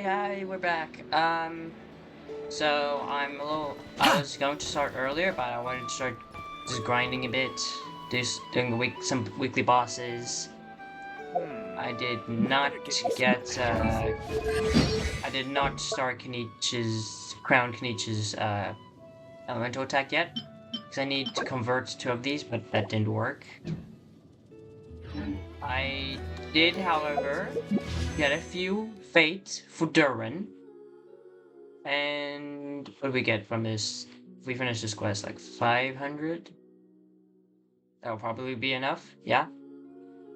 Hi, we're back. So I was going to start earlier, but I wanted to start just grinding a bit, doing some weekly bosses. I did not get, I did not start Crown Kenich's, elemental attack yet, because I need to convert 2 of these, but that didn't work. I did, however, get a few Fate for Durin. And what do we get from this? If we finish this quest, like 500? That'll probably be enough, yeah?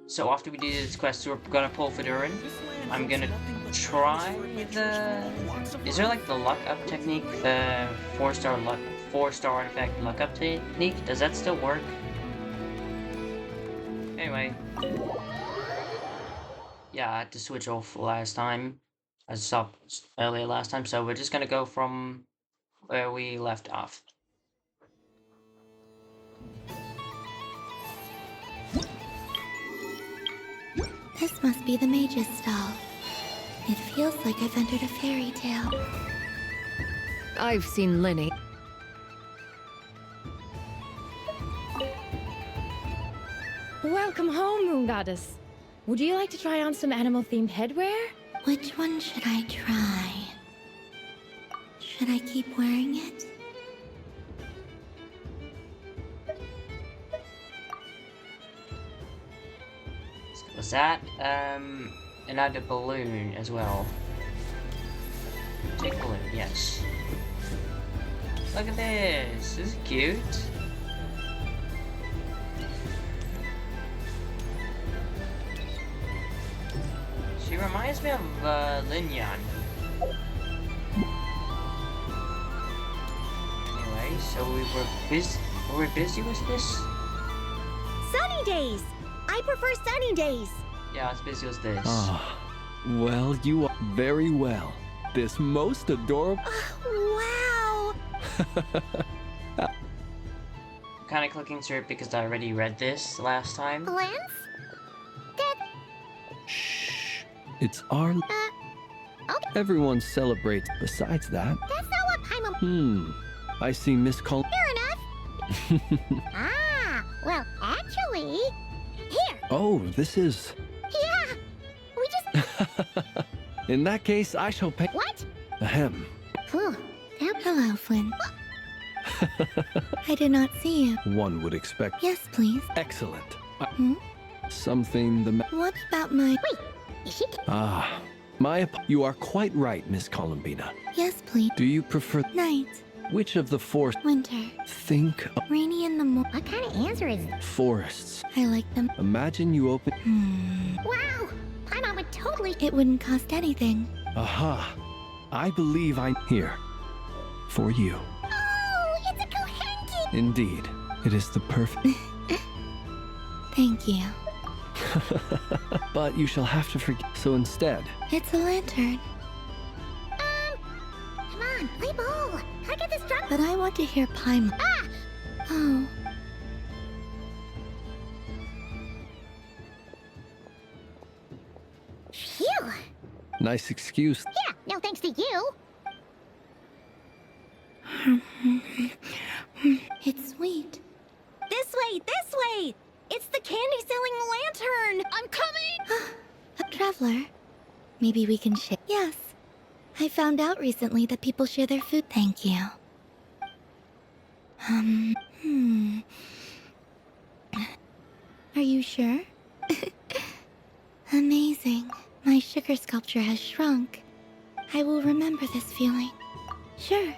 So after we do this quest, we're gonna pull for Durin. I'm gonna try the... Is there like the luck up technique? The 4-star artifact luck up technique? Does that still work? Anyway. Yeah, I had to switch off last time. I stopped earlier last time, so we're just gonna go from where we left off. This must be the mage's stall. It feels like I've entered a fairy tale. I've seen Lenny. Welcome home, Moon Goddess. Would you like to try on some animal-themed headwear? Which one should I try? Should I keep wearing it? Was that, another balloon as well. Take balloon, yes. Look at this, this is cute. She reminds me of, Linyan. Anyway, so we were busy with this? Sunny days! I prefer sunny days. Yeah, I was busy with this. Ah, well, you are very well. This most adorable... Wow! I'm kind of clicking through it because I already read this last time. Lance? Dad? Shh. It's our... Okay. Everyone celebrates. Besides that... That's not what I'm... I see Miss Col... Fair enough. Ah, well, actually... Here! Oh, this is... Yeah! We just... In that case, I shall pay... What? Ahem. Whew. Hello, Flynn. I did not see you. One would expect... Yes, please. Excellent. Hmm? What about my... Wait, is she... Ah, you are quite right, Miss Columbina. Yes, please. Do you prefer... Night. Which of the four... Winter. Think of Rainy in the morning. What kind of answer is this? forests. I like them. Imagine you open... Wow! My mom would totally... It wouldn't cost anything. Aha. I believe I'm here. For you. Oh, it's a Kohenki! Indeed. It is the perfect... Thank you. But you shall have to forget. So instead... It's a lantern. Come on, play ball! I got this drum... But I want to hear Paimon. Ah! Oh. Phew! Nice excuse. Yeah, no thanks to you. It's sweet. This way, this way! It's the candy-selling lantern! I'm coming! A traveler. Maybe we can share. Yes. I found out recently that people share their food. Thank you. Are you sure? Amazing. My sugar sculpture has shrunk. I will remember this feeling. Sure.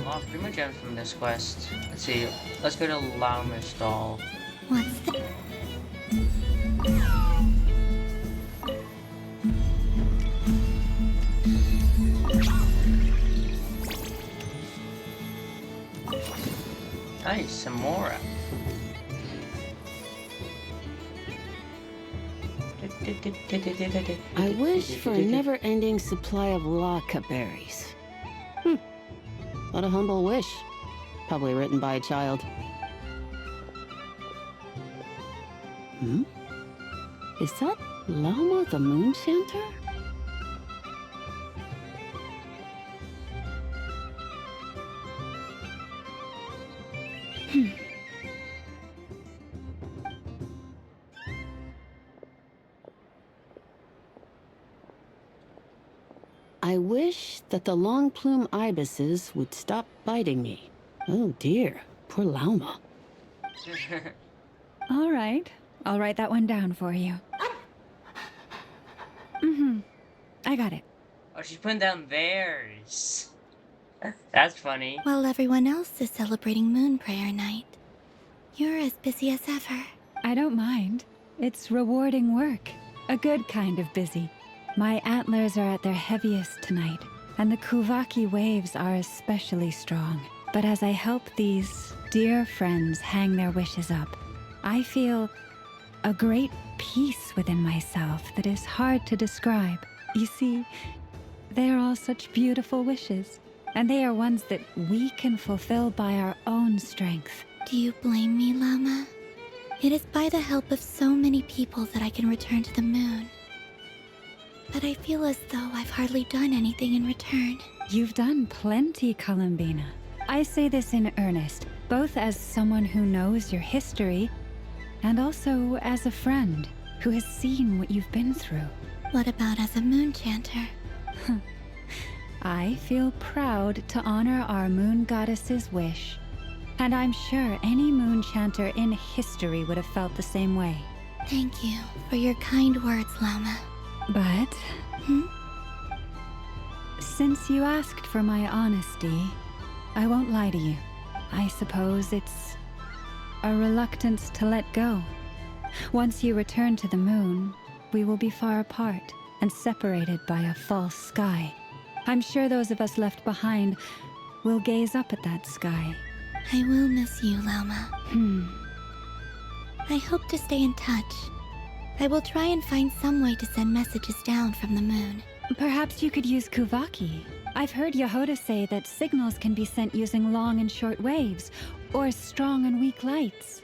Lost pretty much gems from this quest. Let's see. Let's go to Laumer's stall. What's the... Nice, some more. I wish for a never-ending supply of laka berries. What a humble wish. Probably written by a child. Is that Lama the Moon Chanter? I wish that the long plume ibises would stop biting me. Oh dear, poor Lauma. All right. I'll write that one down for you. I got it. Oh, she's putting down theirs. That's funny. While everyone else is celebrating Moon Prayer Night, you're as busy as ever. I don't mind. It's rewarding work. A good kind of busy. My antlers are at their heaviest tonight, and the Kuvaki waves are especially strong. But as I help these dear friends hang their wishes up, I feel a great peace within myself that is hard to describe. You see, they are all such beautiful wishes, and they are ones that we can fulfill by our own strength. Do you blame me, Lama? It is by the help of so many people that I can return to the moon. But I feel as though I've hardly done anything in return. You've done plenty, Columbina. I say this in earnest, both as someone who knows your history, and also as a friend who has seen what you've been through. What about as a moon chanter? I feel proud to honor our moon goddess's wish, and I'm sure any moon chanter in history would have felt the same way. Thank you for your kind words, Lama. But since you asked for my honesty, I won't lie to you. I suppose it's a reluctance to let go. Once you return to the moon, we will be far apart and separated by a false sky. I'm sure those of us left behind will gaze up at that sky. I will miss you, Lama. I hope to stay in touch. I will try and find some way to send messages down from the moon. Perhaps you could use Kuvaki. I've heard Yehoda say that signals can be sent using long and short waves, or strong and weak lights.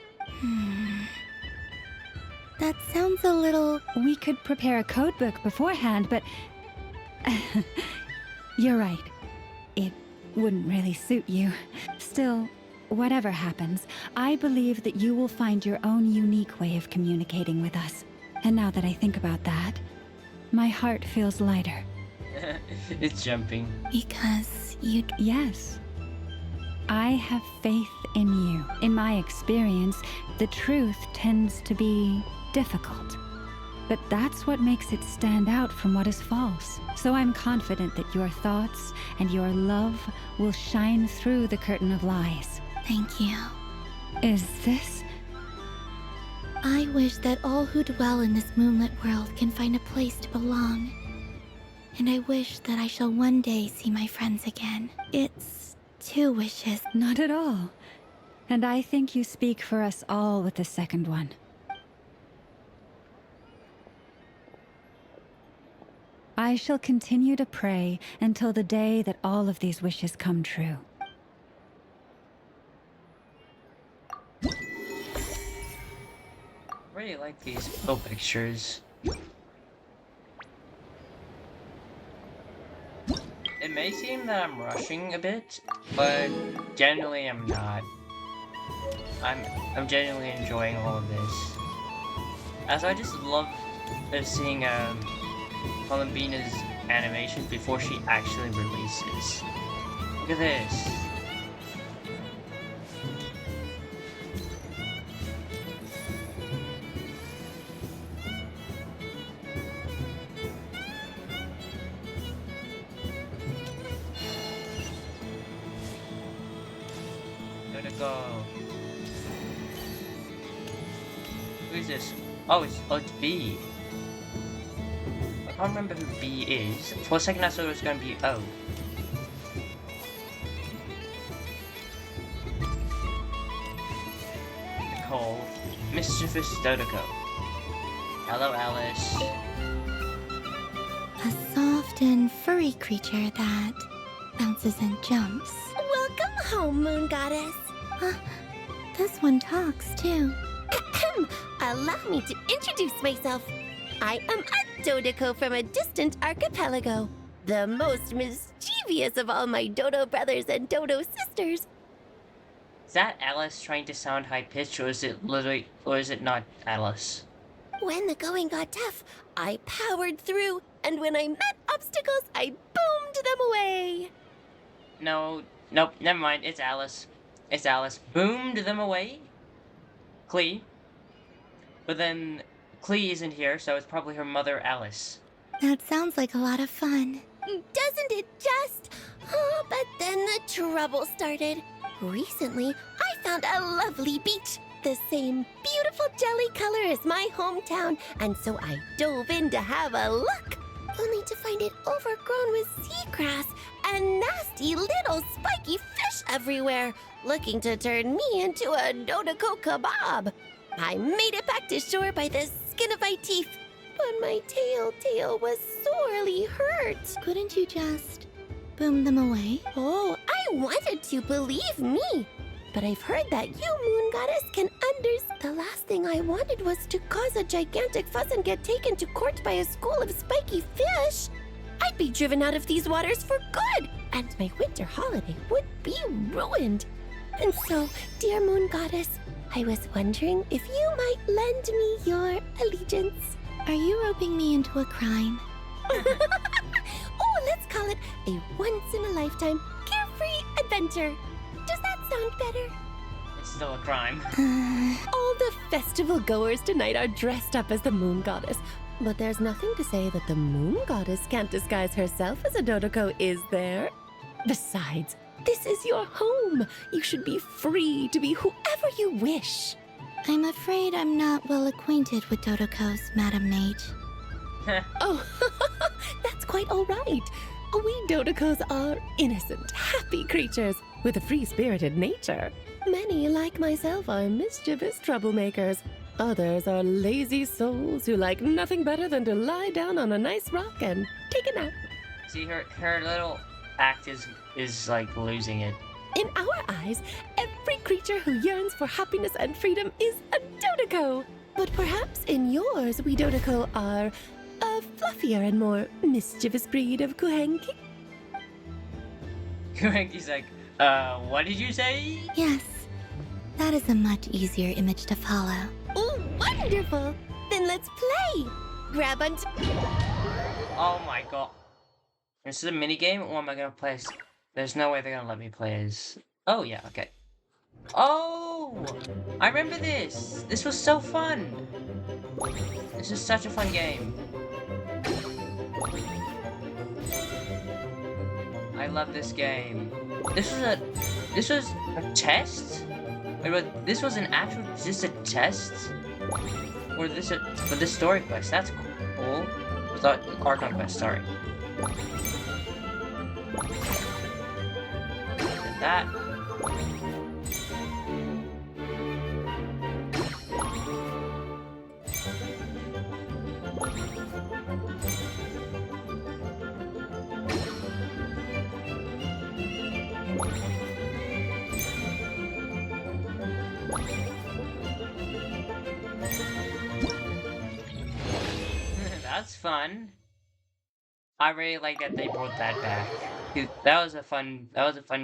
That sounds a little... We could prepare a codebook beforehand, but... You're right. It wouldn't really suit you. Still, whatever happens, I believe that you will find your own unique way of communicating with us. And now that I think about that, my heart feels lighter. It's jumping. Because you... Yes. I have faith in you. In my experience, the truth tends to be difficult. But that's what makes it stand out from what is false. So I'm confident that your thoughts and your love will shine through the curtain of lies. Thank you. Is this... I wish that all who dwell in this moonlit world can find a place to belong. And I wish that I shall one day see my friends again. It's 2 wishes. Not at all. And I think you speak for us all with the second one. I shall continue to pray until the day that all of these wishes come true. I really like these little pictures. It may seem that I'm rushing a bit, but generally I'm not. I'm genuinely enjoying all of this. As I just love seeing Columbina's animation before she actually releases. Look at this. Gotta go. Who is this? Oh, it's B. I can't remember who B is. For a second I thought it was going to be O. Nicole. Mischievous Dodoko. Hello, Alice. A soft and furry creature that bounces and jumps. Welcome home, Moon Goddess. This one talks too. Allow me to introduce myself. I am a Dodoko from a distant archipelago, the most mischievous of all my Dodo brothers and Dodo sisters. Is that Alice trying to sound high-pitched, or is it not Alice? When the going got tough, I powered through, and when I met obstacles, I boomed them away. Nope, never mind, it's Alice. It's Alice. Boomed them away? Klee? But then, Klee isn't here, so it's probably her mother, Alice. That sounds like a lot of fun. Doesn't it just? Oh, but then the trouble started. Recently, I found a lovely beach, the same beautiful jelly color as my hometown, and so I dove in to have a look, only to find it overgrown with seagrass and nasty little spiky fish everywhere, looking to turn me into a Dodoko kebab. I made it back to shore by the skin of my teeth, but my tail was sorely hurt. Couldn't you just boom them away? Oh, I wanted to, believe me. But I've heard that you, Moon Goddess, can understand. The last thing I wanted was to cause a gigantic fuss and get taken to court by a school of spiky fish. I'd be driven out of these waters for good, and my winter holiday would be ruined. And so, dear Moon Goddess, I was wondering if you might lend me your allegiance. Are you roping me into a crime? Oh, let's call it a once-in-a-lifetime carefree adventure. Does that sound better? It's still a crime. All the festival goers tonight are dressed up as the Moon Goddess. But there's nothing to say that the Moon Goddess can't disguise herself as a Dodoko, is there? Besides, this is your home. You should be free to be whoever you wish. I'm afraid I'm not well acquainted with Dodokos, Madam Mage. Oh, that's quite all right. We Dodokos are innocent, happy creatures with a free-spirited nature. Many, like myself, are mischievous troublemakers. Others are lazy souls who like nothing better than to lie down on a nice rock and take a nap. See, her little act is like losing it. In our eyes, every creature who yearns for happiness and freedom is a Dodoko. But perhaps in yours, we Dodoko are a fluffier and more mischievous breed of Kuhenki. Kurenki's like, what did you say? Yes, that is a much easier image to follow. Oh, wonderful! Then let's play! Grab onto... Oh my god. This is a minigame, or am I gonna play as... There's no way they're gonna let me play as... Oh, yeah, okay. Oh! I remember this! This was so fun! This is such a fun game. I love this game. This was a test? Wait, but this was an actual, just a test? Or for this story quest? That's cool. I thought Archon quest, sorry. That. That's fun. I really like that they brought that back. That was a fun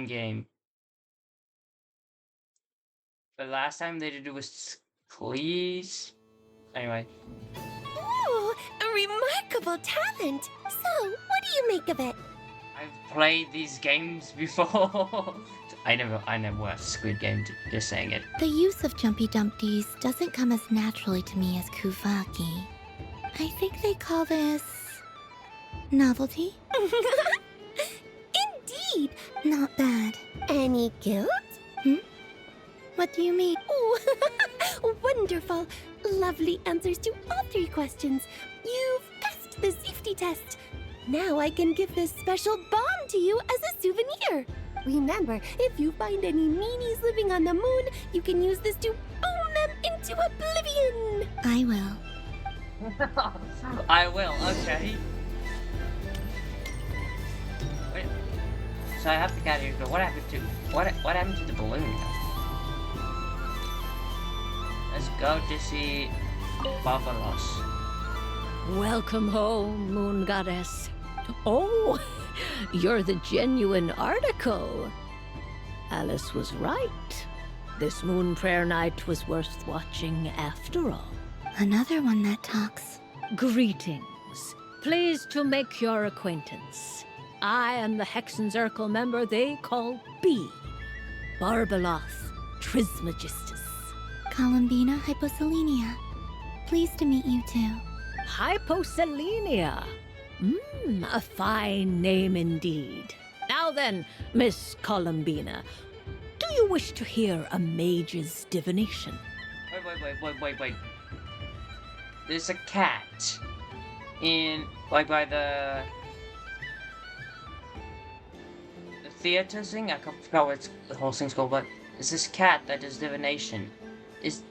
game. The last time they did it was Please. Anyway. Ooh, a remarkable talent. So, what do you make of it? I've played these games before. I never watched Squid Game, just saying it. The use of Jumpy Dumpties doesn't come as naturally to me as Kuvaki. I think they call this... novelty? Indeed. Not bad. Any guilt? What do you mean? Ooh, wonderful. Lovely answers to all three questions. You've passed the safety test. Now I can give this special bomb to you as a souvenir. Remember, if you find any meanies living on the moon, you can use this to boom them into oblivion. I will. I will, okay. Wait. So I have to get out of here, but what happened to the balloon? Let's go to see Barbaros. Welcome home, Moon Goddess. Oh, you're the genuine article. Alice was right. This moon prayer night was worth watching after all. Another one that talks. Greetings. Pleased to make your acquaintance. I am the Hexenzirkel member they call B. Barbeloth Trismegistus. Columbina Hyposelenia. Pleased to meet you too. Hyposelenia. A fine name indeed. Now then, Miss Columbina, do you wish to hear a mage's divination? Wait. There's a cat in, like, by the theater thing. I forgot what the whole thing's called, but it's this cat that does divination. Is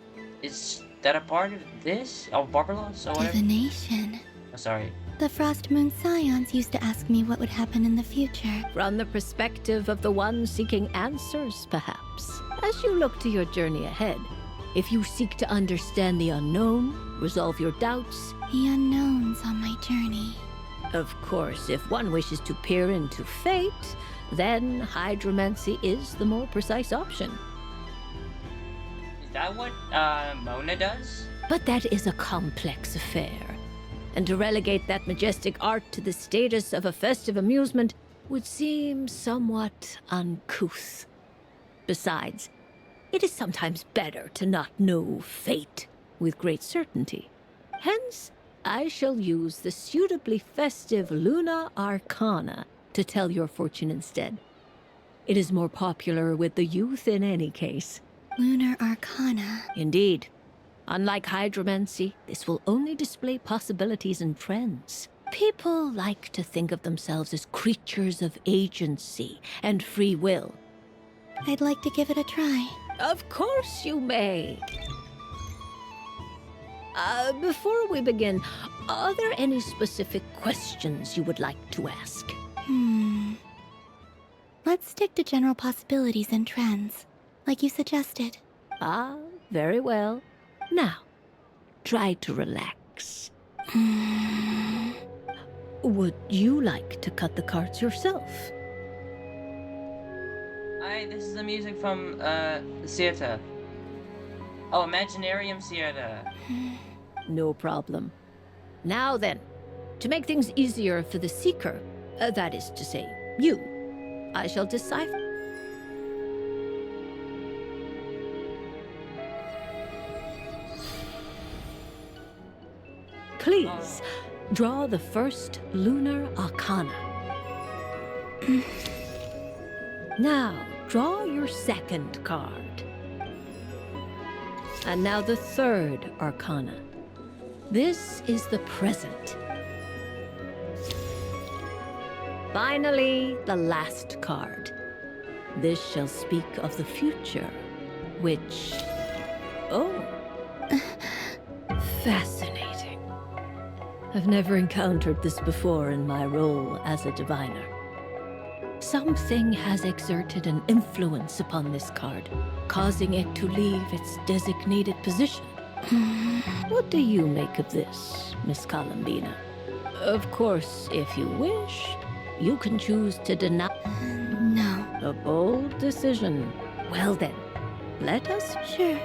that a part of this? Oh, Barbaros or whatever? Divination. Oh, sorry. The Frost Moon Scions used to ask me what would happen in the future. From the perspective of the one seeking answers, perhaps. As you look to your journey ahead, if you seek to understand the unknown, resolve your doubts. The unknowns on my journey. Of course, if one wishes to peer into fate, then hydromancy is the more precise option. Is that what Mona does? But that is a complex affair. And to relegate that majestic art to the status of a festive amusement would seem somewhat uncouth. Besides, it is sometimes better to not know fate with great certainty. Hence, I shall use the suitably festive Luna Arcana to tell your fortune instead. It is more popular with the youth in any case. Lunar Arcana. Indeed. Unlike hydromancy, this will only display possibilities and trends. People like to think of themselves as creatures of agency and free will. I'd like to give it a try. Of course you may. Before we begin, are there any specific questions you would like to ask? Let's stick to general possibilities and trends, like you suggested. Ah, very well. Now, try to relax. Would you like to cut the cards yourself? This is the music from the theater. Oh, Imaginarium Theater. No problem. Now then, to make things easier for the seeker, that is to say, you, I shall decipher. Please, draw the first Lunar Arcana. Now, draw your second card. And now the third Arcana. This is the present. Finally, the last card. This shall speak of the future, which... Oh. Fascinating. I've never encountered this before in my role as a diviner. Something has exerted an influence upon this card, causing it to leave its designated position. What do you make of this, Miss Columbina? Of course, if you wish, you can choose to deny... No. A bold decision. Well then, let us... Sure.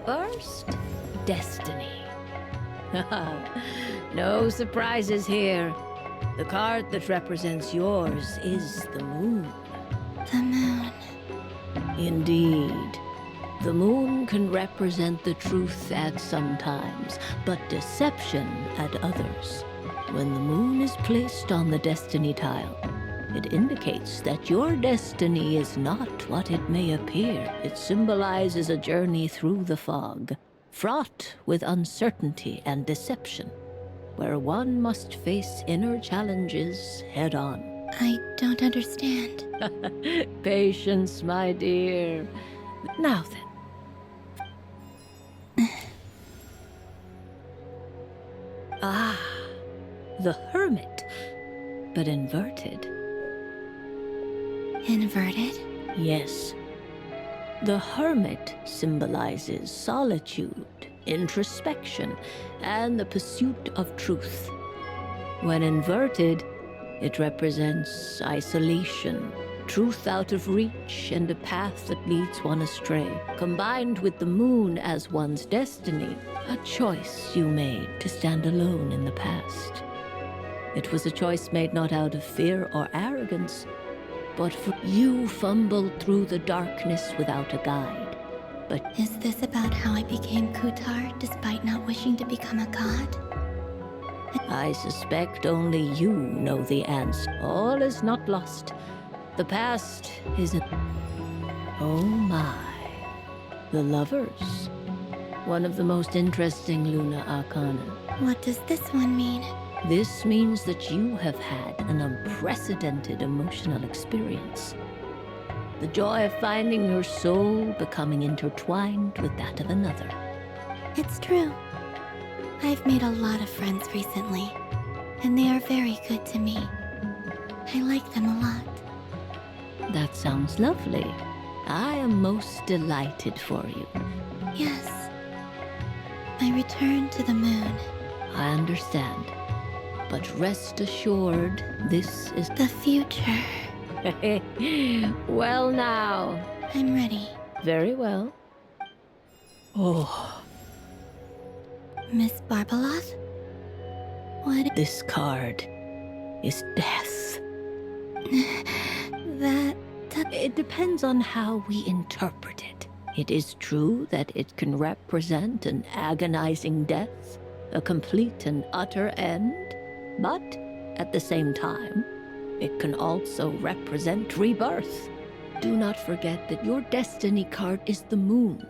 First, destiny. No surprises here. The card that represents yours is the moon. The moon. Indeed. The moon can represent the truth at some times, but deception at others. When the moon is placed on the destiny tile, it indicates that your destiny is not what it may appear. It symbolizes a journey through the fog, fraught with uncertainty and deception, where one must face inner challenges head-on. I don't understand. Patience, my dear. Now then. the hermit, but inverted. Inverted? Yes. The hermit symbolizes solitude, introspection, and the pursuit of truth. When inverted, it represents isolation, truth out of reach, and a path that leads one astray. Combined with the moon as one's destiny, a choice you made to stand alone in the past. It was a choice made not out of fear or arrogance, but for you fumbled through the darkness without a guide. But Is this about how I became Kutar despite not wishing to become a god? I suspect only you know the answer. All is not lost. The past is a... Oh my. The lovers. One of the most interesting Luna Arcana. What does this one mean? This means that you have had an unprecedented emotional experience. The joy of finding your soul becoming intertwined with that of another. It's true. I've made a lot of friends recently, and they are very good to me. I like them a lot. That sounds lovely. I am most delighted for you. Yes. My return to the moon. I understand. But rest assured, this is The future. well now. I'm ready. Very well. Oh, Miss Barbaloth? What? this card is death. That... It depends on how we interpret it. It is true that it can represent an agonizing death, a complete and utter end, but at the same time, it can also represent rebirth. Do not forget that your destiny card is the moon.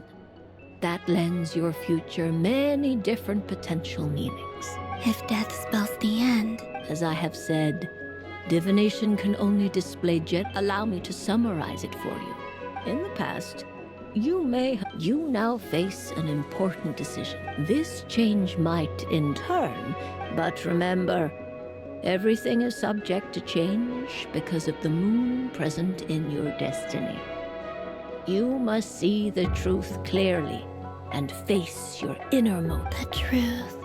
That lends your future many different potential meanings. If death spells the end. As I have said, divination can only display Allow me to summarize it for you. In the past, you now face an important decision. This change might in turn, but remember, everything is subject to change because of the moon present in your destiny. You must see the truth clearly and face your innermost. The truth.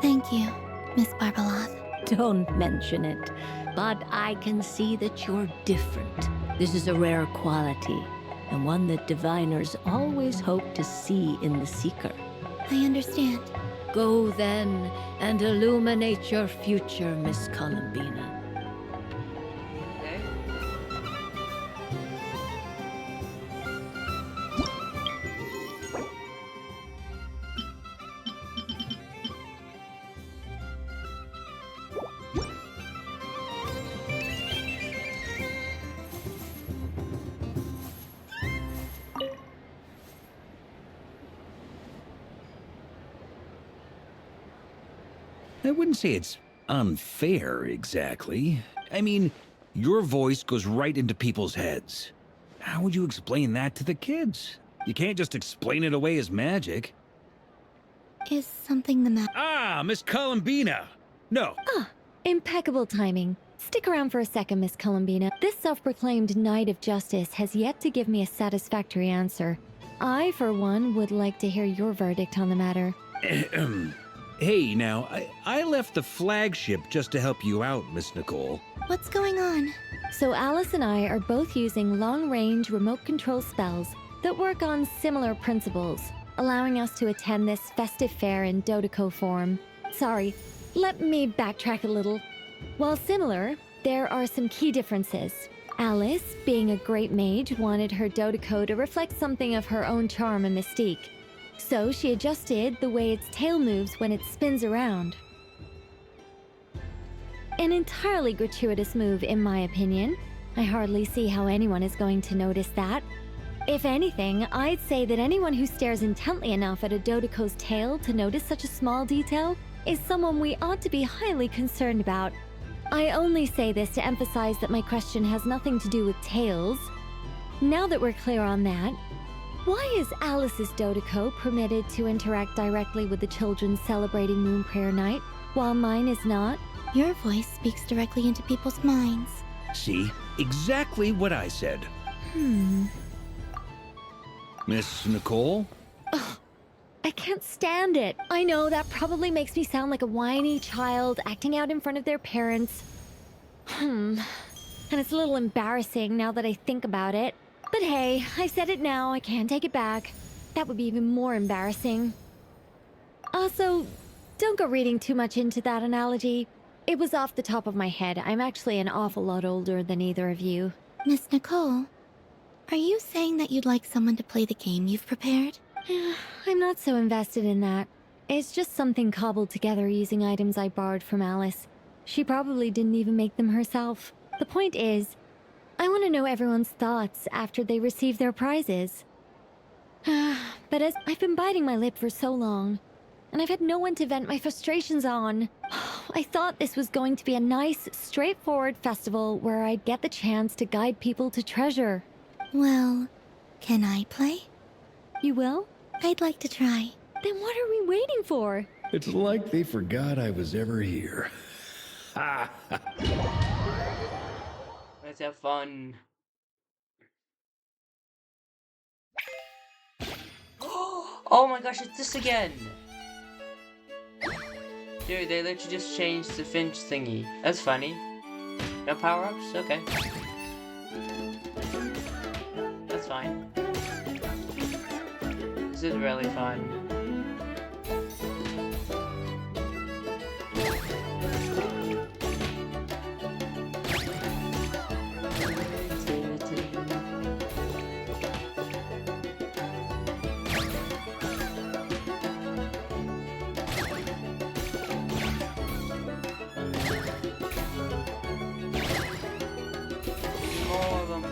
Thank you, Miss Barbaloth. Don't mention it, but I can see that you're different. This is a rare quality, and one that diviners always hope to see in the seeker. I understand. Go then and illuminate your future, Miss Columbina. Okay. I wouldn't say it's unfair, exactly. I mean, your voice goes right into people's heads. How would you explain that to the kids? You can't just explain it away as magic. Is something the matter? Ah, Miss Columbina! No, Impeccable timing. Stick around for a second, Miss Columbina. This self-proclaimed Knight of Justice has yet to give me a satisfactory answer. I, for one, would like to hear your verdict on the matter. Hey, now, I left the flagship just to help you out, Miss Nicole. What's going on? So Alice and I are both using long-range remote control spells that work on similar principles, allowing us to attend this festive fair in Dodeco form. Sorry, let me backtrack a little. While similar, there are some key differences. Alice, being a great mage, wanted her Dodeco to reflect something of her own charm and mystique. So she adjusted the way its tail moves when it spins around. An entirely gratuitous move, in my opinion. I hardly see how anyone is going to notice that. If anything, I'd say that anyone who stares intently enough at a Dodeco's tail to notice such a small detail is someone we ought to be highly concerned about. I only say this to emphasize that my question has nothing to do with tails. Now that we're clear on that, why is Alice's Dodeco permitted to interact directly with the children celebrating Moon Prayer Night, while mine is not? Your voice speaks directly into people's minds. See? Exactly what I said. Miss Nicole? I can't stand it. I know that probably makes me sound like a whiny child acting out in front of their parents. And it's a little embarrassing now that I think about it. But hey, I said it now, I can't take it back. That would be even more embarrassing. Also, don't go reading too much into that analogy. It was off the top of my head. I'm actually an awful lot older than either of you. Miss Nicole, are you saying that you'd like someone to play the game you've prepared? I'm not so invested in that. It's just something cobbled together using items I borrowed from Alice. She probably didn't even make them herself. The point is, I want to know everyone's thoughts after they receive their prizes. But as I've been biting my lip for so long, and I've had no one to vent my frustrations on, I thought this was going to be a nice, straightforward festival where I'd get the chance to guide people to treasure. Well, can I play? You will? I'd like to try. Then what are we waiting for? It's like they forgot I was ever here. Let's have fun. Oh my gosh, it's this again! Dude, they literally just changed the Finch thingy. That's funny. No power-ups? Okay. That's fine. This is really fun. More of them.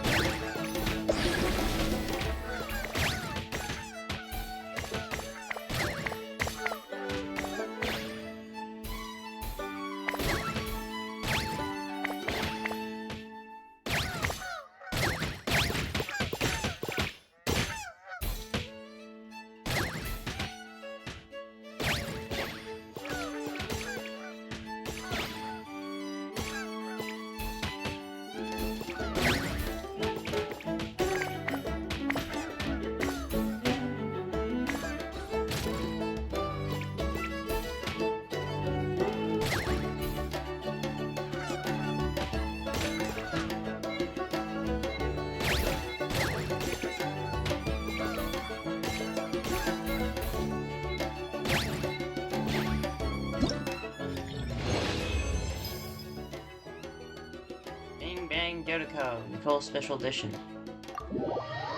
Bing Bang Dotoko, Nicole Special Edition.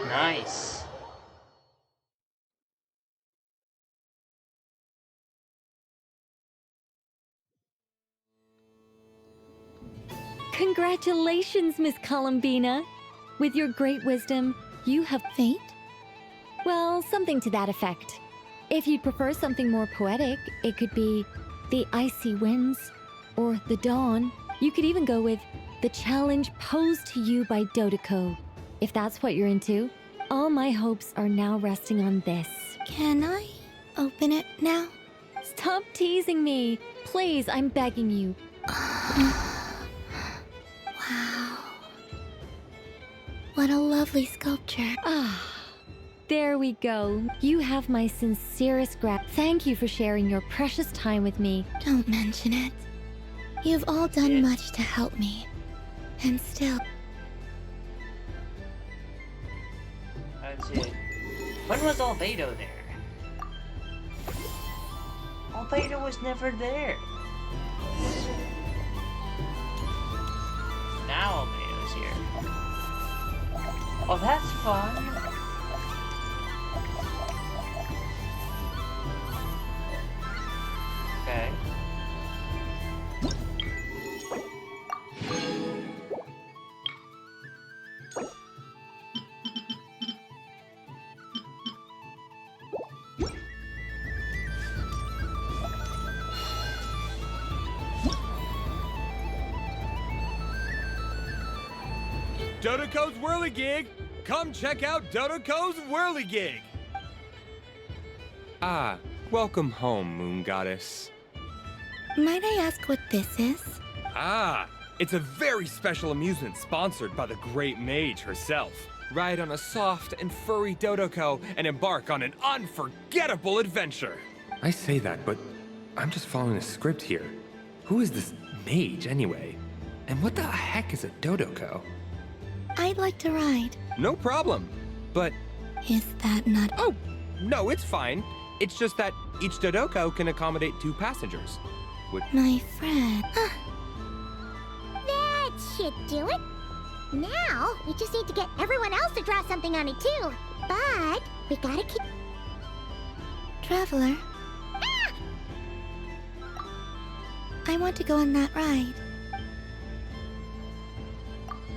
Nice. Congratulations, Miss Columbina! With your great wisdom, you have Fate? well, something to that effect. If you'd prefer something more poetic, it could be the icy winds, or the dawn. You could even go with the challenge posed to you by Dotoko. If that's what you're into, all my hopes are now resting on this. Can I open it now? Stop teasing me! Please, I'm begging you. Wow. What a lovely sculpture. Ah, there we go. You have my sincerest gratitude. Thank you for sharing your precious time with me. Don't mention it. You've all done Yes. much to help me. And still, Let's see. When was Albedo there? Albedo was never there. Now Albedo's here. Oh, that's fun. Okay. Dodoko's Whirligig! Come check out Dodoko's Whirligig! Ah, welcome home, Moon Goddess. Might I ask what this is? Ah, it's a very special amusement sponsored by the great mage herself. Ride on a soft and furry Dodoko and embark on an unforgettable adventure. I say that, but I'm just following a script here. Who is this mage, anyway? And what the heck is a Dodoko? I'd like to ride. No problem. But, Is that not... oh, no, it's fine. It's just that each Dodoko can accommodate 2 passengers. My friend. That should do it. Now, we just need to get everyone else to draw something on it too. But, we gotta keep... Traveler. I want to go on that ride.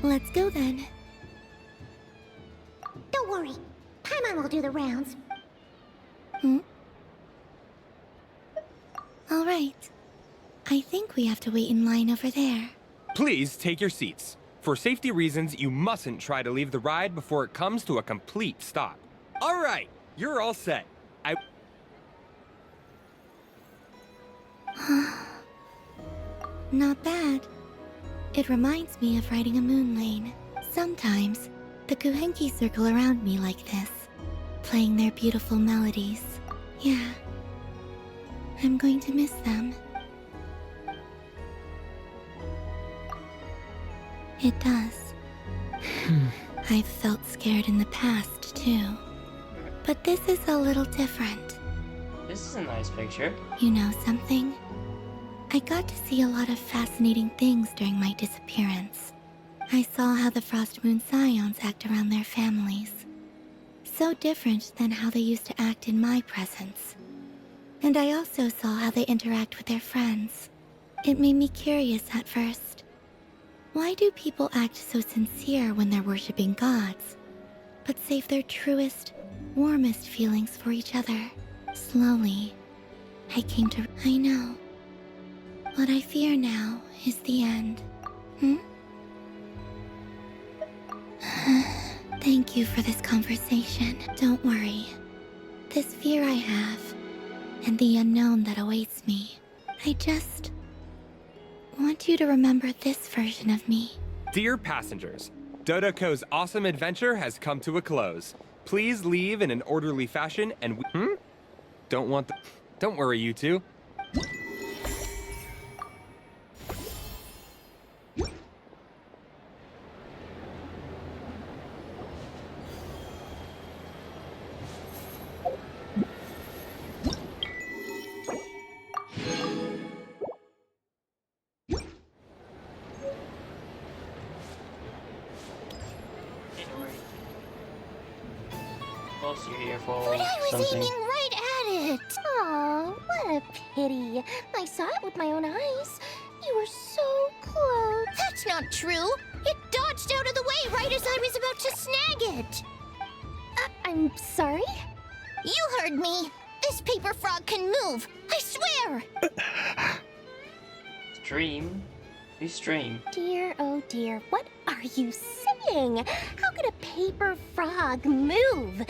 Let's go then. Don't worry. Paimon will do the rounds. All right. I think we have to wait in line over there. Please take your seats. For safety reasons, you mustn't try to leave the ride before it comes to a complete stop. All right, you're all set. Not bad. It reminds me of riding a moon lane. Sometimes, the Kuhenki circle around me like this, playing their beautiful melodies. Yeah. I'm going to miss them. It does. I've felt scared in the past, too. But this is a little different. This is a nice picture. You know something? I got to see a lot of fascinating things during my disappearance. I saw how the Frost Moon Scions act around their families. So different than how they used to act in my presence. And I also saw how they interact with their friends. It made me curious at first. Why do people act so sincere when they're worshipping gods, but save their truest, warmest feelings for each other? Slowly, I came to... I know. What I fear now is the end. Thank you for this conversation. Don't worry. This fear I have, and the unknown that awaits me, I just want you to remember this version of me. Dear passengers, Dodoko's awesome adventure has come to a close. Please leave in an orderly fashion and we... Don't worry, you two. You're here for But I was something. aiming right at it! Aw, what a pity. I saw it with my own eyes. You were so close. That's not true! It dodged out of the way right as I was about to snag it! I'm sorry? You heard me! This paper frog can move! I swear! Stream? You stream. Dear, oh dear, what are you saying? How could a paper frog move?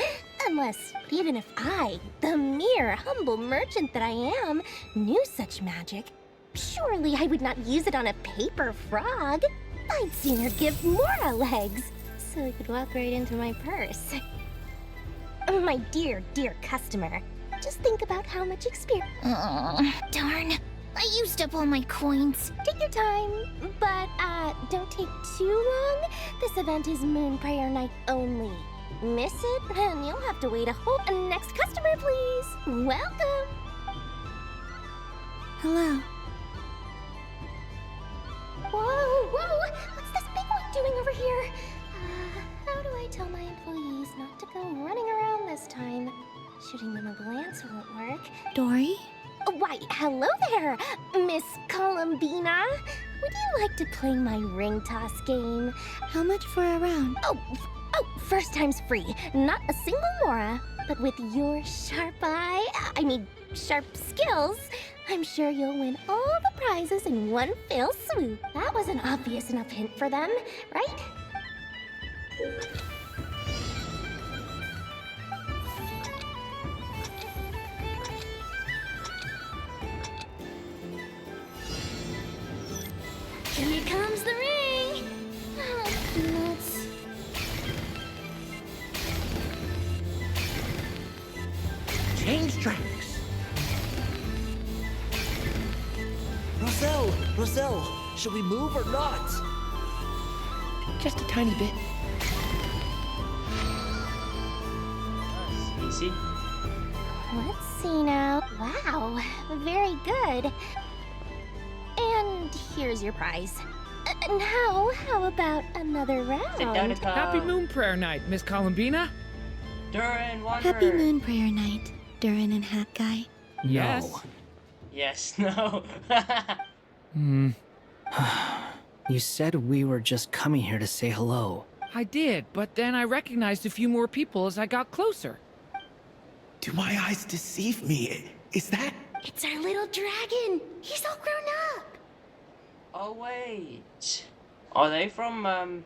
Unless, even if I, the mere humble merchant that I am, knew such magic, surely I would not use it on a paper frog. I'd sooner give Mora legs, so it could walk right into my purse. My dear, dear customer, just think about how much experience... Darn. I used up all my coins. Take your time, but don't take too long. This event is Moon Prayer Night only. Miss it, and you'll have to wait a whole... Next customer, please. Welcome. Hello. Whoa, whoa! What's this big one doing over here? How do I tell my employees not to go running around this time? Shooting them a glance won't work. Dory? Why, hello there, Miss Columbina. Would you like to play my ring toss game? How much for a round? Oh, first time's free. Not a single Mora. But with your sharp sharp skills, I'm sure you'll win all the prizes in one fell swoop. That was an obvious enough hint for them, right? Should we move or not? Just a tiny bit. Easy. Let's see now. Wow, very good. And here's your prize. Now, how about another round? Happy Moon Prayer Night, Miss Columbina. Durin, Wanderer. Happy Moon Prayer Night, Durin and Hat Guy. Yes. Yes, no. You said we were just coming here to say hello. I did, but then I recognized a few more people as I got closer. Do my eyes deceive me? Is that... It's our little dragon. He's all grown up. Oh, wait. Are they from,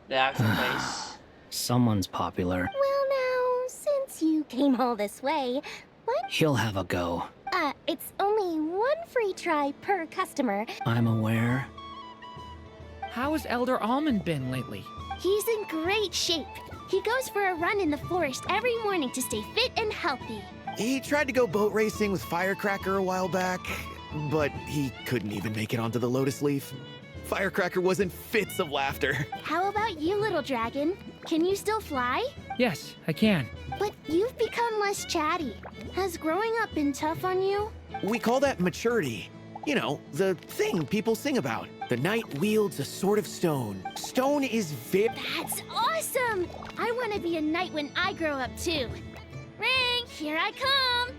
the actual place? Someone's popular. Well, now, since you came all this way, what? He'll have a go. It's only one free try per customer. I'm aware. How has Elder Almond been lately? He's in great shape. He goes for a run in the forest every morning to stay fit and healthy. He tried to go boat racing with Firecracker a while back, but he couldn't even make it onto the Lotus Leaf. Firecracker was in fits of laughter. How about you, little dragon? Can you still fly? Yes, I can. But you've become less chatty. Has growing up been tough on you? We call that maturity. You know, the thing people sing about. The knight wields a sword of stone. Stone is very... That's awesome! I want to be a knight when I grow up, too. Ring, here I come!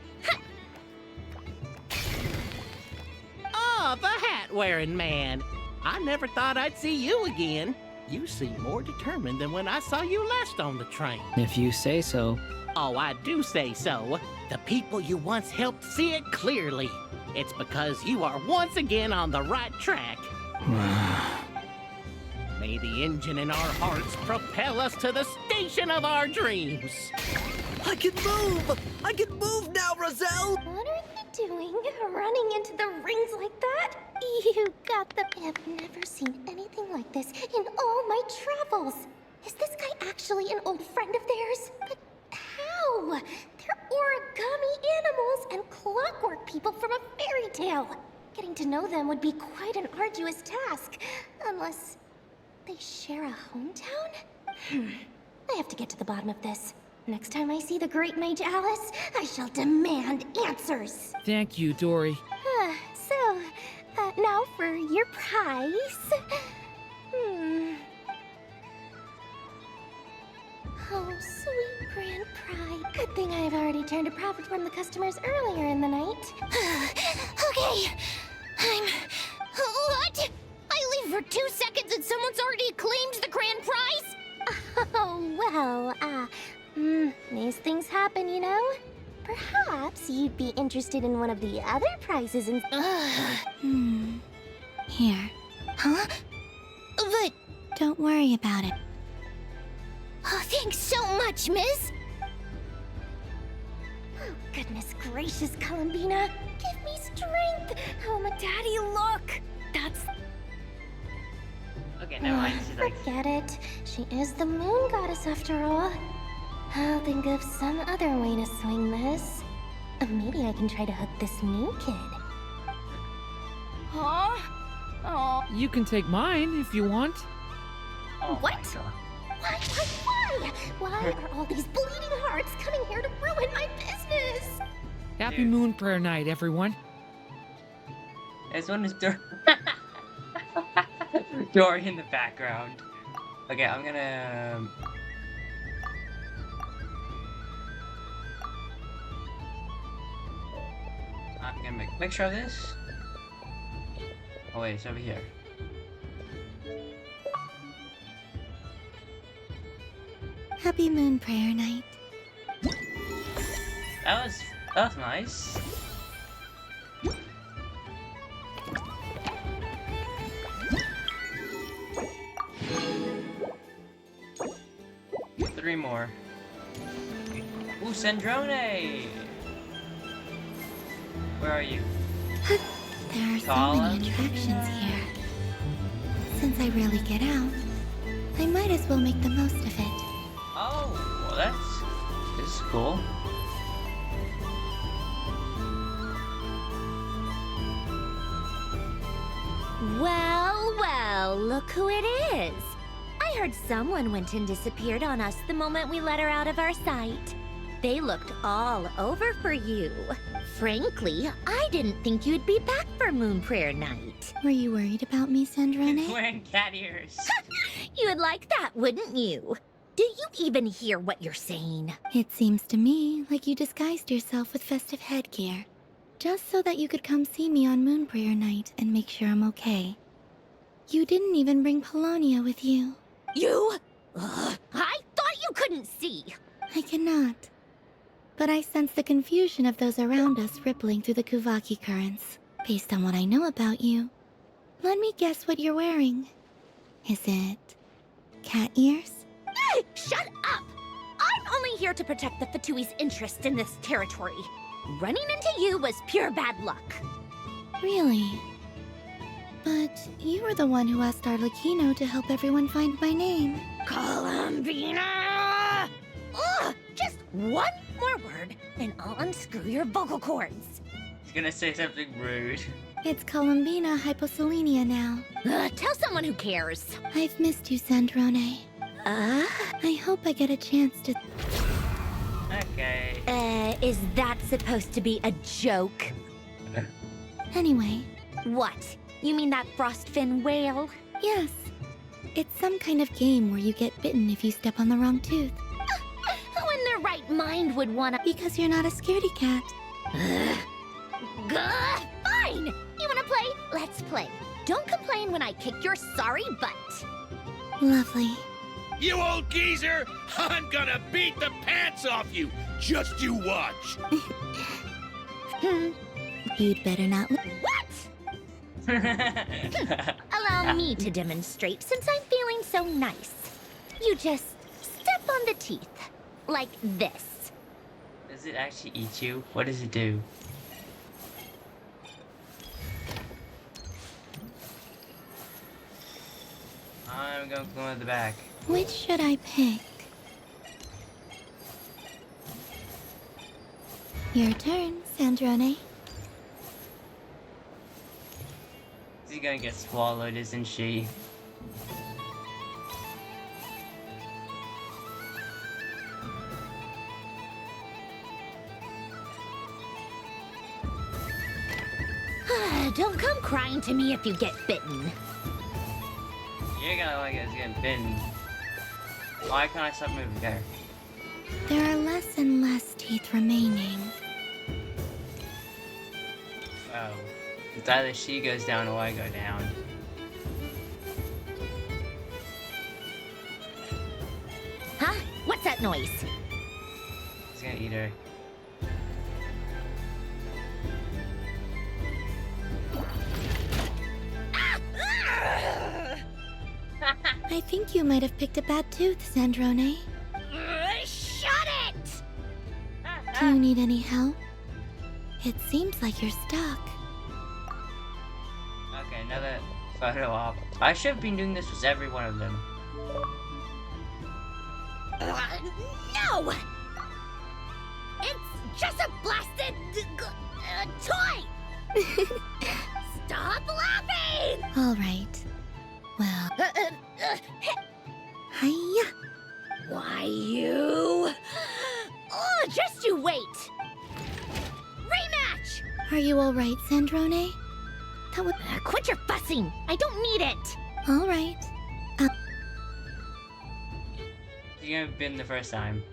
Oh, the hat-wearing man. I never thought I'd see you again. You seem more determined than when I saw you last on the train. If you say so. Oh, I do say so. The people you once helped see it clearly. It's because you are once again on the right track. May the engine in our hearts propel us to the station of our dreams. I can move! I can move now, Roselle! What are they doing? Running into the rings like that? You got the... I have never seen anything like this in all my travels. Is this guy actually an old friend of theirs? But how? They're origami animals and clockwork people from a fairy tale. Getting to know them would be quite an arduous task. Unless they share a hometown? I have to get to the bottom of this. Next time I see the great mage Alice, I shall demand answers. Thank you, Dory. So, now for your prize. Oh, sweet grand pride. Good thing I've already turned a profit from the customers earlier in the night. Okay, What? I leave for 2 seconds and someone's already claimed the grand prize? Oh, well, these things happen, you know? Perhaps you'd be interested in one of the other prizes in... Here. Huh? But... Don't worry about it. Oh, thanks so much, miss! Oh, goodness gracious, Columbina. Give me strength! How am a daddy look? That's... Okay, never mind. She's like... Forget it. She is the moon goddess after all. I'll think of some other way to swing this. Maybe I can try to hook this new kid. Huh? Oh. You can take mine if you want. Oh What? Why? Why are all these bleeding hearts coming here to ruin my business? Happy Moon Prayer Night, everyone. This one is Dory in the background. Okay, I'm gonna... I'm gonna make a picture of this. Oh wait, it's over here. Happy Moon Prayer Night. That was nice. Three more. Ooh, Sandrone! Where are you? There are so Tala? many attractions here. Since I rarely get out, I might as well make the most of it. Oh, well this is cool. Well, well, look who it is. I heard someone went and disappeared on us the moment we let her out of our sight. They looked all over for you. Frankly, I didn't think you'd be back for Moon Prayer Night. Were you worried about me, Sandrone? Wearing cat ears. You would like that, wouldn't you? Do you even hear what you're saying? It seems to me like you disguised yourself with festive headgear, just so that you could come see me on Moon Prayer Night and make sure I'm okay. You didn't even bring Polonia with you. You? Ugh, I thought you couldn't see. I cannot. But I sense the confusion of those around us rippling through the Kuvaki currents. Based on what I know about you, let me guess what you're wearing. Is it cat ears? Shut up! I'm only here to protect the Fatui's interest in this territory. Running into you was pure bad luck. Really? But you were the one who asked Arlecchino to help everyone find my name. Columbina! Ugh! Just one more word, and I'll unscrew your vocal cords. He's gonna say something rude. It's Columbina Hyposelenia now. Tell someone who cares. I've missed you, Sandrone. I hope I get a chance to... Okay. Is that supposed to be a joke? Anyway. What? You mean that frostfin whale? Yes. It's some kind of game where you get bitten if you step on the wrong tooth. Who in their right mind would wanna... Because you're not a scaredy cat. Fine! You wanna play? Let's play. Don't complain when I kick your sorry butt. Lovely. You old geezer! I'm gonna beat the pants off you! Just you watch! You'd better not... What? Allow me to demonstrate since I'm feeling so nice. You just step on the teeth. Like this. Does it actually eat you? What does it do? I'm going to go at the back. Which should I pick? Your turn, Sandrone. She's gonna get swallowed, isn't she? Don't come crying to me if you get bitten. You're gonna like us getting bitten. Why can't I stop moving there? There are less and less teeth remaining. Oh. It's either she goes down or I go down. Huh? What's that noise? It's gonna eat her. I think you might have picked a bad tooth, Sandrone. Shut it! Do you need any help? It seems like you're stuck. Okay, another photo op. I should have been doing this with every one of them. No! It's just a blasted toy! Stop laughing! All right. Well... Hiya! Why, you... Oh, just you wait! Rematch! Are you all right, Sandrone? That would... Quit your fussing! I don't need it! All right. You're gonna been the first time.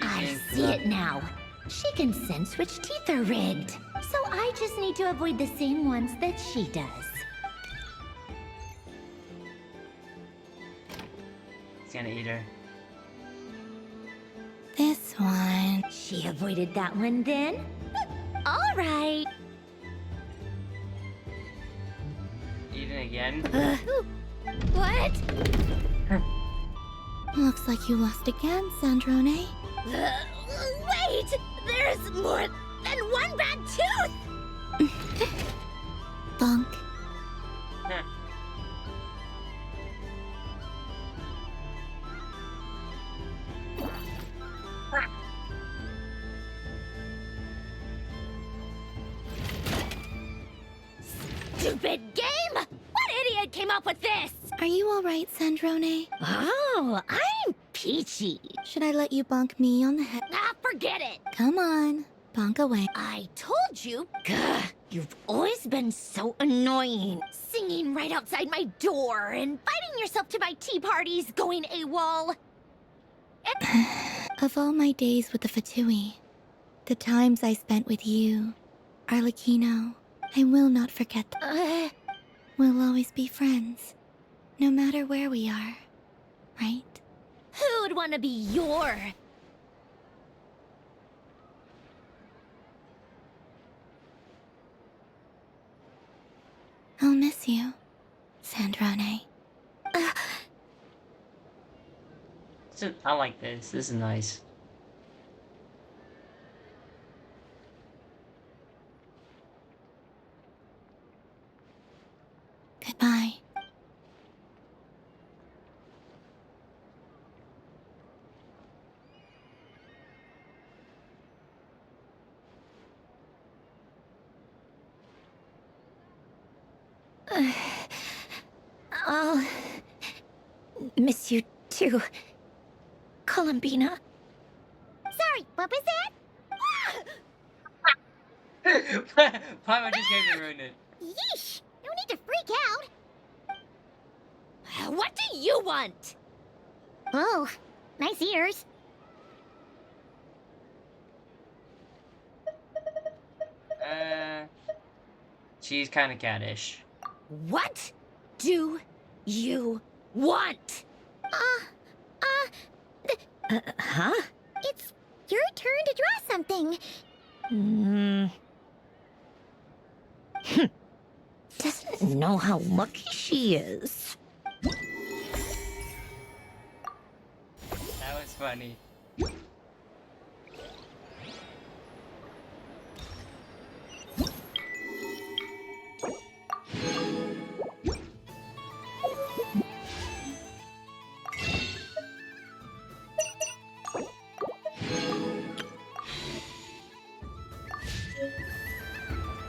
I see it now. She can sense which teeth are rigged. So I just need to avoid the same ones that she does. It's gonna eat her. This one. She avoided that one then? All right. Eating again? What? Looks like you lost again, Sandrone. Wait! There's more than one bad tooth! Bonk. Stupid game! What idiot came up with this? Are you alright, Sandrone? Oh, I'm peachy. Should I let you bonk me on the head? Ah, forget it. Come on, bonk away. I told you. Gah, you've always been so annoying. Singing right outside my door, inviting yourself to my tea parties, going AWOL. Of all my days with the Fatui, the times I spent with you, Arlecchino, I will not forget them. We'll always be friends, no matter where we are, right? Who'd want to be your... I'll miss you, Sandrone. I like this. This is nice. Goodbye. I'll miss you too, Columbina. Sorry, what was that? Paimon just gave me ruined it. Yeesh! No need to freak out. What do you want? Oh, nice ears. She's kind of cattish. What do you want? Huh? It's your turn to draw something. Doesn't know how lucky she is. That was funny.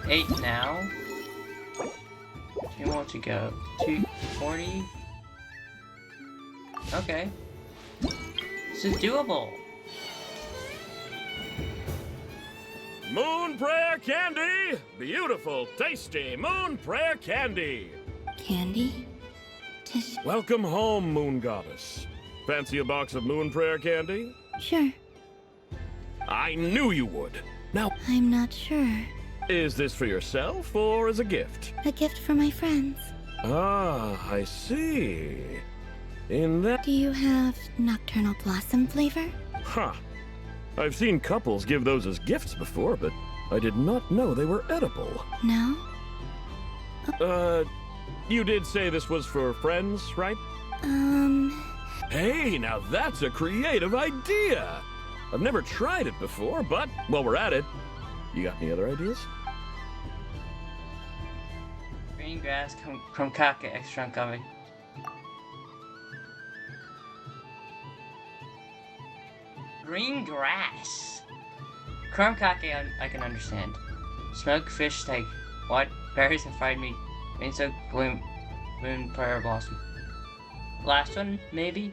Eight now. 2 more to go. 240. Okay. This is doable. Moon prayer candy! Beautiful, tasty moon prayer candy! Candy? Welcome home, moon goddess. Fancy a box of moon prayer candy? Sure. I knew you would. Now, I'm not sure. is this for yourself or as a gift? A gift for my friends. Ah, I see. In that... Do you have Nocturnal Blossom flavor? Huh. I've seen couples give those as gifts before, but I did not know they were edible. No? You did say this was for friends, right? Hey, now that's a creative idea! I've never tried it before, but while we're at it, you got any other ideas? Green grass, Kromkake, extra uncommon. Green grass. Kromkake, I can understand. Smoked fish steak. What? Berries and fried meat. Rain soaked bloom. Moon prayer blossom. Last one, maybe?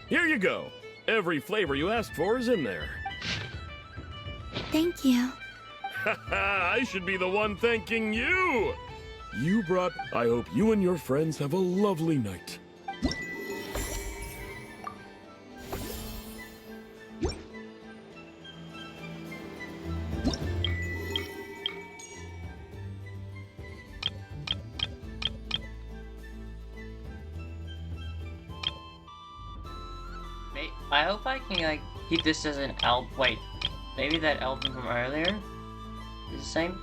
Here you go. Every flavor you asked for is in there. Thank you. I should be the one thanking you! You brought... I hope you and your friends have a lovely night. I hope I can, like, keep this as an album. Wait, maybe that album from earlier is the same?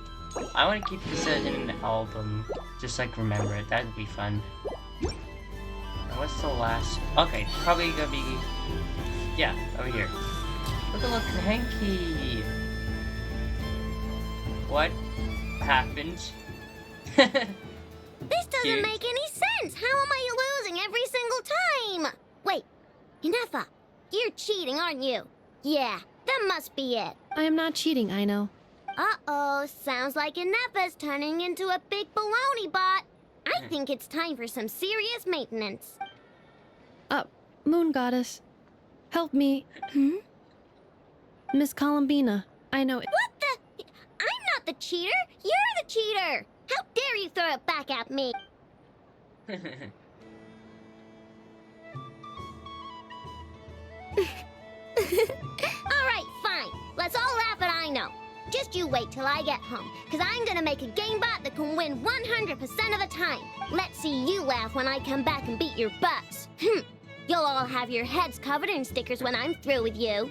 I want to keep this as an album. Just, like, remember it. That'd be fun. And what's the last? Okay, probably gonna be... Yeah, over here. Look at little Hanky! What happened? This doesn't make any sense! How am I losing every single time? Wait, Inefa, you're cheating, aren't you? Yeah, That must be it. I am not cheating, I know. Uh-oh, sounds like Inepa's turning into a big baloney bot. I think it's time for some serious maintenance. Moon Goddess, help me. Miss Columbina, I know it. What the? I'm not the cheater. You're the cheater. How dare you throw it back at me? Alright, fine. Let's all laugh at I know. Just you wait till I get home, because I'm gonna make a game bot that can win 100% of the time. Let's see you laugh when I come back and beat your butts. You'll all have your heads covered in stickers when I'm through with you.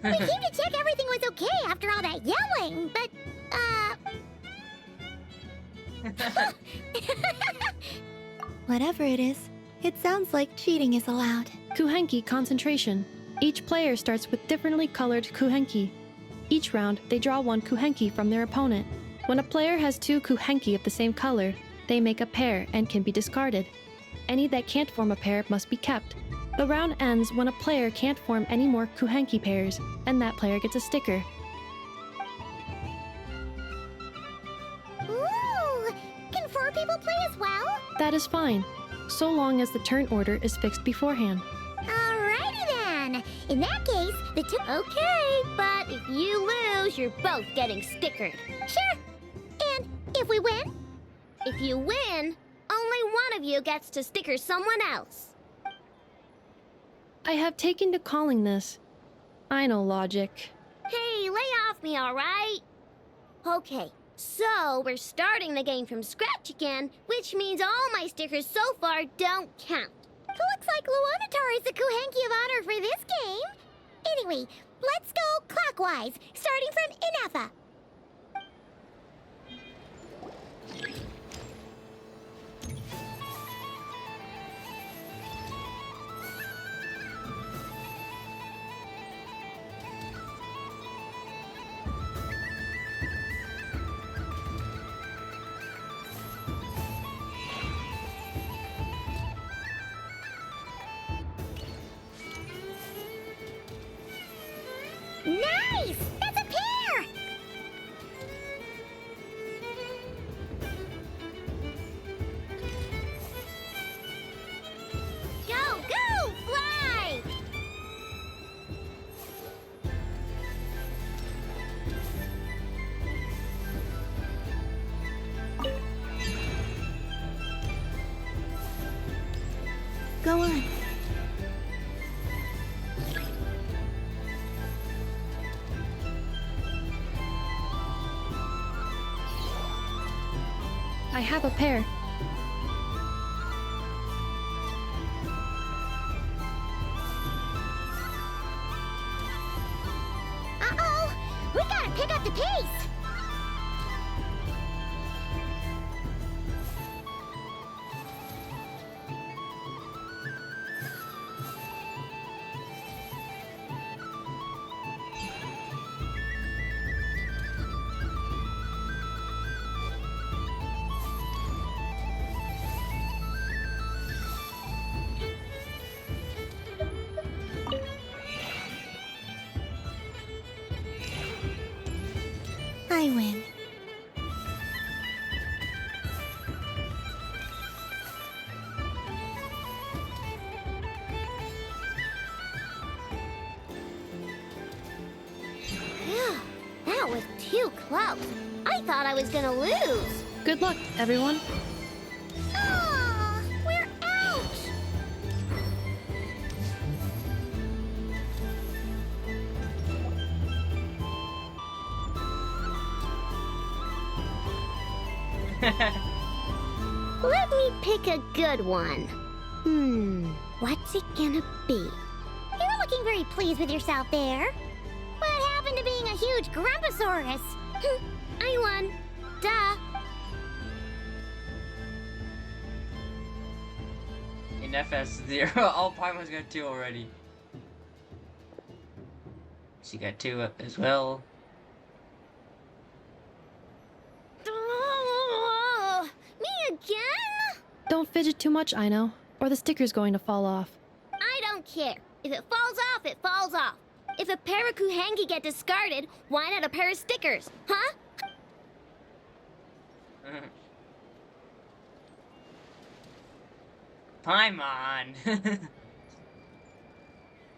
We came to check everything was okay after all that yelling, but, Whatever it is, it sounds like cheating is allowed. Kuhenki concentration. Each player starts with differently colored kuhenki. Each round, they draw one kuhenki from their opponent. When a player has two kuhenki of the same color, they make a pair and can be discarded. Any that can't form a pair must be kept. The round ends when a player can't form any more kuhenki pairs, and that player gets a sticker. ooh, can 4 people play as well? That is fine, so long as the turn order is fixed beforehand. Alrighty then. In that case, the two... Okay, but if you lose, you're both getting stickered. Sure. And if we win? If you win, only one of you gets to sticker someone else. I have taken to calling this. I know logic. Hey, lay off me, alright? Okay, so we're starting the game from scratch again, which means all my stickers so far don't count. Looks like Luonatar is the Kuhenki of honor for this game. Anyway, let's go clockwise, starting from Inepa. Nice! That's a pair! Go, go, fly! Go on. I have a pair. Uh-oh! We gotta pick up the pace! I win. Phew, that was too close. I thought I was gonna lose. Good luck, everyone. Aw, we're out! Let me pick a good one. What's it gonna be? You're looking very pleased with yourself there. What happened to being a huge Grumposaurus? I won. Duh. In FS0, all Paimons got 2 already. She got 2 as well. Oh, me again? Don't fidget too much, Ino, or the sticker's going to fall off. I don't care. If it falls off, it falls off. If a pair of Kuhengi get discarded, why not a pair of stickers, huh? Paimon!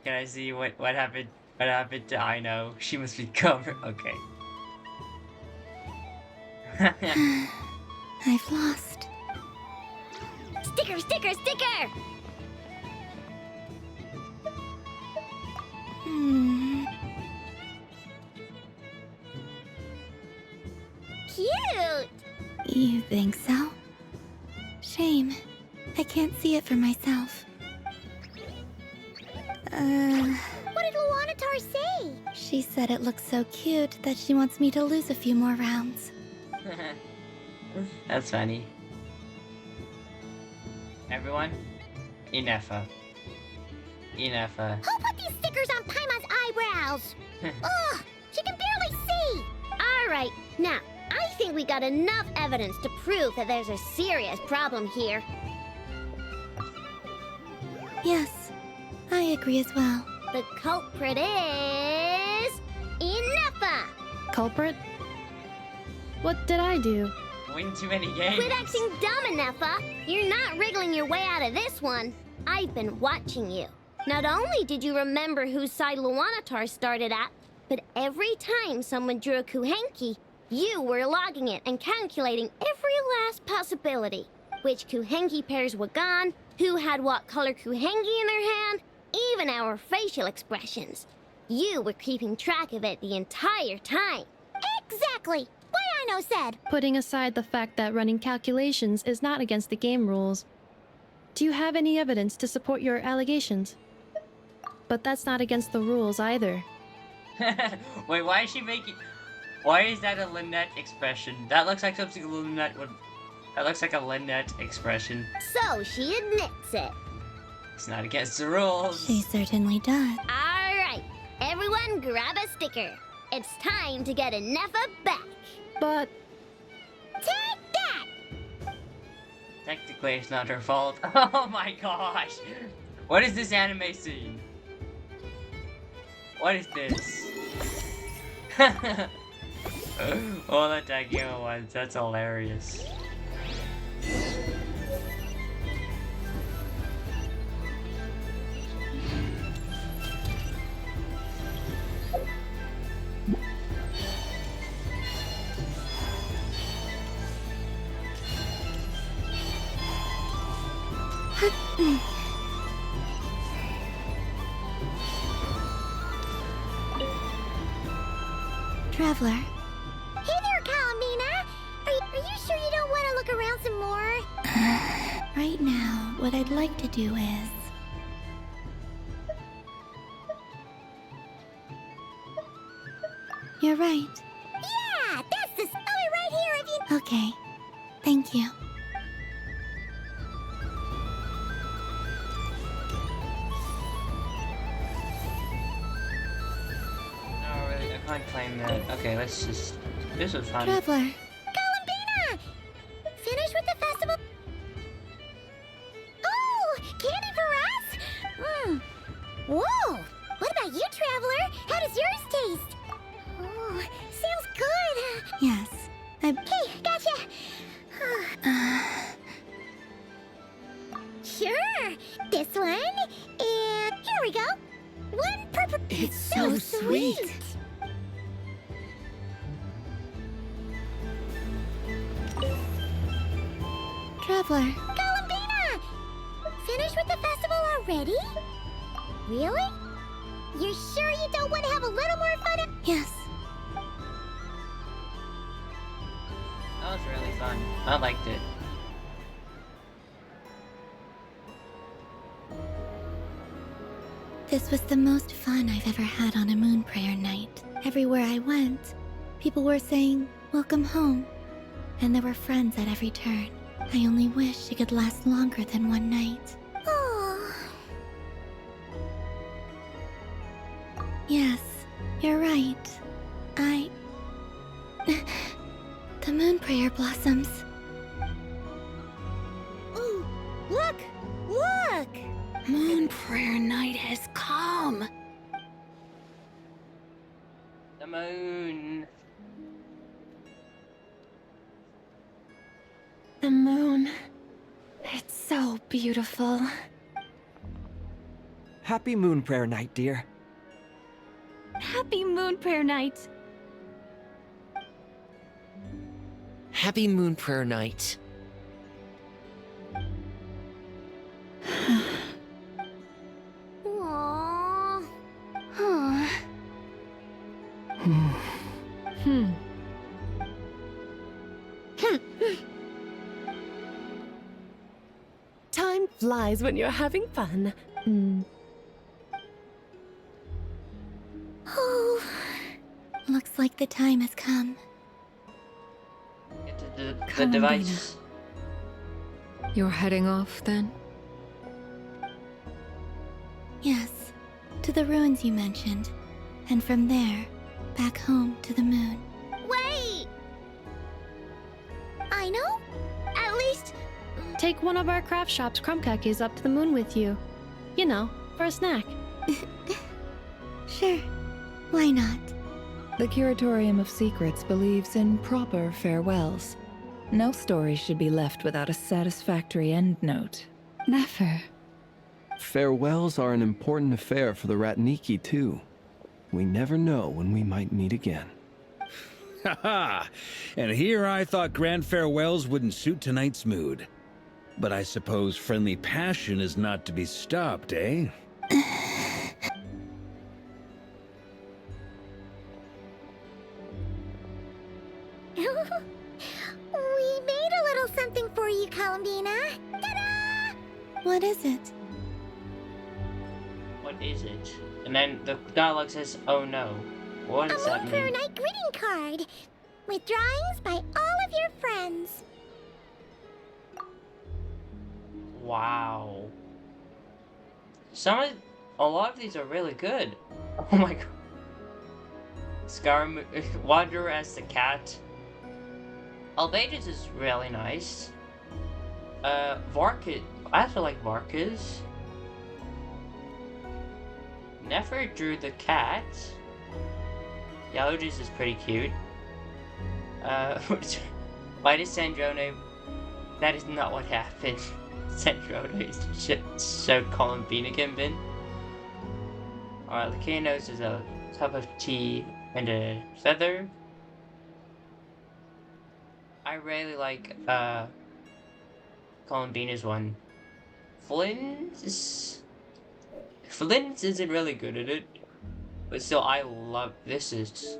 Can I see what happened? What happened to I know? She must be covered. Okay. I've lost. Sticker, sticker, sticker! Cute! You think so? Shame. I can't see it for myself. What did Luanatar say? She said it looks so cute that she wants me to lose a few more rounds. That's funny. Everyone, Inefa. Inefa. Who put these stickers on Paimon's eyebrows? Ugh, she can barely see! Alright, now, I think we got enough evidence to prove that there's a serious problem here. Yes, I agree as well. The culprit is... Inefa! Culprit? What did I do? Win too many games. Quit acting dumb, Inefa! You're not wriggling your way out of this one. I've been watching you. Not only did you remember whose side Luanatar started at, but every time someone drew a Kuhenki, you were logging it and calculating every last possibility. Which Kuhenki pairs were gone, who had what color Kuhenki in their hand, even our facial expressions. You were keeping track of it the entire time. Exactly! What I know said! Putting aside the fact that running calculations is not against the game rules, do you have any evidence to support your allegations? But that's not against the rules either. Wait, why is she making... Why is that a Lynette expression? That looks like something Lynette would... That looks like a Lynette expression. So she admits it. It's not against the rules. She certainly does. Alright, everyone grab a sticker. It's time to get Inefa back. But... Take that! Technically, it's not her fault. Oh my gosh! What is this anime scene? What is this? Oh, that Dagio ones, that's hilarious. Traveler. Hey there, Kalamina! Are you sure you don't want to look around some more? Right now, what I'd like to do is... You're right. Yeah, that's the spell right here if you... Okay. Thank you. No, really, I can't claim that. Okay, let's just... This was fun. Traveler. Kalamina! Finished with the festival? Oh, candy for us? Whoa! What about you, Traveler? How does yours taste? Oh, sounds good. Yes. Hey, gotcha. Sure. This one, and here we go. One purple. It's so sweet. Traveler. Kalamina! Finished with the festival already? Really? You're sure you don't want to have a little more fun? Yes. That was really fun. I liked it. This was the most fun I've ever had on a moon prayer night. Everywhere I went, people were saying, "Welcome home." And there were friends at every turn. I only wish it could last longer than one night. Oh. Yes, you're right. The moon prayer blossoms. Ooh, look! Look! Moon prayer night has come. beautiful. Happy Moon Prayer Night, dear. Happy Moon Prayer Night. Happy Moon Prayer Night. Aww. Time flies when you're having fun. Oh, looks like the time has come. The device. You're heading off then? Yes, to the ruins you mentioned. And from there, back home to the moon. Wait! I know? At least... Take one of our craft shop's crumb cookies up to the moon with you. You know, for a snack. Sure, why not? The Curatorium of Secrets believes in proper farewells. No story should be left without a satisfactory endnote. Never. Farewells are an important affair for the Ratniki, too. We never know when we might meet again. Haha! And here I thought grand farewells wouldn't suit tonight's mood. But I suppose friendly passion is not to be stopped, eh? We made a little something for you, Columbina. Ta-da! What is it? What is it? And then the dialogue says, "Oh no." What does that Prayer mean? Night greeting card with drawings by all of your friends. Wow. A lot of these are really good. Oh my god. Wanderer as the cat. Albedo's is really nice. Varka, I also like Varka's. Never drew the cat. Yaoji's is pretty cute. Why does Sandrone... That is not what happened. Sandrone is so Columbina Gimbin. Alright, Lucano's is a cup of tea and a feather. I really like Columbina's one. Flynn's isn't really good at it. But still, I love this is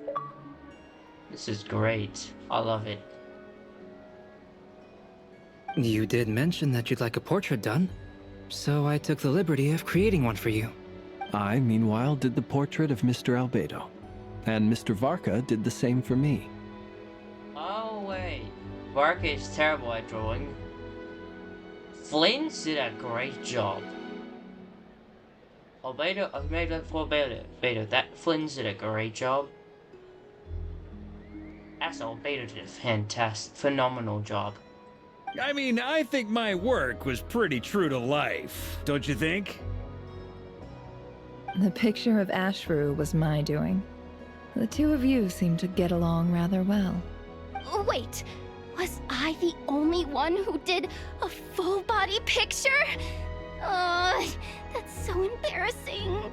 great. I love it. You did mention that you'd like a portrait done, so I took the liberty of creating one for you. I, meanwhile, did the portrait of Mr. Albedo. And Mr. Varka did the same for me. Oh, wait. Varka is terrible at drawing. Flynn's did a great job. Albedo, I've made that for Albedo. That Flynn's did a great job. As Albedo did a phenomenal job. I mean, I think my work was pretty true to life, don't you think? The picture of Ashru was my doing. The two of you seem to get along rather well. Wait, was I the only one who did a full body picture? That's so embarrassing.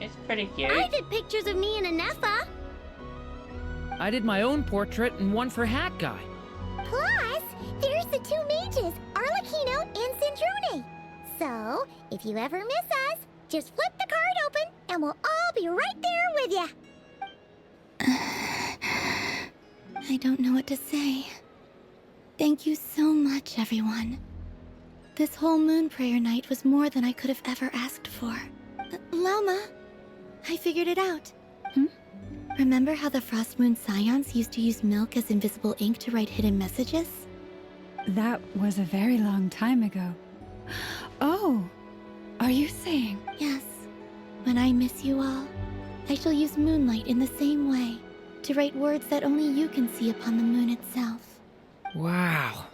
It's pretty cute. I did pictures of me and Anefa. I did my own portrait and one for Hat Guy. Plus, there's the two mages, Arlecchino and Sandrone. So, if you ever miss us, just flip the card open and we'll all be right there with you. I don't know what to say. Thank you so much, everyone. This whole moon prayer night was more than I could have ever asked for. Lama, I figured it out. Remember how the Frost Moon Scions used to use milk as invisible ink to write hidden messages? That was a very long time ago. Oh, are you saying? Yes. When I miss you all, I shall use moonlight in the same way to write words that only you can see upon the moon itself. Wow,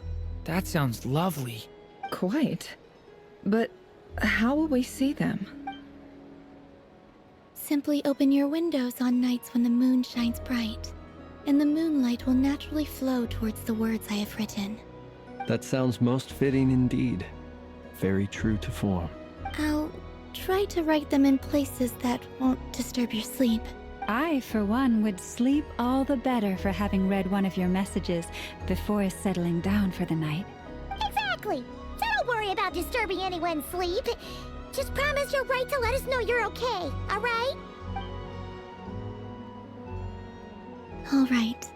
that sounds lovely. Quite. But how will we see them? Simply open your windows on nights when the moon shines bright, and the moonlight will naturally flow towards the words I have written. That sounds most fitting indeed. very true to form. I'll try to write them in places that won't disturb your sleep. I, for one, would sleep all the better for having read one of your messages before settling down for the night. Exactly. So don't worry about disturbing anyone's sleep. Just promise you'll write to let us know you're okay, alright? All right.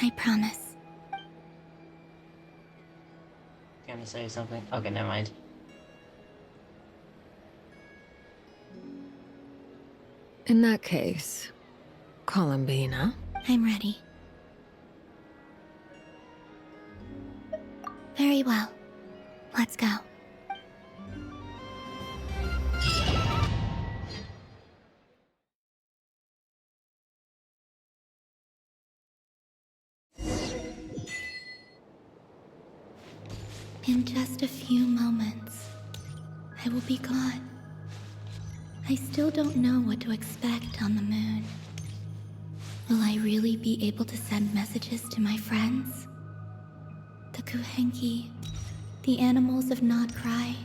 I promise. Gonna say something? Okay, never mind. In that case, Columbina. I'm ready. Very well. Let's go. In just a few moments, I will be gone. I still don't know what to expect on the moon. Will I really be able to send messages to my friends? The Kuhenki, the animals of Nod Cry.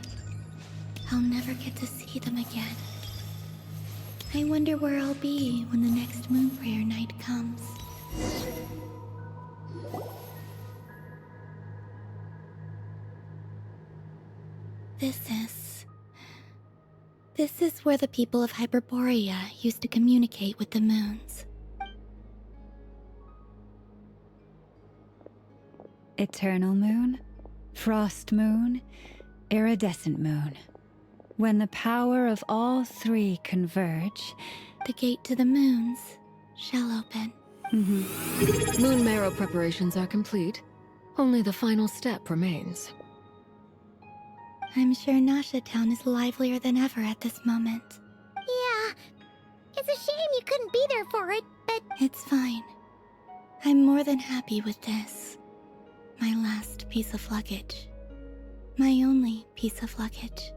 I'll never get to see them again. I wonder where I'll be when the next moon prayer night comes. This is where the people of Hyperborea used to communicate with the moons. Eternal moon, frost moon, iridescent moon. When the power of all three converge, the gate to the moons shall open. Moon marrow preparations are complete. Only the final step remains. I'm sure Nasha Town is livelier than ever at this moment. Yeah. It's a shame you couldn't be there for it, but... It's fine. I'm more than happy with this. My last piece of luggage. My only piece of luggage.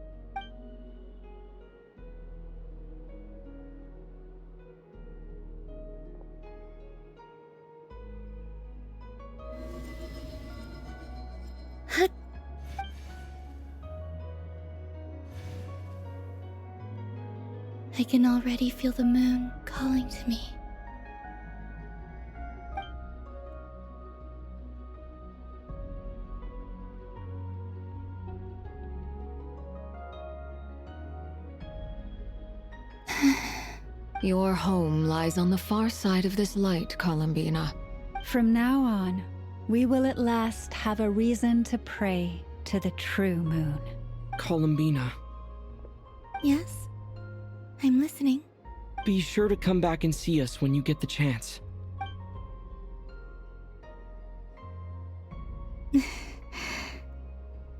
I can already feel the moon calling to me. Your home lies on the far side of this light, Columbina. From now on, we will at last have a reason to pray to the true moon. Columbina. Yes? I'm listening. Be sure to come back and see us when you get the chance.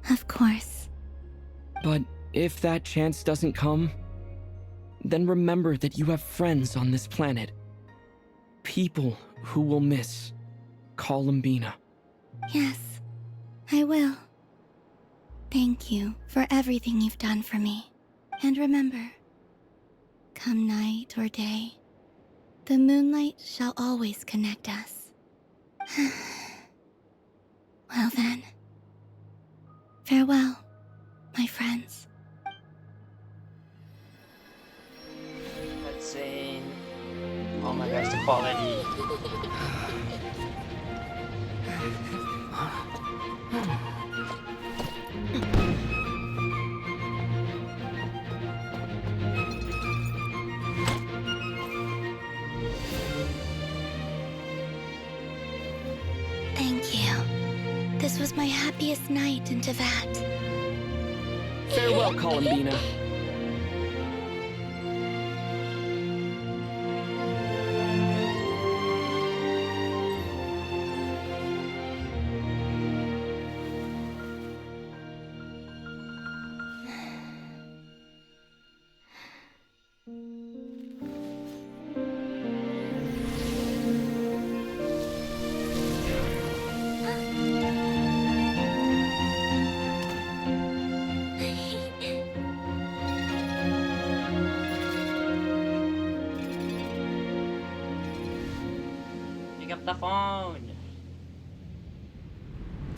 Of course. But if that chance doesn't come, then remember that you have friends on this planet. People who will miss Columbina. Yes, I will. Thank you for everything you've done for me. And remember, come night or day, the moonlight shall always connect us. Well then, farewell, my friends. Let's see. Oh my gosh, the quality. Thank you. This was my happiest night in Tevat. Farewell, Columbina. Pick up the phone.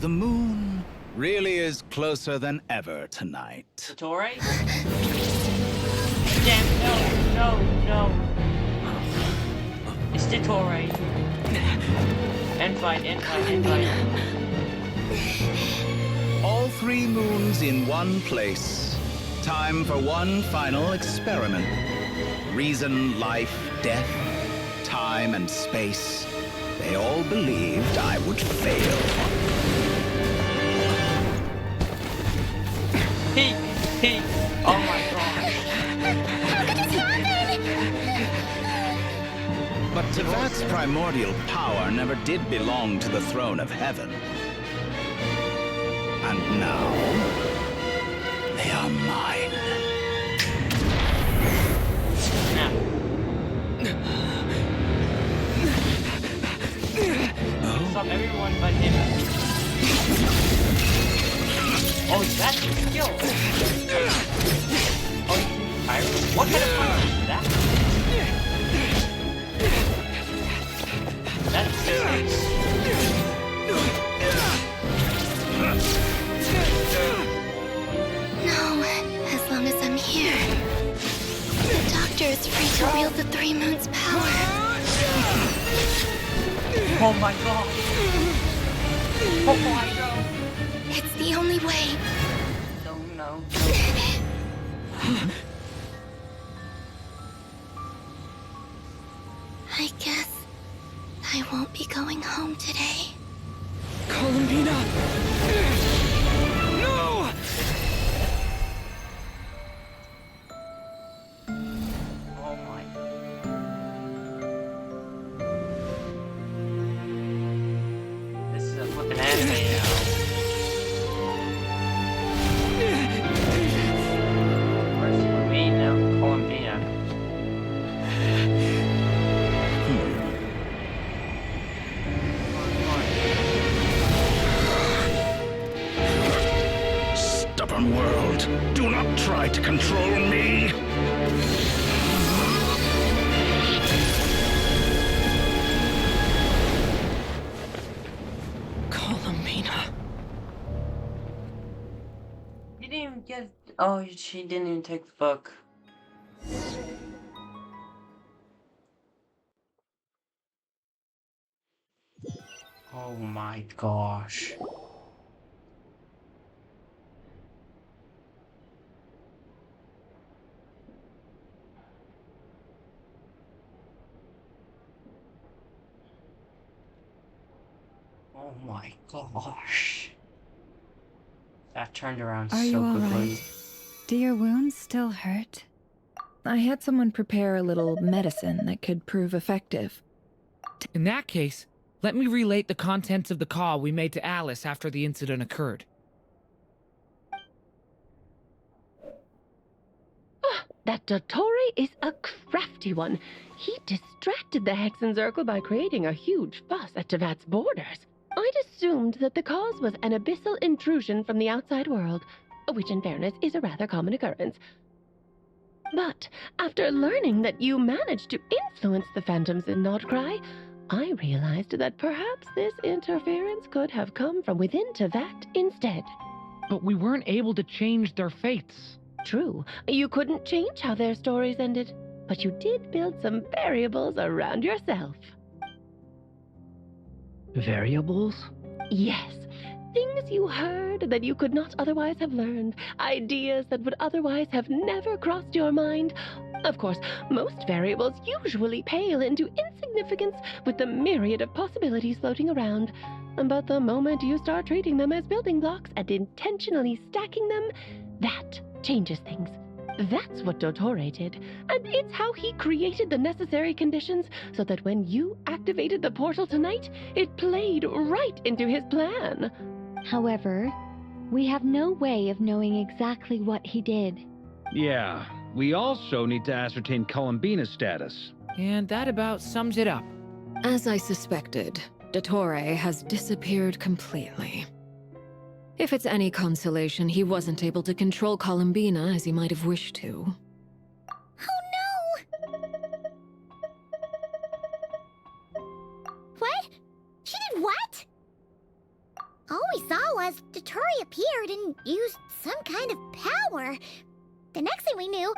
The moon really is closer than ever tonight. Dottore? Damn, no. It's Dottore. End fight. All 3 moons in one place. Time for one final experiment. Reason, life, death, time, and space. They all believed I would fail. He. Oh my gosh. How could this happen? But Tevat's primordial power never did belong to the throne of heaven. And now, they are mine. Stop everyone but him. Oh, that's his skill. Oh, what kind of punch is that? That's serious. No, as long as I'm here. The Doctor is free to wield the 3 moons' power. Oh my god. Oh my god. It's the only way. No. I guess I won't be going home today. Columbina! No! Oh my. This is a flippin' anime now. Where's me now? Columbina. Stubborn world, do not try to control me! Columbina. You didn't even get. Oh, she didn't even take the book. Oh my gosh. Oh my gosh. That turned around Are so you all quickly. right? Do your wounds still hurt? I had someone prepare a little medicine that could prove effective. In that case, let me relate the contents of the call we made to Alice after the incident occurred. That Dottore is a crafty one. He distracted the Hexenzirkel by creating a huge fuss at Tevat's borders. I'd assumed that the cause was an abyssal intrusion from the outside world, which in fairness is a rather common occurrence. But after learning that you managed to influence the phantoms in Nordcry, I realized that perhaps this interference could have come from within Tevat instead. But we weren't able to change their fates. True, you couldn't change how their stories ended, but you did build some variables around yourself. Variables? Yes, things you heard that you could not otherwise have learned, ideas that would otherwise have never crossed your mind. Of course, most variables usually pale into insignificance with the myriad of possibilities floating around. But the moment you start treating them as building blocks and intentionally stacking them, that changes things. That's what Dottore did, and it's how he created the necessary conditions so that when you activated the portal tonight, it played right into his plan. However, we have no way of knowing exactly what he did. Yeah, we also need to ascertain Columbina's status. And that about sums it up. As I suspected, Dottore has disappeared completely. If it's any consolation, he wasn't able to control Columbina as he might have wished to. Oh no! What? She did what? All we saw was Dottore appear disappeared and used some kind of power. The next thing we knew...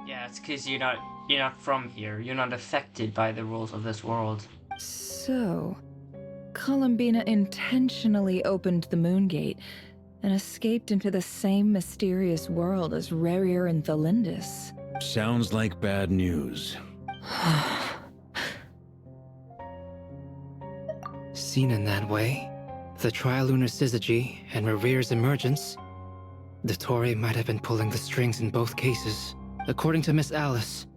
Yeah, it's because you're not from here. You're not affected by the rules of this world. So, Columbina intentionally opened the Moon Gate and escaped into the same mysterious world as Rerir and Thalindis. Sounds like bad news. Seen in that way, the Trilunar Syzygy and Rerir's emergence, Dottore might have been pulling the strings in both cases. According to Miss Alice,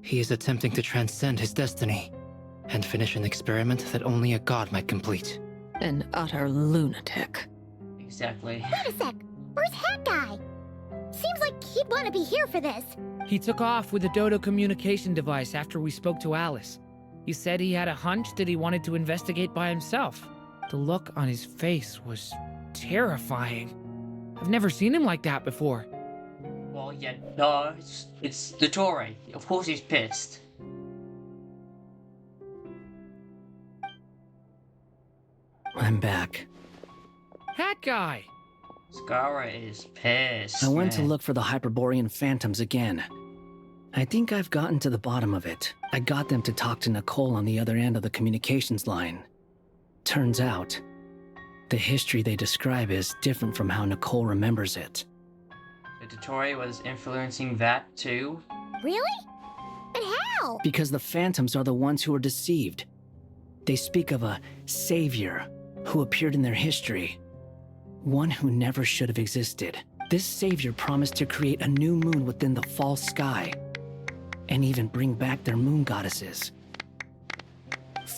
he is attempting to transcend his destiny and finish an experiment that only a god might complete. An utter lunatic. Exactly. Wait a sec, where's Hat Guy? Seems like he'd want to be here for this. He took off with a Dodo communication device after we spoke to Alice. He said he had a hunch that he wanted to investigate by himself. The look on his face was terrifying. I've never seen him like that before. Well, yeah, no, it's Dottore. Of course he's pissed. I'm back. Hat Guy! Skara is pissed. I went to man. look for the Hyperborean phantoms again. I think I've gotten to the bottom of it. I got them to talk to Nicole on the other end of the communications line. Turns out, the history they describe is different from how Nicole remembers it. So Dottore was influencing that too? Really? But how? Because the phantoms are the ones who are deceived. They speak of a savior who appeared in their history. One who never should have existed. This savior promised to create a new moon within the false sky, and even bring back their moon goddesses.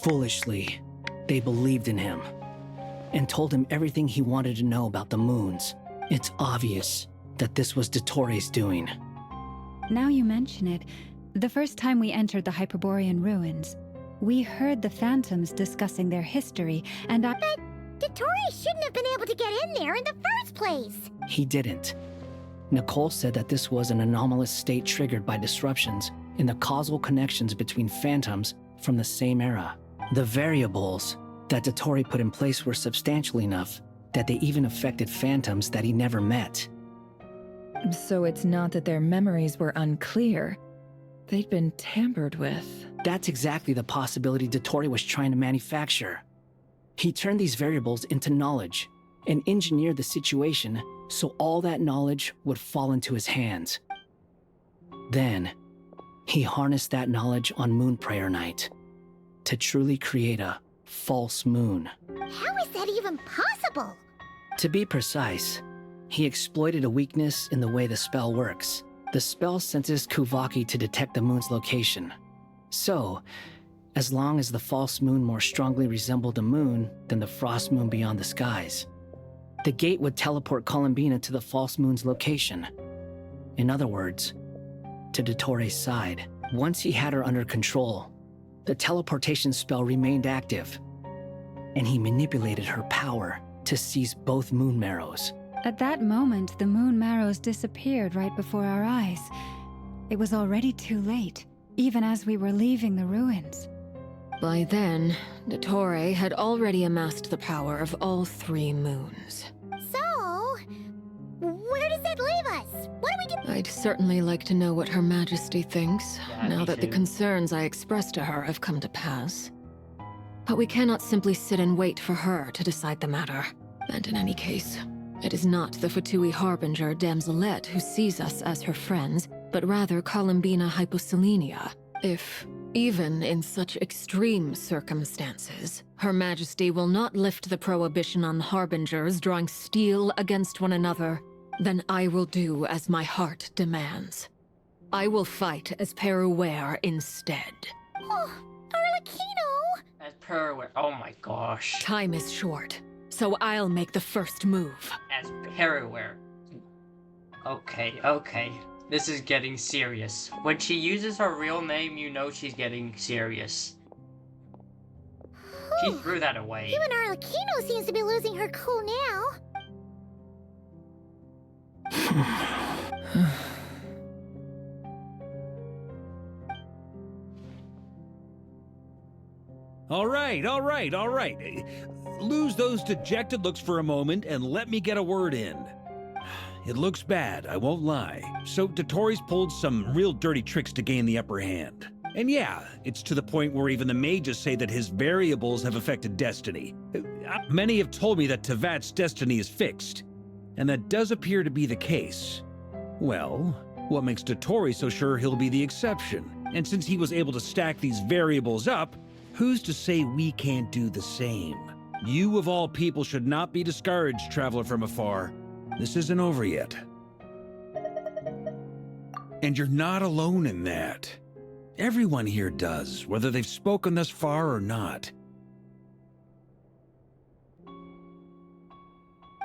Foolishly, they believed in him, and told him everything he wanted to know about the moons. It's obvious that this was Dottore's doing. Now you mention it, the first time we entered the Hyperborean ruins, we heard the phantoms discussing their history, and I— But Dottore shouldn't have been able to get in there in the first place. He didn't. Nicole said that this was an anomalous state triggered by disruptions in the causal connections between phantoms from the same era. The variables that Dottore put in place were substantial enough that they even affected phantoms that he never met. So it's not that their memories were unclear. They'd been tampered with. That's exactly the possibility Dottore was trying to manufacture. He turned these variables into knowledge and engineered the situation so all that knowledge would fall into his hands. Then, he harnessed that knowledge on Moon Prayer Night to truly create a false moon. How is that even possible? To be precise, he exploited a weakness in the way the spell works. The spell senses Kuvaki to detect the moon's location. So, as long as the false moon more strongly resembled a moon than the frost moon beyond the skies, the gate would teleport Columbina to the false moon's location. In other words, to Dottore's side. Once he had her under control, the teleportation spell remained active, and he manipulated her power to seize both moon marrows. At that moment, the moon marrows disappeared right before our eyes. It was already too late, even as we were leaving the ruins. By then, Dottore had already amassed the power of all 3 moons. So, where does that leave us? What do we do? I'd certainly like to know what Her Majesty thinks, Yeah, now me that the too. concerns I expressed to her have come to pass. But we cannot simply sit and wait for her to decide the matter. And in any case, it is not the Fatui Harbinger Damselette who sees us as her friends, but rather Columbina Hyposelenia. If, even in such extreme circumstances, Her Majesty will not lift the prohibition on Harbingers drawing steel against one another, then I will do as my heart demands. I will fight as Peruware instead. Oh, Arlecchino! As per where? Oh my gosh. Time is short, so I'll make the first move. As Perriware. Okay. This is getting serious. When she uses her real name, you know she's getting serious. She threw that away. Even Arlecchino seems to be losing her cool now. All right. Lose those dejected looks for a moment and let me get a word in. It looks bad, I won't lie. So Dotori's pulled some real dirty tricks to gain the upper hand. And yeah, it's to the point where even the mages say that his variables have affected destiny. Many have told me that Tevat's destiny is fixed, and that does appear to be the case. Well, what makes Dotori so sure he'll be the exception? And since he was able to stack these variables up, who's to say we can't do the same? You of all people should not be discouraged, traveler from afar. This isn't over yet. And you're not alone in that. Everyone here does, whether they've spoken thus far or not.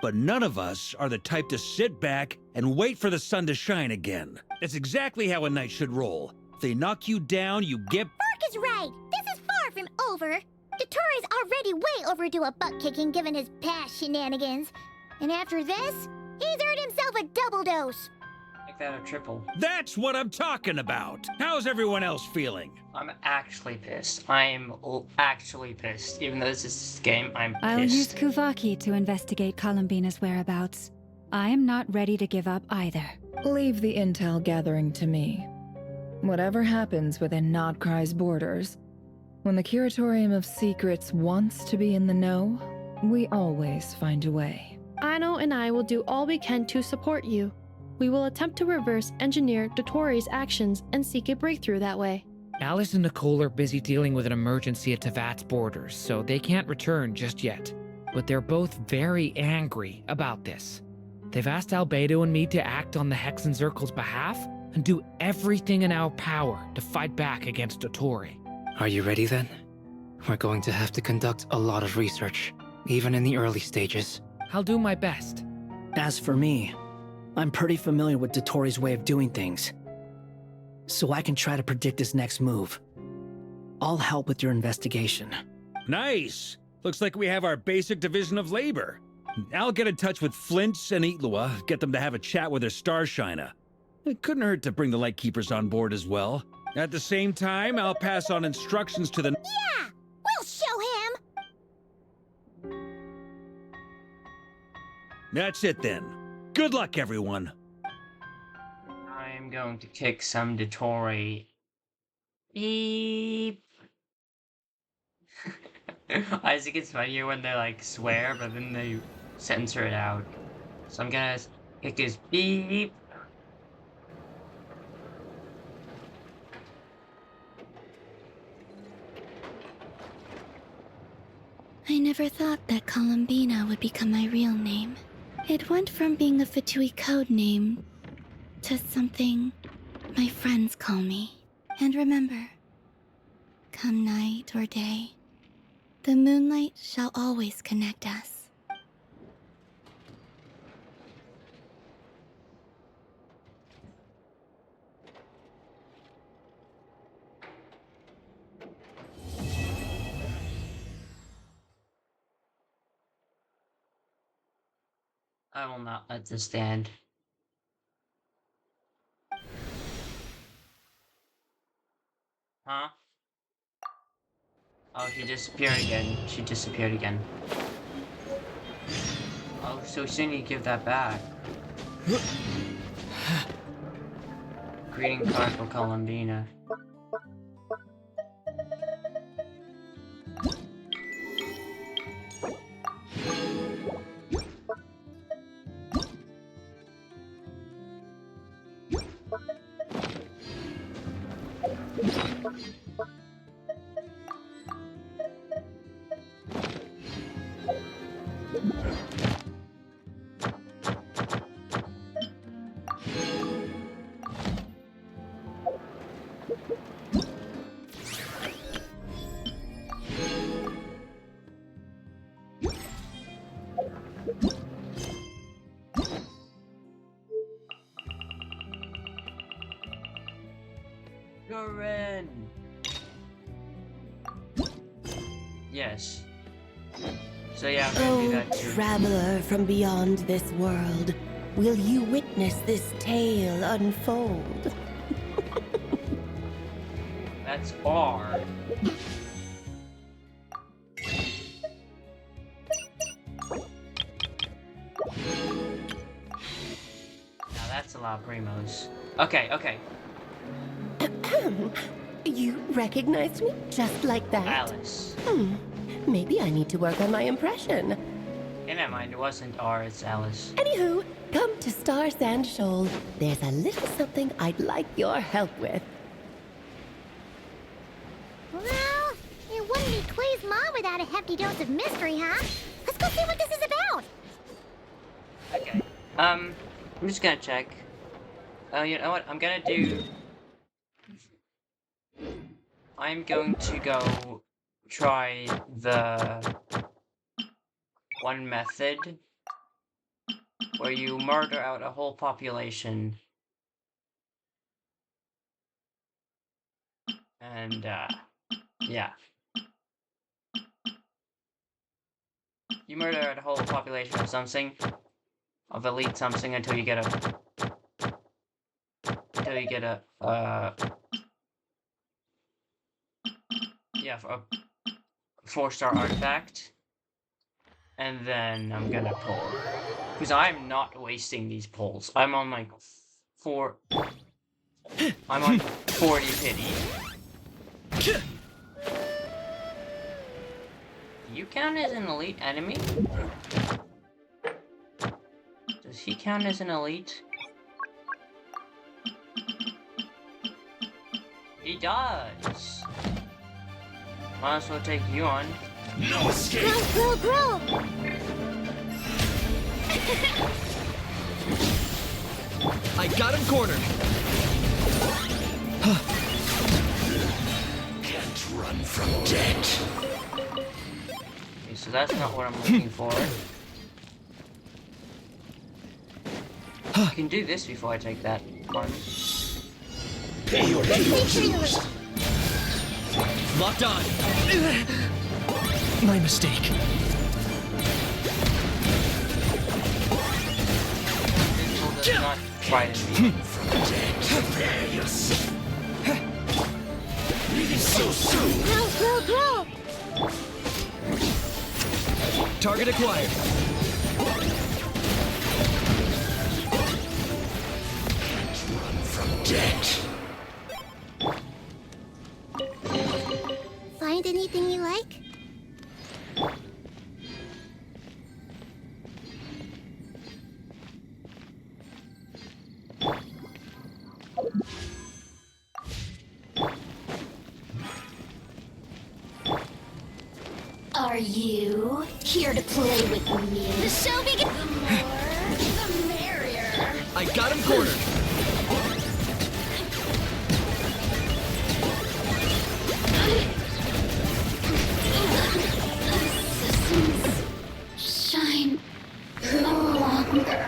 But none of us are the type to sit back and wait for the sun to shine again. That's exactly how a knight should roll. If they knock you down, you get... Burke is right. This is far from over. Dotori's already way overdue a butt-kicking given his past shenanigans. And after this, he's earned himself a double dose. Make that a triple. That's what I'm talking about! How's everyone else feeling? I'm actually pissed. I'm actually pissed. Even though this is this game, I'm pissed. I'll use Kuvaki to investigate Columbina's whereabouts. I am not ready to give up either. Leave the intel gathering to me. Whatever happens within Nodcry's borders, when the Curatorium of Secrets wants to be in the know, we always find a way. Ano and I will do all we can to support you. We will attempt to reverse engineer Dotori's actions and seek a breakthrough that way. Alice and Nicole are busy dealing with an emergency at Tevat's borders, so they can't return just yet. But they're both very angry about this. They've asked Albedo and me to act on the Hexen Circle's behalf and do everything in our power to fight back against Dotori. Are you ready then? We're going to have to conduct a lot of research, even in the early stages. I'll do my best. As for me, I'm pretty familiar with Dotori's way of doing things, so I can try to predict his next move. I'll help with your investigation. Nice! Looks like we have our basic division of labor. I'll get in touch with Flint's and Eatlua, get them to have a chat with their Starshiner. It couldn't hurt to bring the Lightkeepers on board as well. At the same time, I'll pass on instructions to the... Yeah! We'll show him! That's it then. Good luck, everyone. I'm going to kick some Dotori. Beep. I think it's funnier when they like swear, but then they censor it out. So I'm gonna kick his beep. I never thought that Columbina would become my real name. It went from being a Fatui code name to something my friends call me. And remember, come night or day, the moonlight shall always connect us. I will not let this stand. Huh? Oh, she disappeared again. She disappeared again. Oh, so soon you give that back. Greeting card for Columbina. Gorin! Yes. So yeah, I'm gonna do that too. Traveler from beyond this world, will you witness this tale unfold? That's R. La Primos. Okay, okay. You recognized me just like that? Alice. Maybe I need to work on my impression. Yeah, never mind, it wasn't R, it's Alice. Anywho, come to Star Sand Shoal. There's a little something I'd like your help with. Well, it wouldn't be Quay's mom without a hefty dose of mystery, huh? Let's go see what this is about. Okay. I'm just gonna check. Oh, you know what? I'm going to go try the one method where you murder out a whole population. And, yeah. You murder out a whole population of something, of elite something, until you get a, yeah, a 4-star artifact. And then I'm gonna pull. Because I'm not wasting these pulls. I'm on like 40 pity. Do you count as an elite enemy? Does he count as an elite? He does. Might as well take you on. No escape! Grow! I got him cornered. Can't run from death. Okay, so that's not what I'm looking for. I can do this before I take that one. Pay your dues. Locked on. My mistake. Not quite as easy. Prepare yourself. Leaving so soon. Grow! Target acquired. Can't run from death. Find anything you like? Are you here to play with me? The show begins. The more, the merrier. I got him cornered. Assassins shine no longer.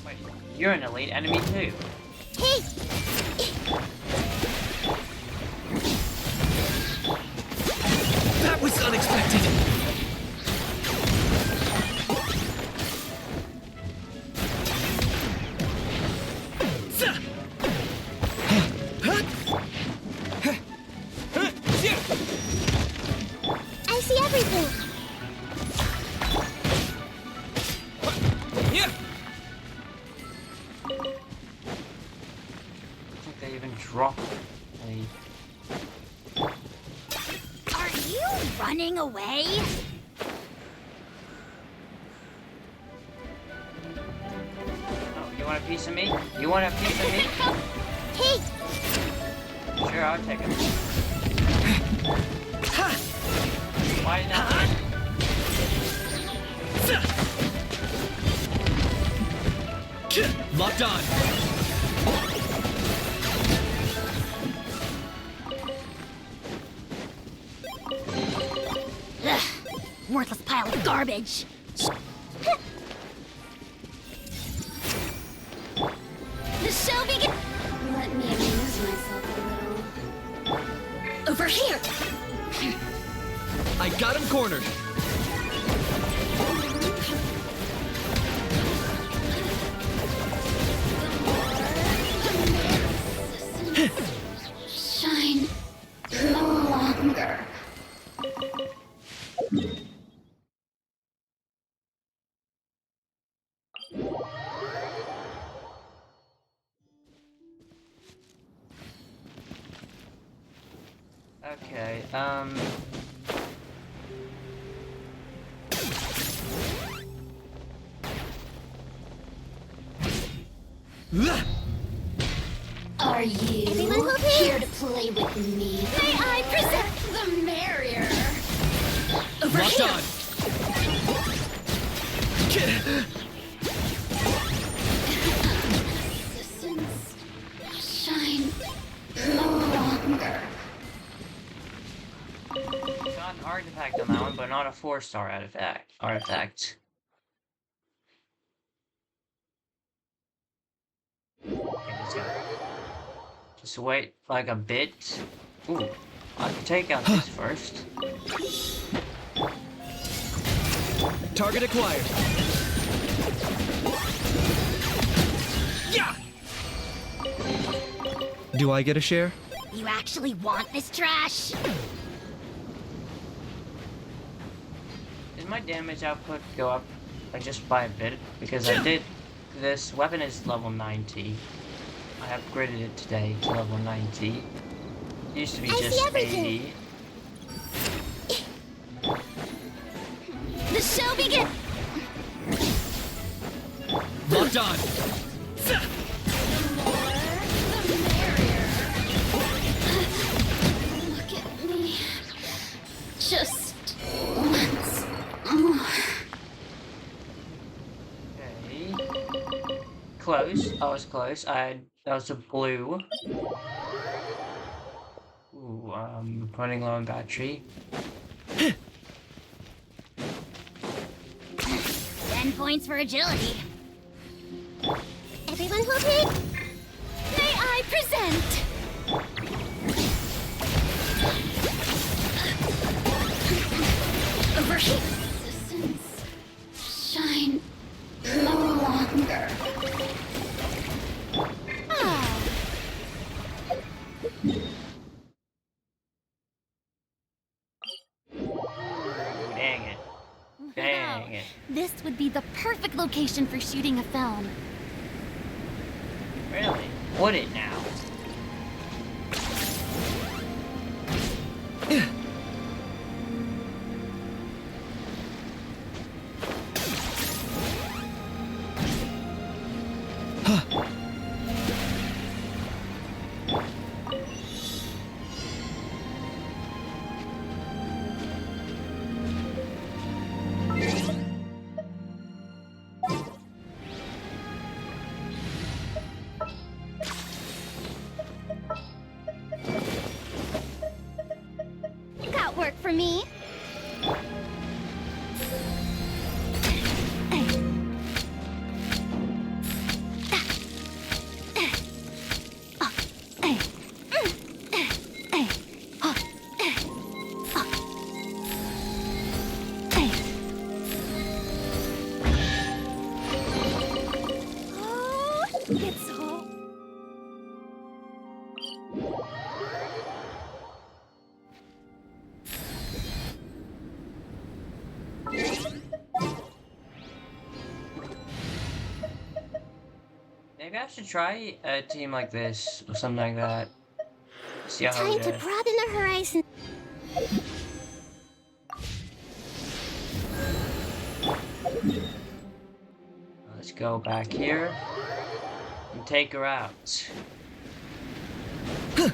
Wait, you're an elite enemy too. Hey! That was unexpected. I see everything. Yeah. I think they even dropped a... Are you running away? Oh, you want a piece of me? You want a piece of me? Hey! Sure, I'll take it. Why not? Locked on. Ugh, worthless pile of garbage. The show begins. Let me amuse myself a little. Over here. I got him cornered. Shine no longer. Okay, Are you here to play with me? May I present? The merrier. Over Locked here. on. Resistance. Shine no longer. got an artifact on that one, but not a 4-star artifact. Okay, let's go. Just wait like a bit. Ooh, I can take out this first. Target acquired. Yeah. Do I get a share? You actually want this trash? Did my damage output go up like just by a bit? Because I did. This weapon is level 90. I upgraded it today to level 90. It used to be just 80. The show begins. Locked on. Look at me. Just once more. Okay. Close. I was close. That was a blue. Ooh, running low on battery. 10 points for agility. Everyone hold me. May I present? Over here. Resistance. Shine no longer. Oh. Dang it. Dang it. This would be the perfect location for shooting a film. Really? Would it now? Got work for me. It's all... Maybe I should try a team like this or something like that. See how Time we to do. broaden the horizon. go back here and take her out. It's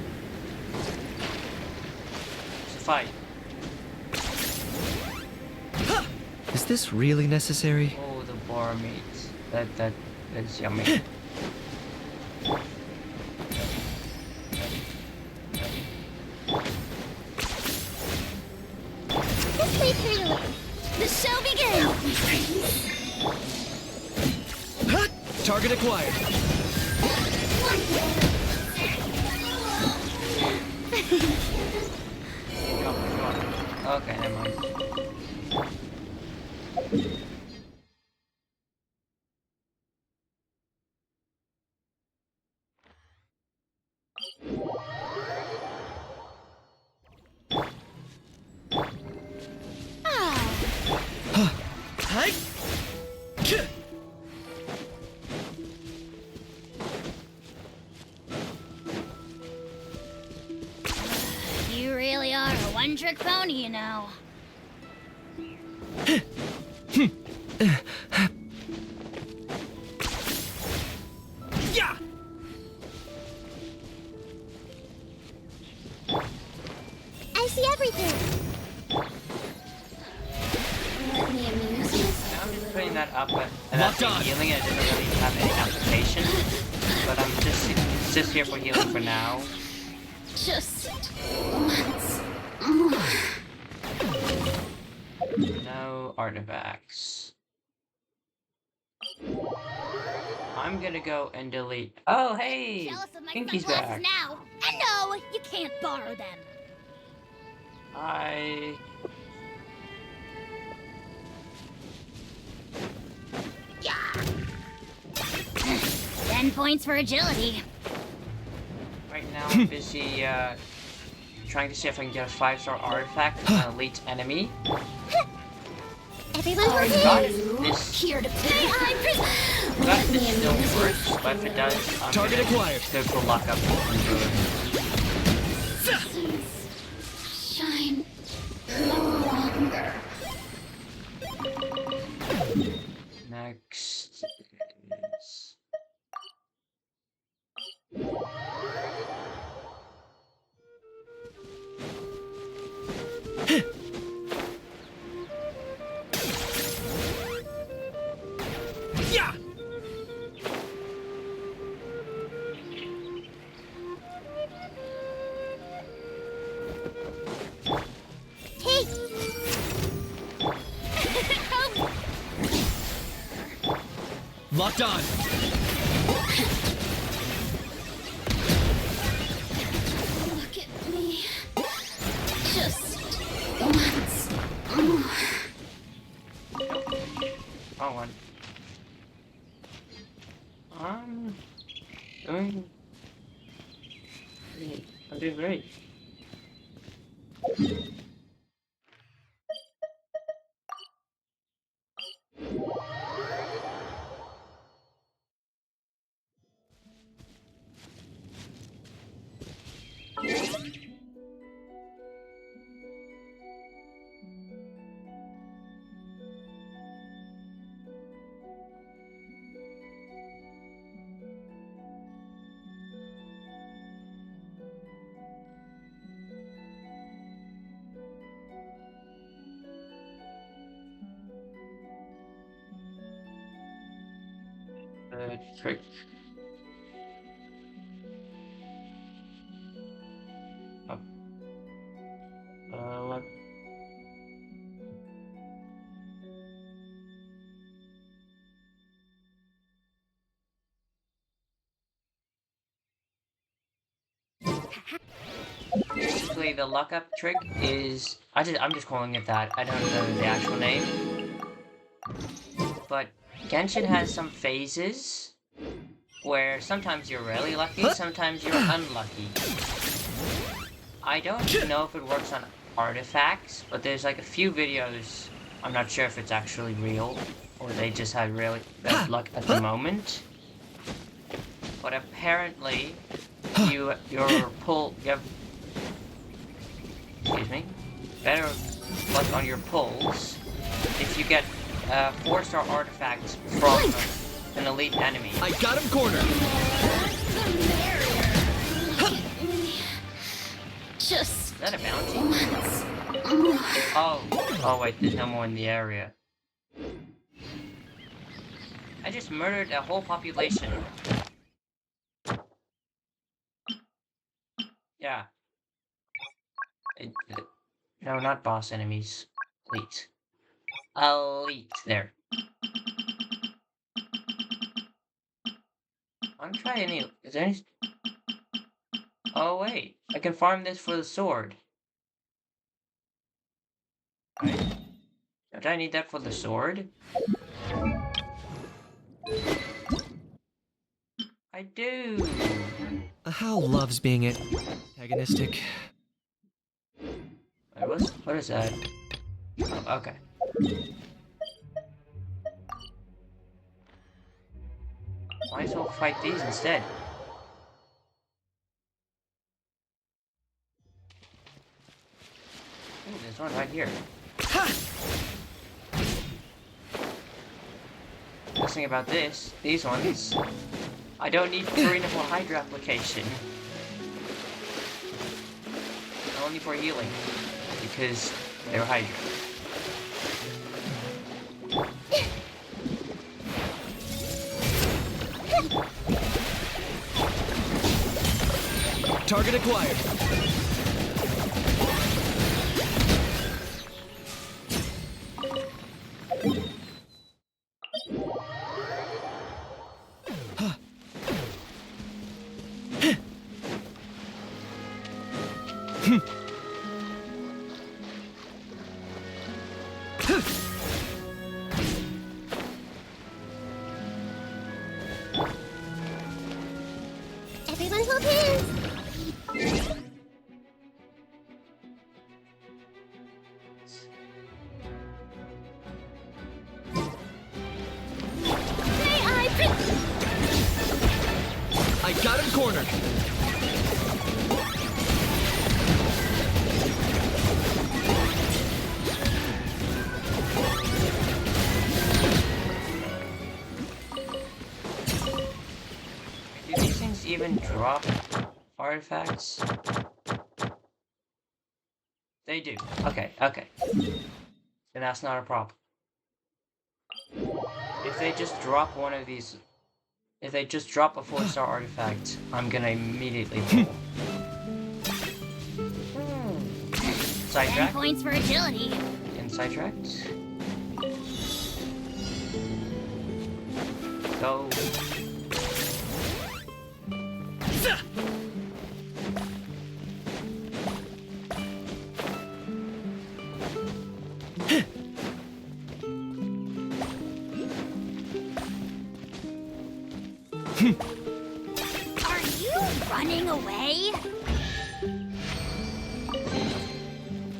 a fight. Is this really necessary? Oh, the boar meat. That's yummy. This way through. The show begins. Target acquired. Okay, never mind. You really are a one-trick pony, you know. Yeah. I see everything. Let me amuse myself. I'm just putting that up, and that's healing. It doesn't really have any application, but I'm just here for healing for now. Just once. No artifacts. I'm gonna go and delete. Oh, hey! Jealous of my Pinky's sunglasses back. now. And no, you can't borrow them. I. 10 points for agility. Right now, I'm busy trying to see if I can get a 5-star artifact from an elite enemy. Everyone God, if this, here to play. God, if this still works, but if it does, I'm Target gonna acquired. go for lockup and do it. Shine no longer. Next is... Yeah. Hey. Locked on. Look at me. Just once. Wrong one. I'm doing great. I'm doing great. Trick. Oh. What? Basically, the lockup trick is I'm just calling it that. I don't know the actual name, but Genshin has some phases where sometimes you're really lucky, sometimes you're unlucky. I don't know if it works on artifacts, but there's like a few videos. I'm not sure if it's actually real or they just had really bad luck at the moment. But apparently, you have excuse me, better luck on your pulls if you get 4-star artifacts from an elite enemy. I got him cornered. Is that a bounty? Oh wait, there's no more in the area. I just murdered a whole population. Yeah. No, not boss enemies. Elite. Elite, there. I'm trying any. Is there any. Oh, wait. I can farm this for the sword. Right. Don't I need that for the sword? I do. Hal loves being antagonistic. Wait, what is that? Oh, okay. Might as well fight these instead. Ooh, there's one right here. Best thing about these ones, I don't need Karina for Hydra application. Only for healing, because they're Hydra. Target acquired. Everyone hold hands. I got him cornered. Do these things even drop artifacts? They do. Okay, okay. Then that's not a problem. If they just drop one of these... If they just drop a 4-star artifact, I'm gonna immediately pull. Sidetrack? 10 points for agility. And sidetracked. Go. Are you running away?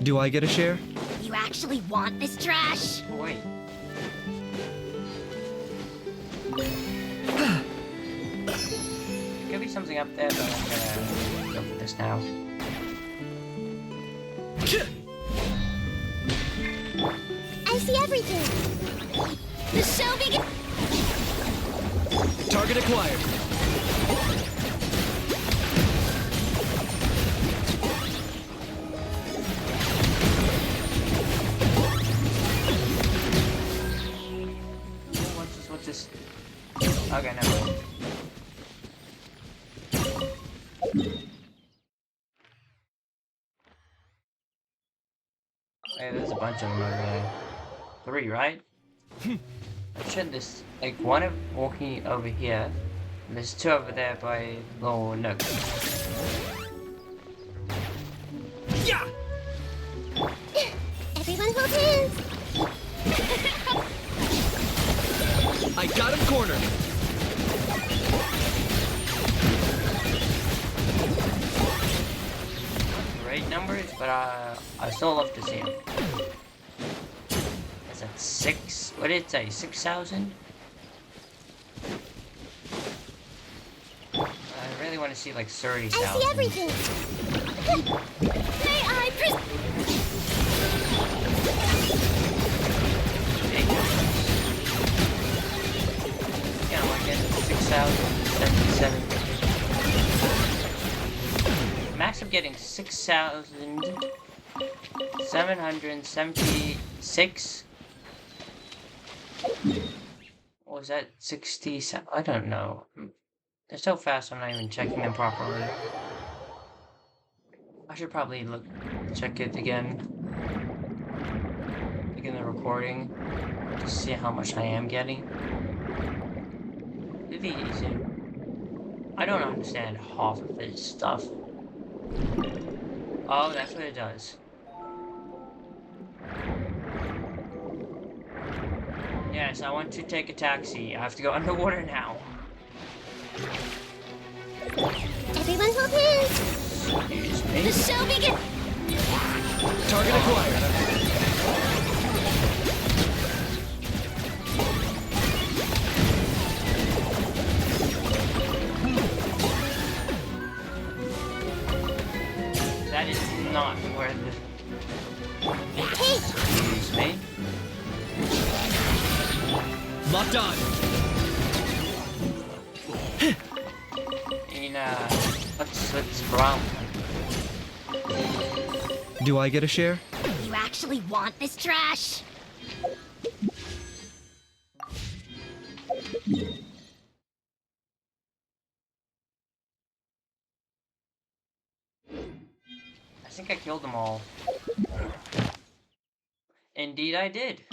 Do I get a share? You actually want this trash? Wait. Could be something up there, but I'm gonna go for this now. I see everything. The show begins. Target acquired. What's this? Okay, never mind. Hey, there's a bunch of them over there. 3, right? I should this like one of walking over here. And there's 2 over there by little nook. Yeah. Everyone hold hands. I got him cornered. Great numbers, but I still love to see them. Is that 6? What did it say? 6,000? I really want to see like 30,000. I see everything. May I Yeah. 6,077. Max of getting 6,776. Or was that 67? I don't know. They're so fast I'm not even checking them properly. I should probably check it again. Again the recording. To see how much I am getting. Really easy. I don't understand half of this stuff. Oh, that's what it does. Yes, I want to take a taxi. I have to go underwater now. Everyone hold hands. Excuse me. The show begins. Target acquired. That is not where the... Excuse me. Locked on. Let's brown. Do I get a share? You actually want this trash? I think I killed them all. Indeed I did.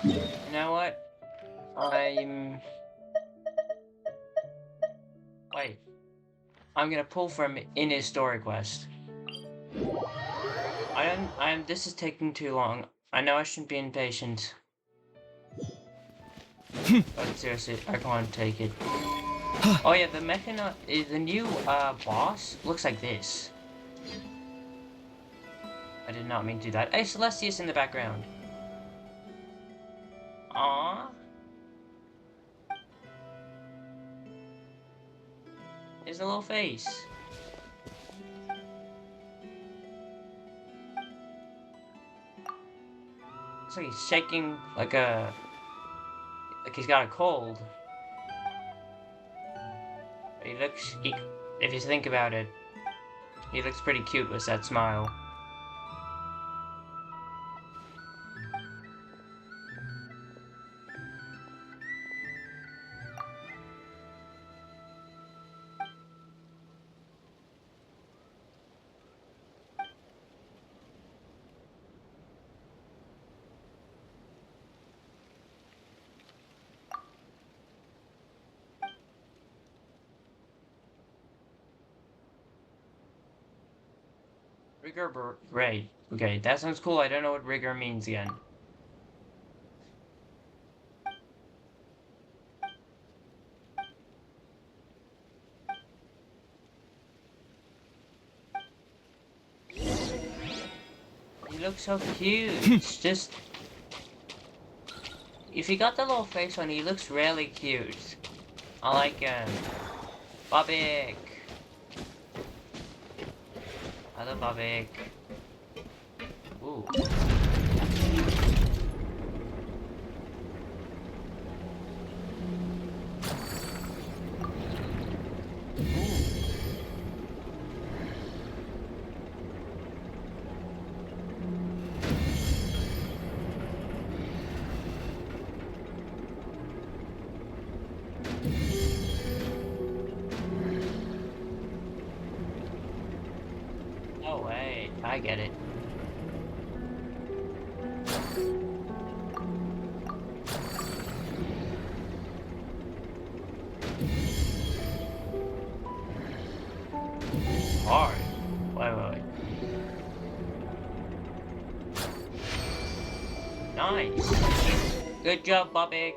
You know what? Wait. I'm gonna pull from in his story quest. This is taking too long. I know I shouldn't be impatient. But seriously, I can't take it. Oh yeah, the new boss looks like this. I did not mean to do that. Hey, Celestia's in the background. Aww. There's a little face. Looks like he's shaking like he's got a cold. If you think about it, he looks pretty cute with that smile. Rigor Right. Okay, that sounds cool. I don't know what rigor means again. He looks so cute. It's just... If he got the little face on, he looks really cute. I like him. Bobik. I love Bobik. Ooh. Oh wait, I get it. Hard. Wait. Nice. Good job, Bobby.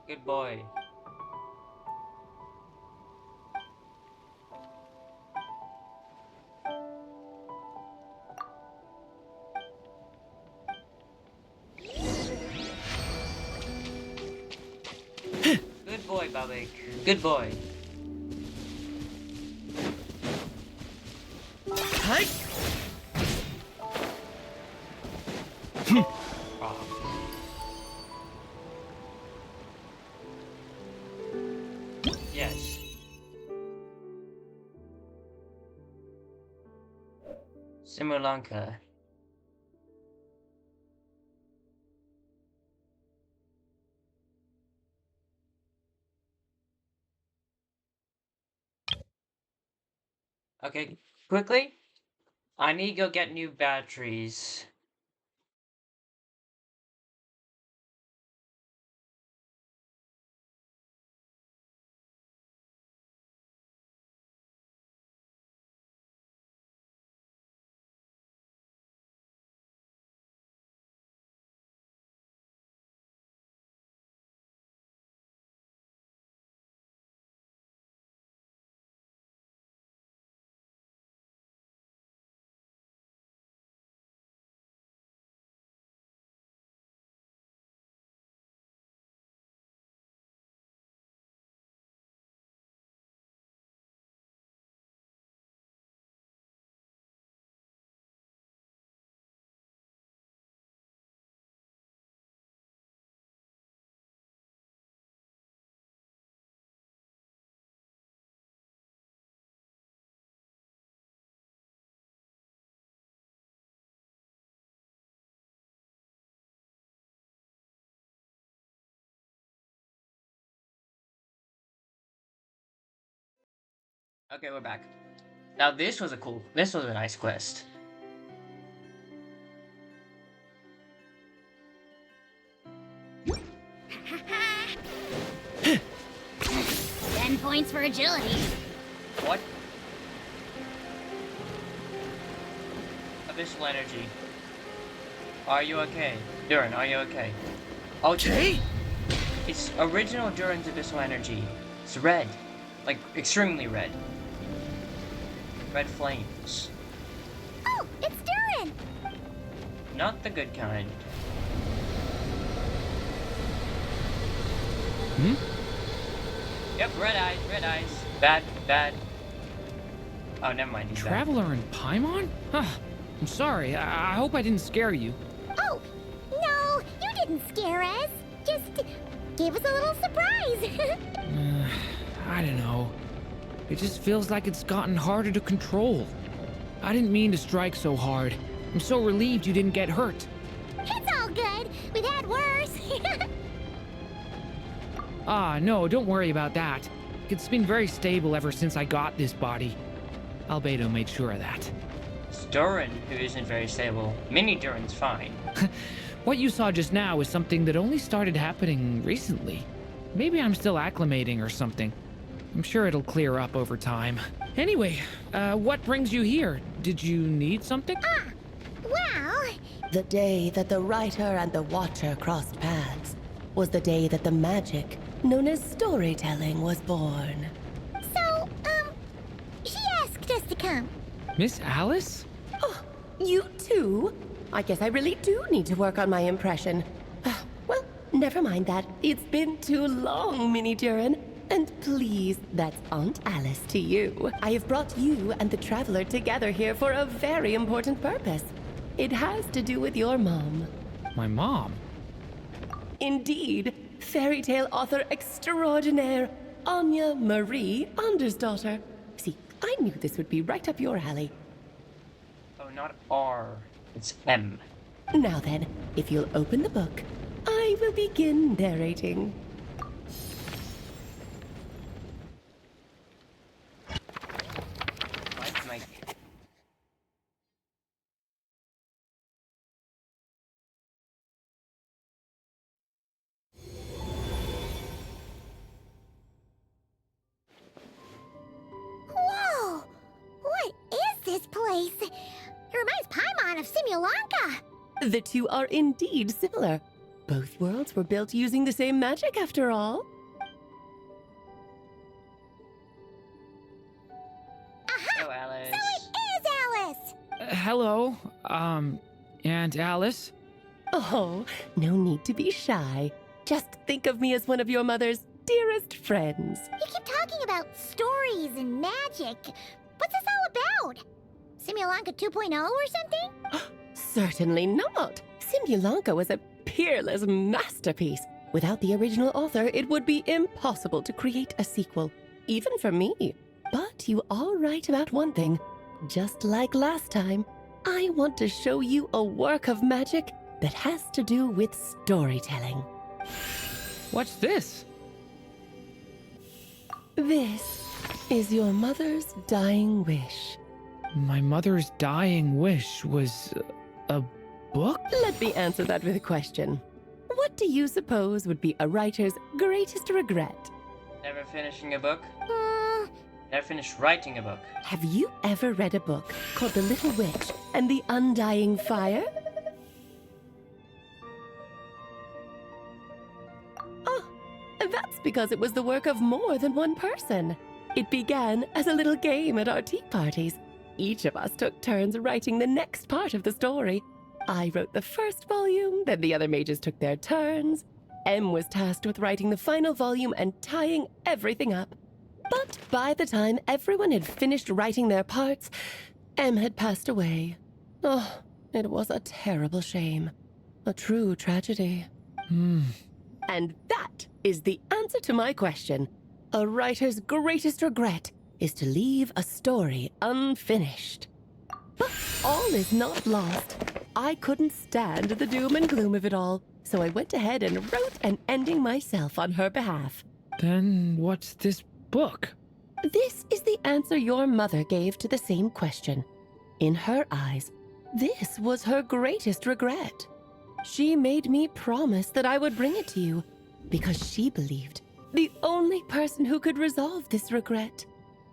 Good boy. Good boy, Bobby. Good boy. Hi. Yes. Simulanka. Okay, quickly. I need to go get new batteries. Okay, we're back. Now this was a nice quest. Ten points for agility. What? Abyssal energy. Are you okay? Duran, are you okay? Okay! It's original Duran's Abyssal energy. It's red. Like, extremely red. Red flames. Oh, it's Duran! Not the good kind. Hmm? Yep, red eyes. Bad, bad. Oh, never mind, he's bad. Traveler in Paimon? Huh. I'm sorry. I hope I didn't scare you. Oh, no, you didn't scare us. Just gave us a little surprise. I don't know. It just feels like it's gotten harder to control. I didn't mean to strike so hard. I'm so relieved you didn't get hurt. It's all good. We've had worse. Ah, no, don't worry about that. It's been very stable ever since I got this body. Albedo made sure of that. It's Duran who isn't very stable. Mini Duran's fine. What you saw just now is something that only started happening recently. Maybe I'm still acclimating or something. I'm sure it'll clear up over time. Anyway, what brings you here? Did you need something? Well... The day that the writer and the watcher crossed paths was the day that the magic known as storytelling was born. So, she asked us to come. Miss Alice? Oh, you too? I guess I really do need to work on my impression. Well, never mind that. It's been too long, Mini Duran. And please, that's Aunt Alice to you. I have brought you and the Traveler together here for a very important purpose. It has to do with your mom. My mom? Indeed. Fairy tale author extraordinaire, Anya Marie Andersdaughter. See, I knew this would be right up your alley. Oh, not R. It's M. Now then, if you'll open the book, I will begin narrating. place. It reminds Paimon of Simulanka. The two are indeed similar. Both worlds were built using the same magic, after all. Hello, Alice. So it is Alice! Hello, Aunt Alice? Oh, no need to be shy. Just think of me as one of your mother's dearest friends. You keep talking about stories and magic. What's this all about? Simulanka 2.0 or something? Certainly not. Simulanka was a peerless masterpiece. Without the original author, it would be impossible to create a sequel, even for me. But you are right about one thing. Just like last time, I want to show you a work of magic that has to do with storytelling. What's this? This is your mother's dying wish. My mother's dying wish was a book? Let me answer that with a question. What do you suppose would be a writer's greatest regret? Never finishing a book? Never finished writing a book. Have you ever read a book called The Little Witch and the Undying Fire? Oh, that's because it was the work of more than one person. It began as a little game at our tea parties. Each of us took turns writing the next part of the story. I wrote the first volume, then the other mages took their turns. Em was tasked with writing the final volume and tying everything up. But by the time everyone had finished writing their parts, Em had passed away. Oh, it was a terrible shame. A true tragedy. And that is the answer to my question. A writer's greatest regret is to leave a story unfinished. But all is not lost. I couldn't stand the doom and gloom of it all, so I went ahead and wrote an ending myself on her behalf. Then what's this book? This is the answer your mother gave to the same question. In her eyes, this was her greatest regret. She made me promise that I would bring it to you, because she believed the only person who could resolve this regret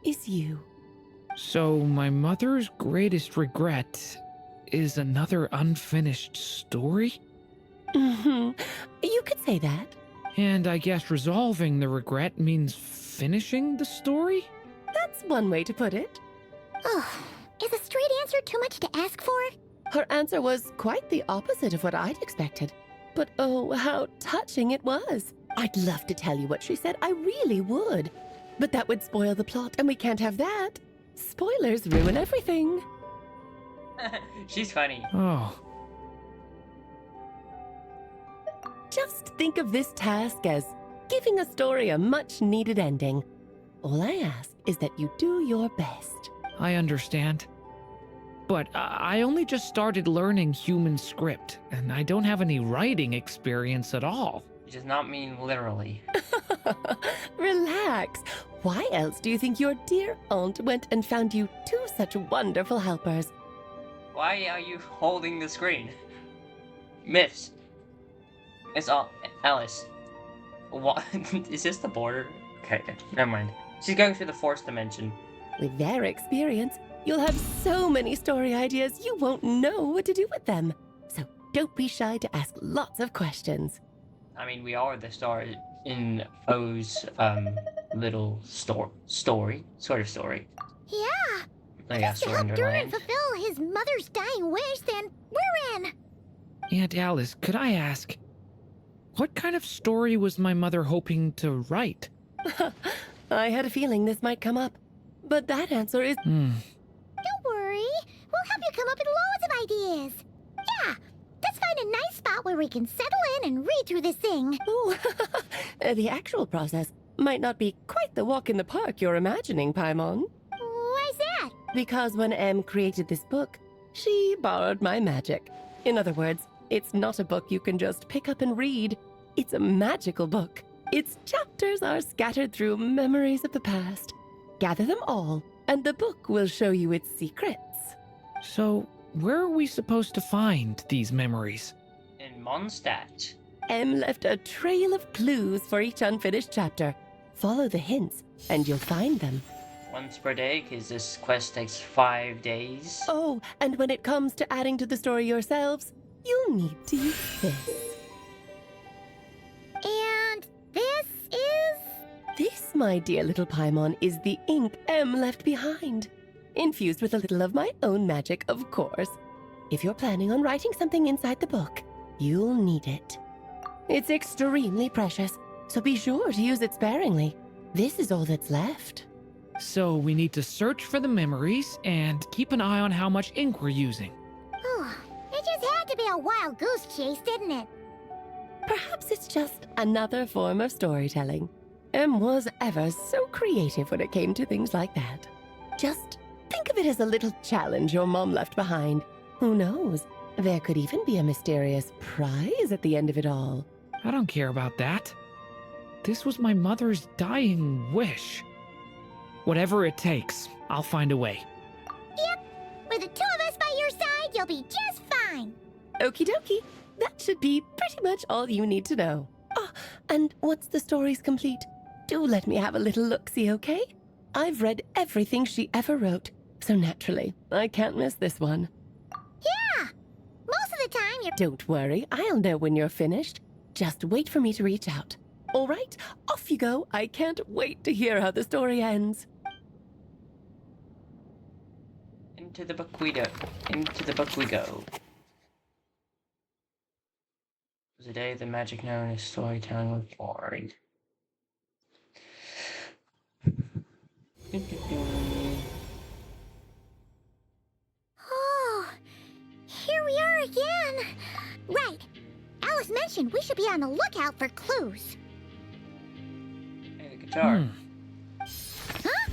is you. So my mother's greatest regret is another unfinished story? You could say that. And I guess resolving the regret means finishing the story? That's one way to put it. Oh, is a straight answer too much to ask for? Her answer was quite the opposite of what I'd expected. But oh, how touching it was. I'd love to tell you what she said, I really would. But that would spoil the plot, and we can't have that. Spoilers ruin everything. She's funny. Oh. Just think of this task as giving a story a much-needed ending. All I ask is that you do your best. I understand. But I only just started learning human script, and I don't have any writing experience at all. It does not mean literally. Relax. Why else do you think your dear aunt went and found you two such wonderful helpers? Why are you holding the screen? Myths. It's all Alice. What? Is this the border? Okay, never mind. She's going through the fourth dimension. With their experience, you'll have so many story ideas you won't know what to do with them. So don't be shy to ask lots of questions. I mean, we are the star in O's little story, sort of story. Yeah. I guess To we're help Durin Underland. fulfill his mother's dying wish, then we're in. Aunt Alice, could I ask, what kind of story was my mother hoping to write? I had a feeling this might come up, but that answer is... Don't worry. We'll help you come up with loads of ideas. Yeah. Let's find a nice spot where we can settle in and read through this thing. Ooh, the actual process might not be quite the walk in the park you're imagining, Paimon. Why's that? Because when Em created this book, she borrowed my magic. In other words, it's not a book you can just pick up and read. It's a magical book. Its chapters are scattered through memories of the past. Gather them all, and the book will show you its secrets. So, where are we supposed to find these memories? In Mondstadt. Em left a trail of clues for each unfinished chapter. Follow the hints, and you'll find them. once per day, because this quest takes 5 days. Oh, and when it comes to adding to the story yourselves, you'll need to use this. And this is... This, my dear little Paimon, is the ink M left behind. Infused with a little of my own magic, of course. If you're planning on writing something inside the book, you'll need it. It's extremely precious, so be sure to use it sparingly. This is all that's left. So we need to search for the memories and keep an eye on how much ink we're using. It just had to be a wild goose chase, didn't it? Perhaps it's just another form of storytelling. M was ever so creative when it came to things like that. Just think of it as a little challenge your mom left behind. Who knows? There could even be a mysterious prize at the end of it all. I don't care about that. This was my mother's dying wish. Whatever it takes, I'll find a way. Yep. With the two of us by your side, you'll be just fine. Okie dokie. That should be pretty much all you need to know. Ah, and once the story's complete, do let me have a little look-see, okay? I've read everything she ever wrote, so naturally, I can't miss this one. Yeah! Most of the time you're... Don't worry, I'll know when you're finished. Just wait for me to reach out. All right, off you go. I can't wait to hear how the story ends. Into the book we go. Into the book we go. It was the day the magic known as storytelling was born. Oh, here we are again. Right. Alice mentioned we should be on the lookout for clues. Hey, the guitar. Huh?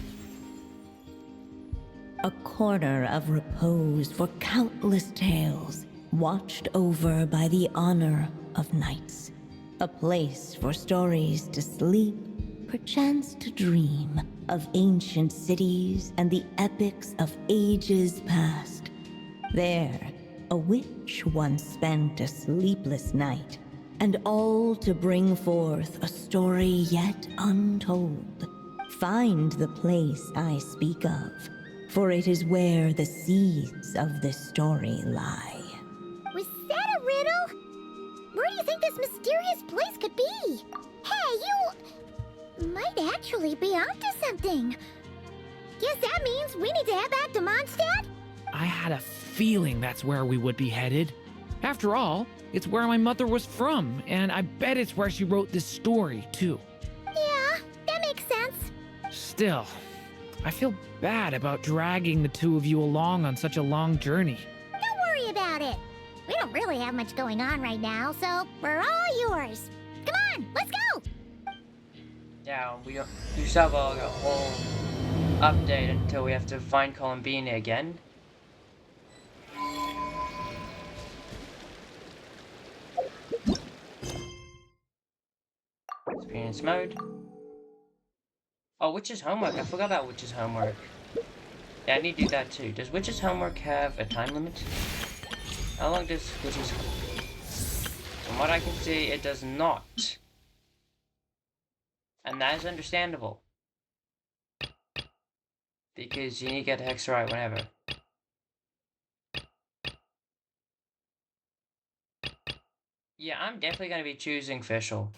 A corner of repose for countless tales, watched over by the honor of knights. A place for stories to sleep, perchance to dream of ancient cities and the epics of ages past. There, a witch once spent a sleepless night, and all to bring forth a story yet untold. Find the place I speak of, for it is where the seeds of this story lie. Was that a riddle? Where do you think this mysterious place could be? Hey, you might actually be onto something. Guess that means we need to head back to Mondstadt? I had a feeling that's where we would be headed. After all, it's where my mother was from, and I bet it's where she wrote this story, too. Yeah, that makes sense. Still, I feel bad about dragging the two of you along on such a long journey. Don't worry about it. We don't really have much going on right now, so we're all yours. Come on, let's go! Yeah, we still have a whole update until we have to find Columbine again. Experience mode. Oh, Witch's homework. I forgot about Witch's homework. Yeah, I need to do that too. Does Witch's homework have a time limit? How long does Witch's... From what I can see, it does not. And that is understandable. Because you need to get the hex right whenever. Yeah, I'm definitely going to be choosing Fischl.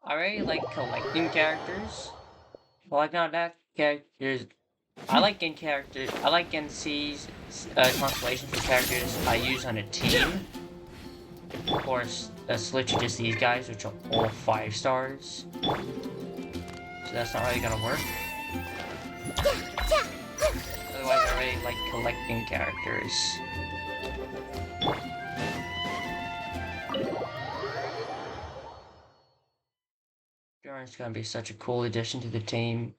I really like collecting characters. Well, like not that characters. I like getting characters. I like getting C's constellations for characters I use on a team. Of course, that's literally just these guys, which are all 5 stars. So that's not really gonna work. Otherwise, I really like collecting characters. Duran's gonna be such a cool addition to the team.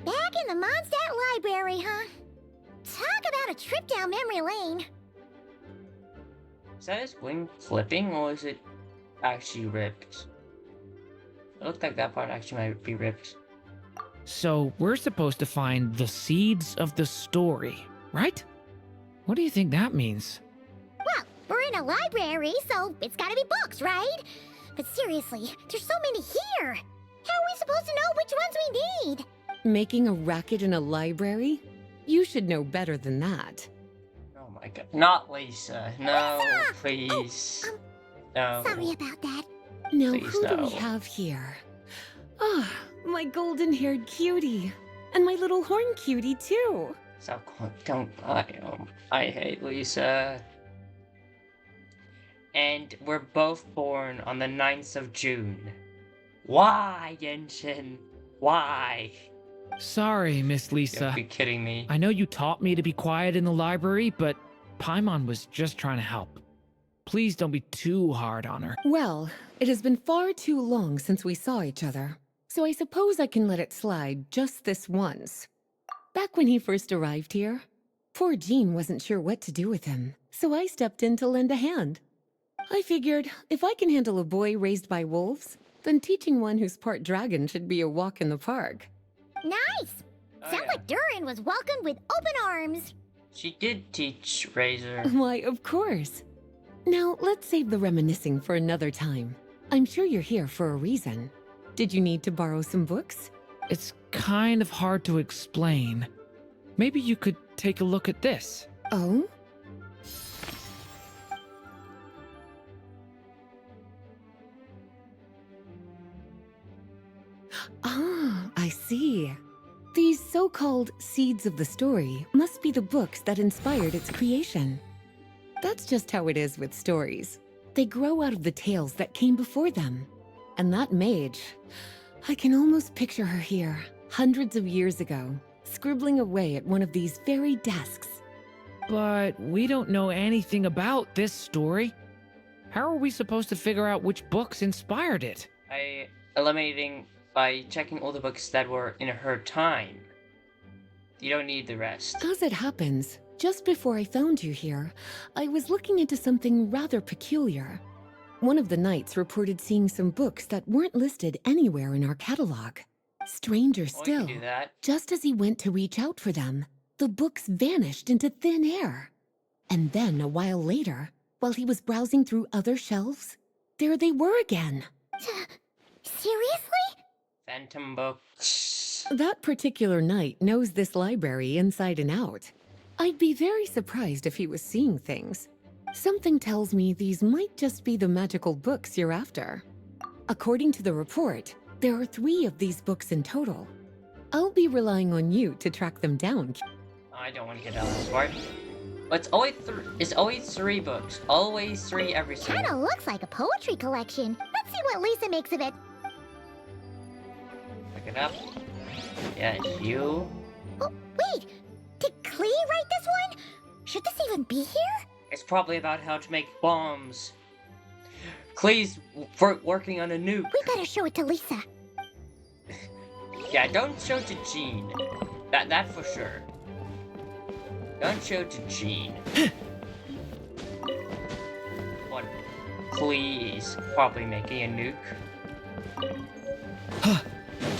Back in the Mondstadt Library, huh? Talk about a trip down memory lane. Is that his wing flipping, or is it actually ripped? It looked like that part actually might be ripped. So we're supposed to find the seeds of the story, right? What do you think that means? Well, we're in a library, so it's gotta be books, right? But seriously, there's so many here. How are we supposed to know which ones we need? Making a racket in a library? You should know better than that. Oh my god. Not Lisa. No, please. No. Sorry about that. Now, Please, who do no. we have here? Ah, my golden-haired cutie. And my little horn cutie, too. Stop calling. Don't. I hate Lisa. And we're both born on the 9th of June. Why, Genshin? Why? Sorry, Miss Lisa. You'll be kidding me. I know you taught me to be quiet in the library, but Paimon was just trying to help. Please don't be too hard on her. Well, it has been far too long since we saw each other, so I suppose I can let it slide just this once. Back when he first arrived here, poor Jean wasn't sure what to do with him, so I stepped in to lend a hand. I figured if I can handle a boy raised by wolves, then teaching one who's part dragon should be a walk in the park. Nice! Sounds like Durin was welcomed with open arms. She did teach Razor. Why, of course. Now, let's save the reminiscing for another time. I'm sure you're here for a reason. Did you need to borrow some books? It's kind of hard to explain. Maybe you could take a look at this. Oh? Ah, I see. These so-called seeds of the story must be the books that inspired its creation. That's just how it is with stories. They grow out of the tales that came before them. And that mage, I can almost picture her here, hundreds of years ago, scribbling away at one of these very desks. But we don't know anything about this story. How are we supposed to figure out which books inspired it? By eliminating, by checking all the books that were in her time. You don't need the rest. As it happens, just before I found you here, I was looking into something rather peculiar. One of the knights reported seeing some books that weren't listed anywhere in our catalog. Stranger still, just as he went to reach out for them, the books vanished into thin air. And then, a while later, while he was browsing through other shelves, there they were again. Seriously? Phantom books. That particular knight knows this library inside and out. I'd be very surprised if he was seeing things. Something tells me these might just be the magical books you're after. According to the report, there are 3 of these books in total. I'll be relying on you to track them down. I don't want to get out of this part. But it's always 3 books. Always 3 every single. Kinda looks like a poetry collection. Let's see what Lisa makes of it. Pick it up. Yes, you. Oh, wait! Did Klee write this one? Should this even be here? It's probably about how to make bombs. Klee's working on a nuke. We better show it to Lisa. Yeah, don't show it to Jean. That for sure. Don't show it to Jean. What? Please. Probably making a nuke.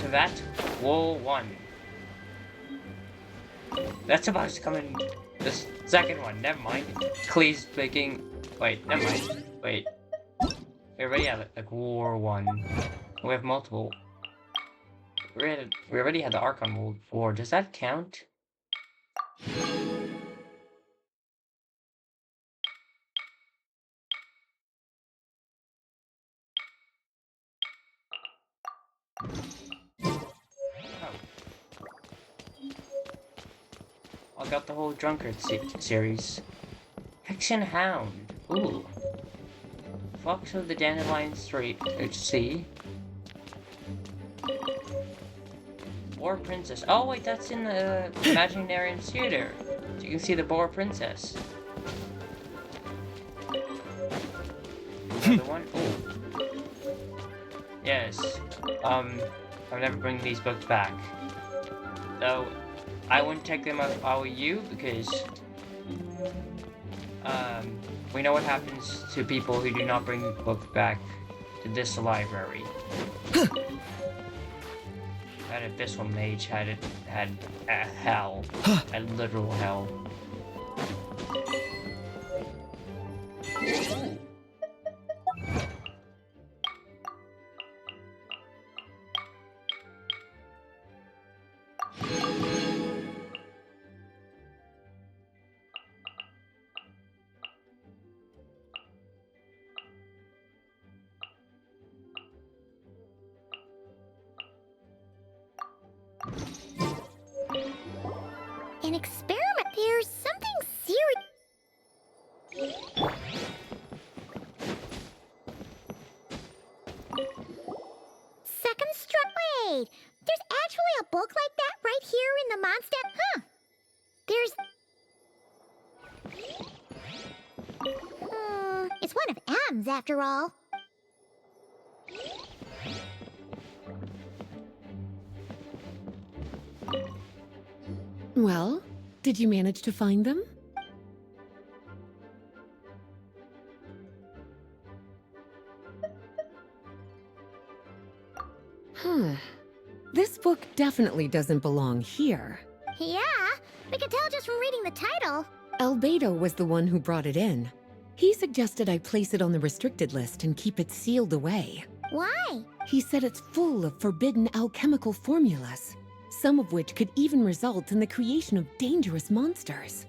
To that, Wool 1. That's about to come in the second one. Never mind. Klee's making. Wait, never mind. Wait. We already have like War 1. We have multiple. We already had the Archon War. Does that count? I got the whole Drunkard series. Hexen Hound. Ooh. Fox of the Dandelion Street. See. Boar Princess. Oh wait, that's in the Imaginarium Theater. So you can see the Boar Princess. Another one. Ooh. Yes. I'll never bring these books back. Though, I wouldn't take them if I were you, because, we know what happens to people who do not bring books back to this library. an abyssal mage had a hell, a literal hell. An experiment. There's something serious. Second strike. Wait, there's actually a book like that right here in the Mondstadt. Huh? It's one of M's after all. Well, did you manage to find them? Huh. This book definitely doesn't belong here. Yeah, we can tell just from reading the title. Albedo was the one who brought it in. He suggested I place it on the restricted list and keep it sealed away. Why? He said it's full of forbidden alchemical formulas, some of which could even result in the creation of dangerous monsters.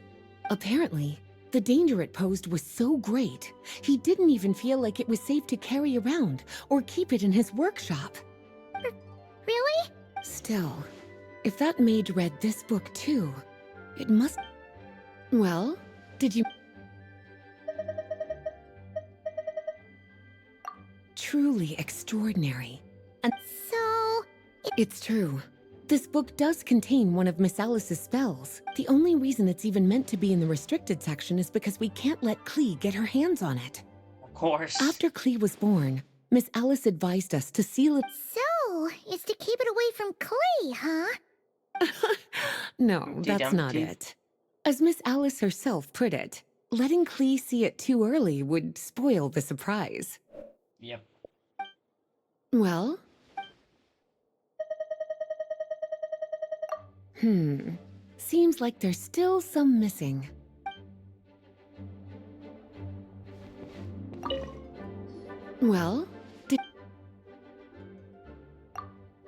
Apparently, the danger it posed was so great, he didn't even feel like it was safe to carry around or keep it in his workshop. Really? Still, if that mage read this book too, it must... Well, did you... Truly extraordinary. And so... It's true. This book does contain one of Miss Alice's spells. The only reason it's even meant to be in the restricted section is because we can't let Klee get her hands on it. Of course. After Klee was born, Miss Alice advised us to seal it. So, it's to keep it away from Klee, huh? No, that's not it. As Miss Alice herself put it, letting Klee see it too early would spoil the surprise. Yep. Well? Seems like there's still some missing. Well,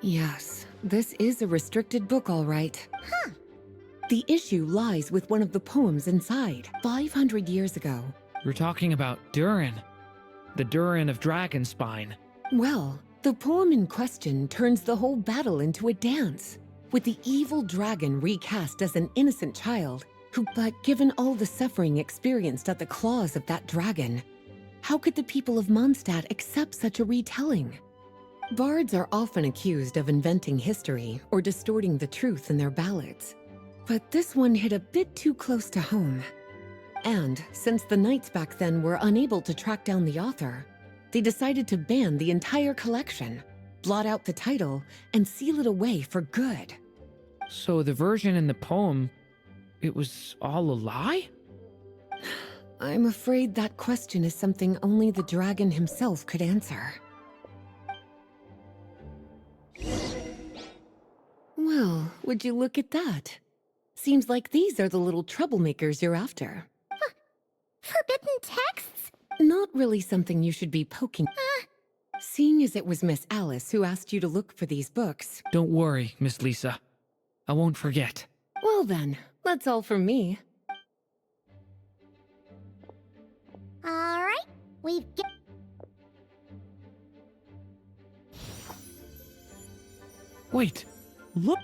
Yes, this is a restricted book, all right. Huh. The issue lies with one of the poems inside, 500 years ago. We're talking about Durin. The Durin of Dragonspine. Well, the poem in question turns the whole battle into a dance, with the evil dragon recast as an innocent child but given all the suffering experienced at the claws of that dragon, how could the people of Mondstadt accept such a retelling? Bards are often accused of inventing history or distorting the truth in their ballads, but this one hit a bit too close to home. And since the knights back then were unable to track down the author, they decided to ban the entire collection, blot out the title, and seal it away for good. So the version in the poem, it was all a lie? I'm afraid that question is something only the dragon himself could answer. Well, would you look at that? Seems like these are the little troublemakers you're after. Forbidden texts? Not really something you should be poking. Seeing as it was Miss Alice who asked you to look for these books. Don't worry, Miss Lisa. I won't forget. Well then, that's all from me. Alright, we've got... Wait, look!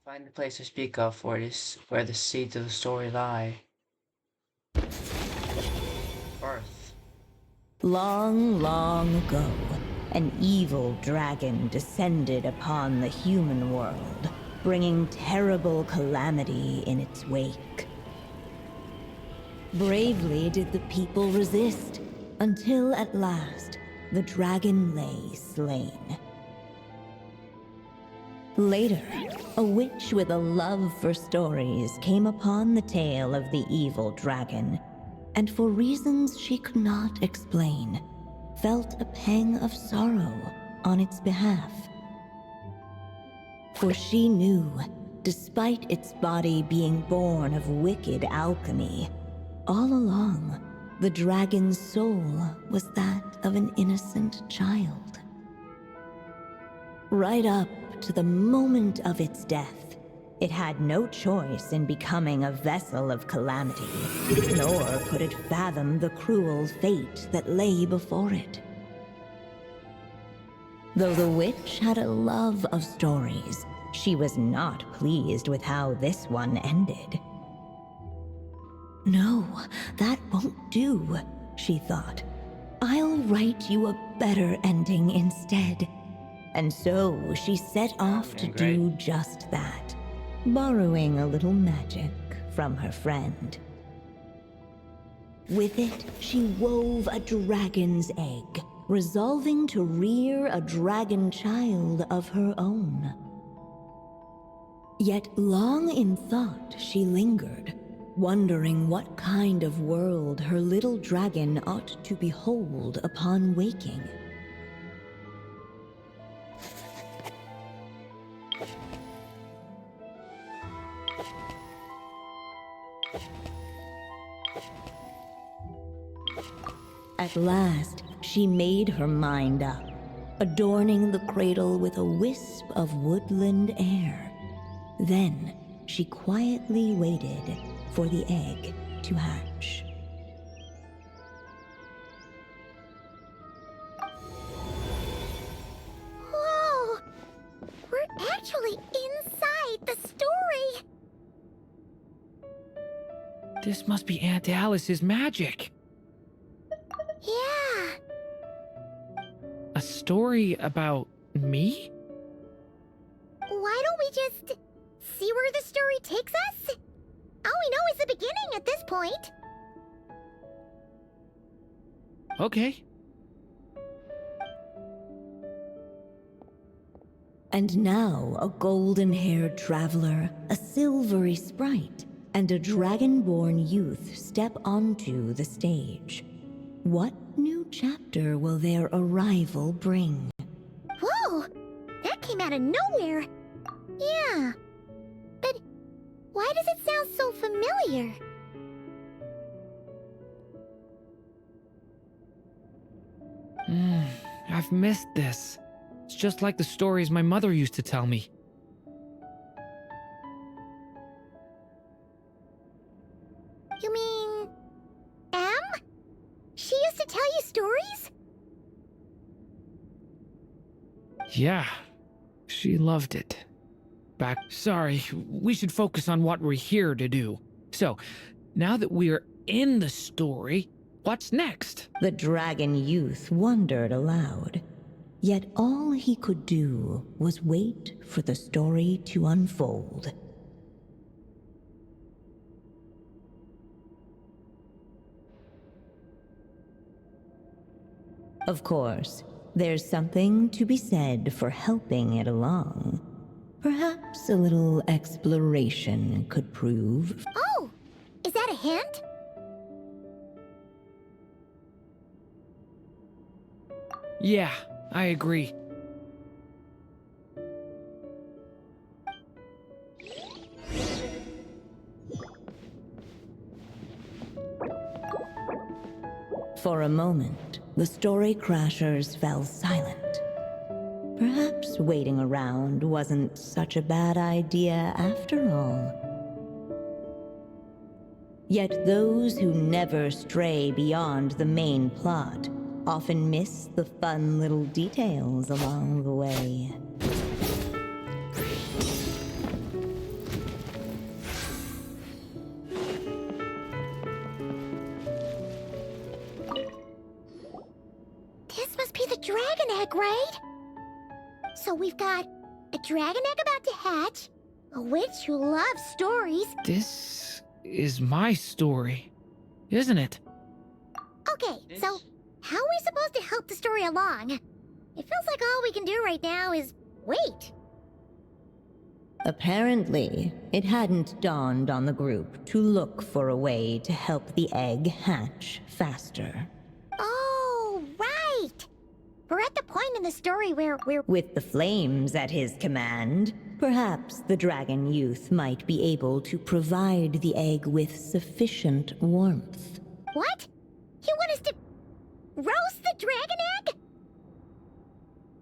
Find the place to speak of where the seeds of the story lie. Earth. Long, long ago, an evil dragon descended upon the human world, bringing terrible calamity in its wake. Bravely did the people resist, until at last, the dragon lay slain. Later, a witch with a love for stories came upon the tale of the evil dragon, and for reasons she could not explain, felt a pang of sorrow on its behalf. For she knew, despite its body being born of wicked alchemy, all along, the dragon's soul was that of an innocent child. Right up to the moment of its death, it had no choice in becoming a vessel of calamity, nor could it fathom the cruel fate that lay before it. Though the witch had a love of stories, she was not pleased with how this one ended. No, that won't do, she thought. I'll write you a better ending instead. And so she set off to do just that, borrowing a little magic from her friend. With it, she wove a dragon's egg, resolving to rear a dragon child of her own. Yet long in thought she lingered, wondering what kind of world her little dragon ought to behold upon waking. At last, she made her mind up, adorning the cradle with a wisp of woodland air. Then, she quietly waited for the egg to hatch. Whoa! We're actually inside the story! This must be Aunt Alice's magic. Yeah. A story about me? Why don't we just see where the story takes us? All we know is the beginning at this point. Okay. And now a golden-haired traveler, a silvery sprite, and a dragon-born youth step onto the stage. What new chapter will their arrival bring? Whoa! That came out of nowhere! Yeah. But why does it sound so familiar? I've missed this. It's just like the stories my mother used to tell me. You mean... Em? She used to tell you stories? Yeah, she loved it. Sorry, we should focus on what we're here to do. So, now that we're in the story, what's next? The dragon youth wondered aloud. Yet all he could do was wait for the story to unfold. Of course, there's something to be said for helping it along. Perhaps a little exploration could prove. Oh! Is that a hint? Yeah, I agree. For a moment, the story crashers fell silent. Perhaps waiting around wasn't such a bad idea after all. Yet those who never stray beyond the main plot often miss the fun little details along the way. This must be the dragon egg, right? So we've got a dragon egg about to hatch, a witch who loves stories. This is my story, isn't it? Okay, so how are we supposed to help the story along? It feels like all we can do right now is wait. Apparently, it hadn't dawned on the group to look for a way to help the egg hatch faster. Oh, right! We're at the point in the story where we're... With the flames at his command, perhaps the dragon youth might be able to provide the egg with sufficient warmth. What? You want us to roast the dragon egg?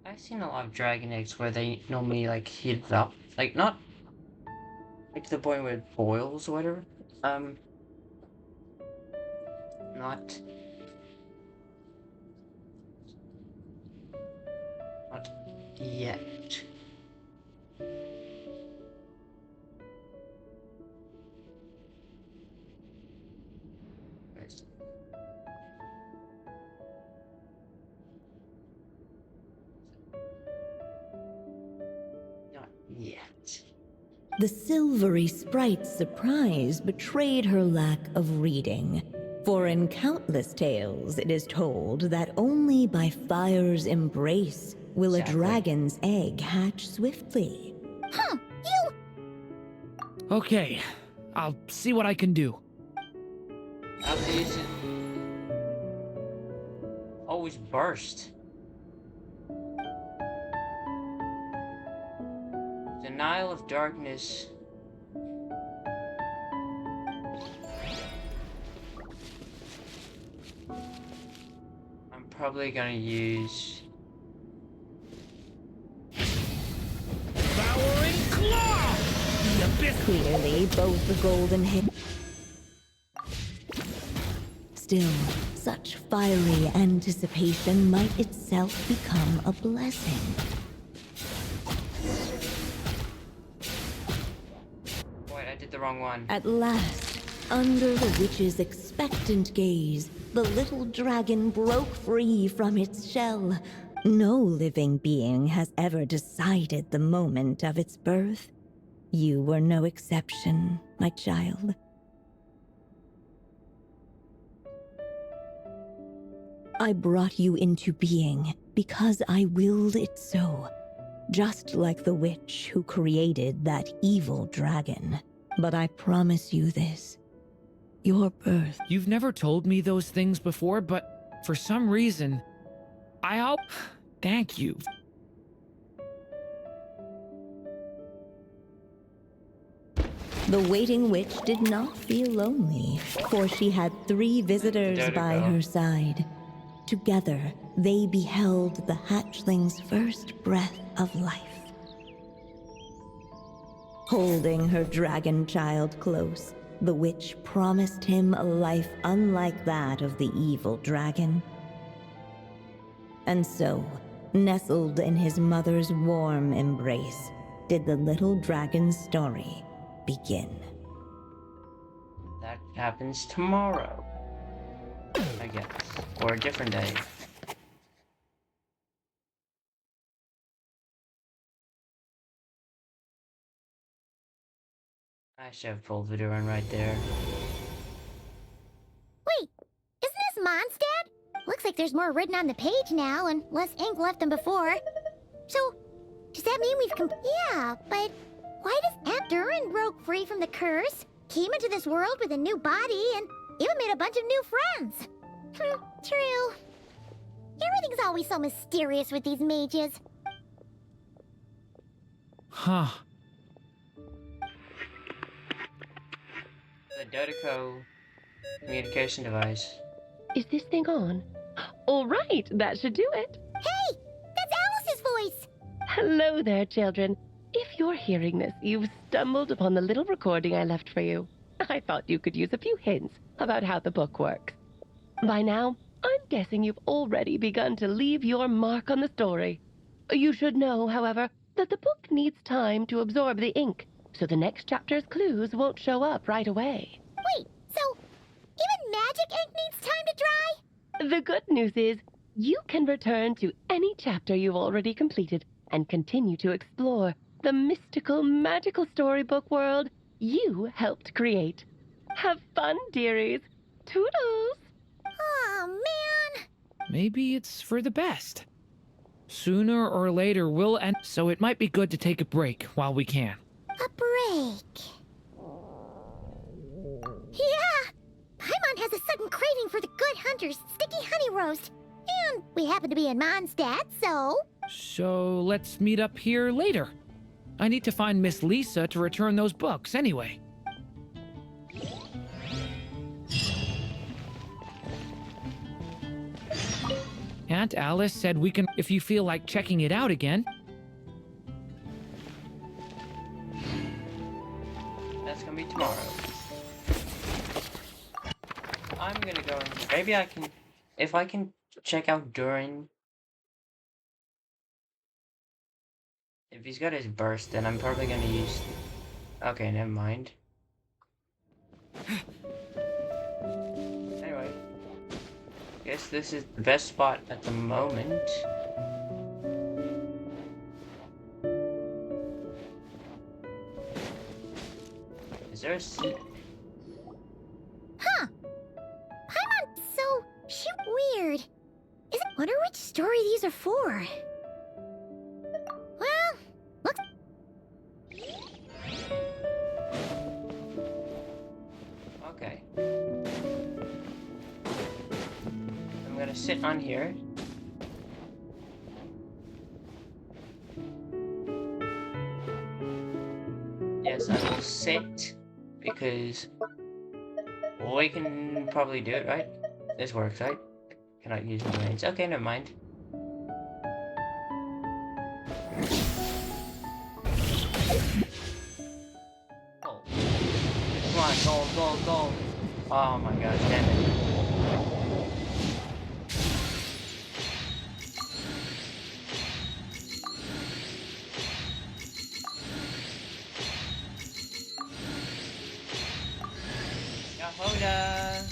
I've seen a lot of dragon eggs where they normally like heat it up. Like not like to the point where it boils or whatever. Not yet. Not yet. The silvery sprite's surprise betrayed her lack of reading. For in countless tales, it is told that only by fire's embrace will a dragon's egg hatch swiftly. Huh, Okay, I'll see what I can do. After you should always burst. Denial of darkness. I'm probably gonna use Devouring Claw! The abyss! Clearly, both the golden hit. Still, such fiery anticipation might itself become a blessing. Wait, I did the wrong one. At last, under the witch's expectant gaze, the little dragon broke free from its shell. No living being has ever decided the moment of its birth. You were no exception, my child. I brought you into being because I willed it so, just like the witch who created that evil dragon. But I promise you this. Your birth. You've never told me those things before, but for some reason, Thank you. The waiting witch did not feel lonely, for she had 3 visitors by her side. Together, they beheld the hatchling's first breath of life. Holding her dragon child close, the witch promised him a life unlike that of the evil dragon. And so, nestled in his mother's warm embrace, did the little dragon's story begin. That happens tomorrow, I guess, or a different day. I should have pulled video in right there. Wait, isn't this Mon's dad? Looks like there's more written on the page now and less ink left than before. So, does that mean we've Yeah, but why does Aunt Durin broke free from the curse, came into this world with a new body, and even made a bunch of new friends? True. Everything's always so mysterious with these mages. Huh. The Dodoco communication device. Is this thing on? All right, that should do it. Hey, that's Alice's voice. Hello there, children. If you're hearing this, you've stumbled upon the little recording I left for you. I thought you could use a few hints about how the book works. By now, I'm guessing you've already begun to leave your mark on the story. You should know, however, that the book needs time to absorb the ink, so the next chapter's clues won't show up right away. Wait, so even magic ink needs time to dry? The good news is, you can return to any chapter you've already completed and continue to explore the mystical, magical storybook world you helped create. Have fun, dearies. Toodles! Oh, man! Maybe it's for the best. Sooner or later we'll end, so it might be good to take a break while we can. like. Yeah! Paimon has a sudden craving for the Good Hunter's sticky honey roast. And we happen to be in Mondstadt, so... So let's meet up here later. I need to find Miss Lisa to return those books anyway. Aunt Alice said we can if you feel like checking it out again. That's gonna be tomorrow. I'm gonna go. Maybe I can, if I can check out Durin. If he's got his burst, then I'm probably gonna use. Okay, never mind. Anyway, guess this is the best spot at the moment. Is there a seat? Huh. Paimon's so... weird. Wonder which story these are for. Well, looks... Okay. I'm gonna sit on here. Yes, I will sit, because we can probably do it, right? This works, right? Cannot use my reins. Okay, never mind. Oh. Come on, gold, gold, gold. Oh my gosh, damn it. Yahoda!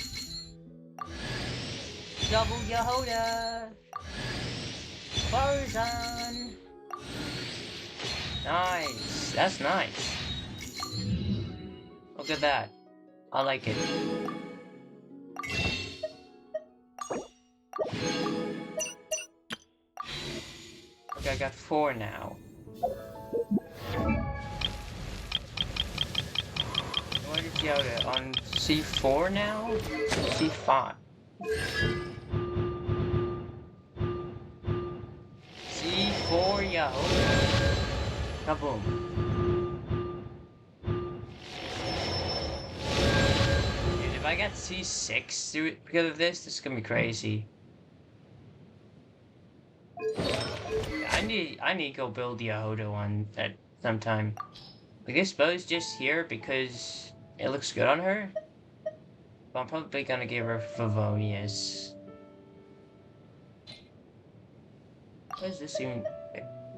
Double Yahoda! Barzan! Nice, that's nice. Look at that. I like it. Okay, I got 4 now. What is Yoda? On C4 now? C5. C4 Yoda. Kaboom. Dude, if I get C6 through it because of this is gonna be crazy. I need to go build Yehoda one at some time. Like, I suppose just here because it looks good on her. But I'm probably gonna give her Favonius. What does this even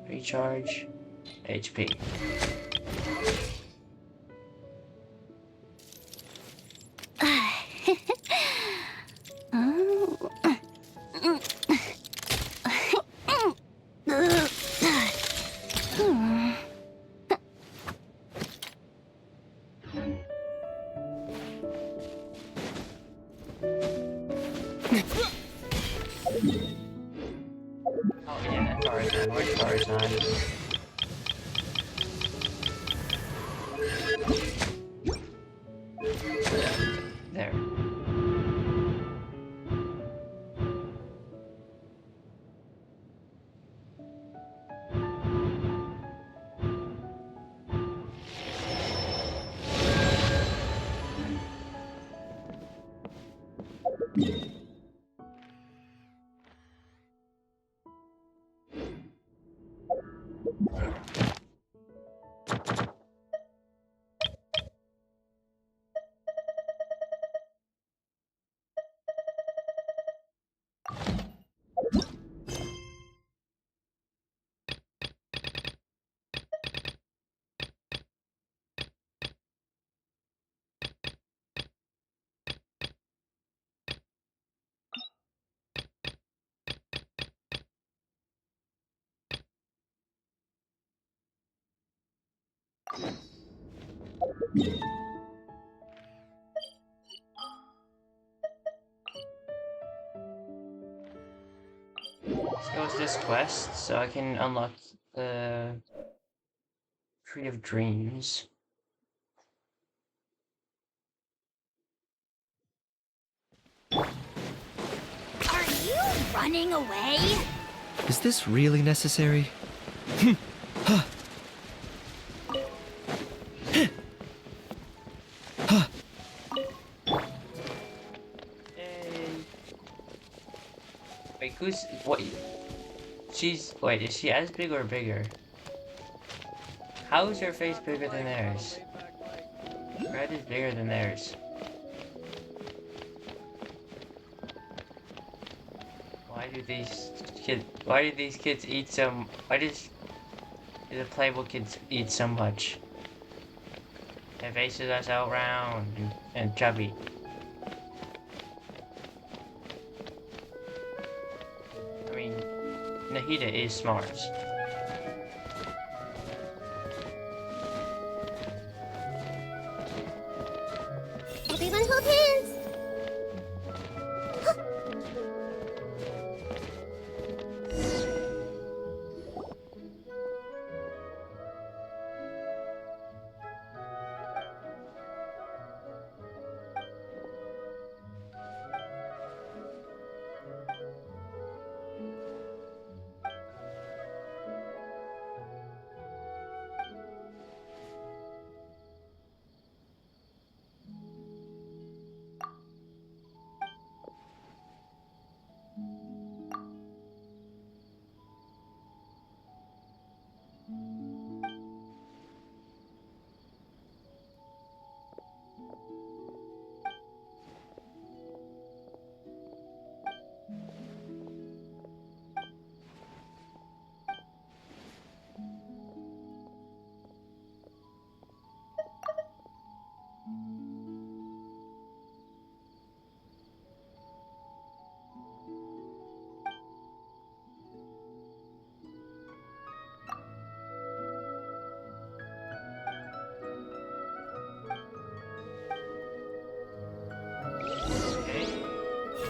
recharge? HP. Oh yeah, Tarzan. Where's Tarzan? There. Let's go with this quest so I can unlock the Tree of Dreams. running away? Is this really necessary? Wait, who's what? Wait, is she as big or bigger? How is her face bigger than theirs? Red is bigger than theirs. Why do these kids eat so? Why does the playable kids eat so much? Their faces are so round and chubby. I mean, Nahida is smart. Everyone hold hands!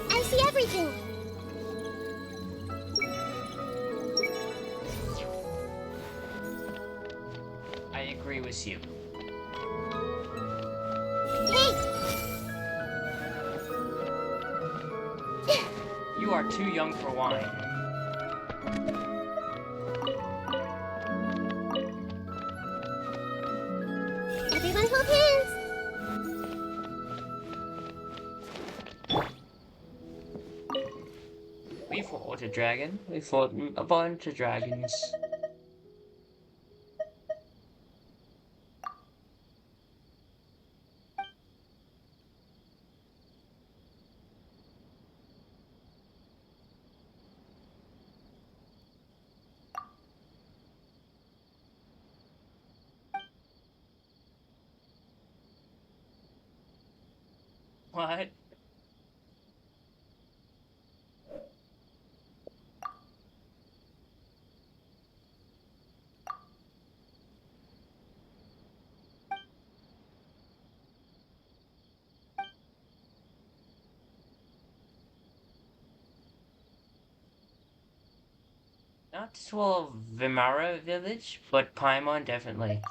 I see everything! I agree with you. You are too young for wine. Everyone hold hands! We fought a dragon. We fought a bunch of dragons. What? Not this whole Vimara village, but Paimon definitely.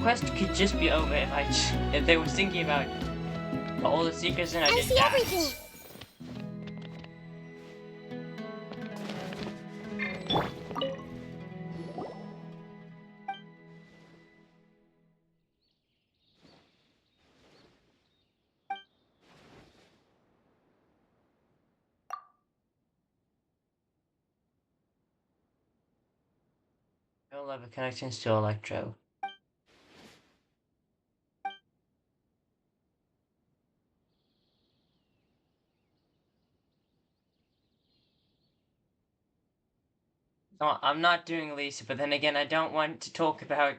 quest could just be over if they were thinking about all the secrets and I did see that. everything. No level connections to Electro. No, I'm not doing Lisa, but then again, I don't want to talk about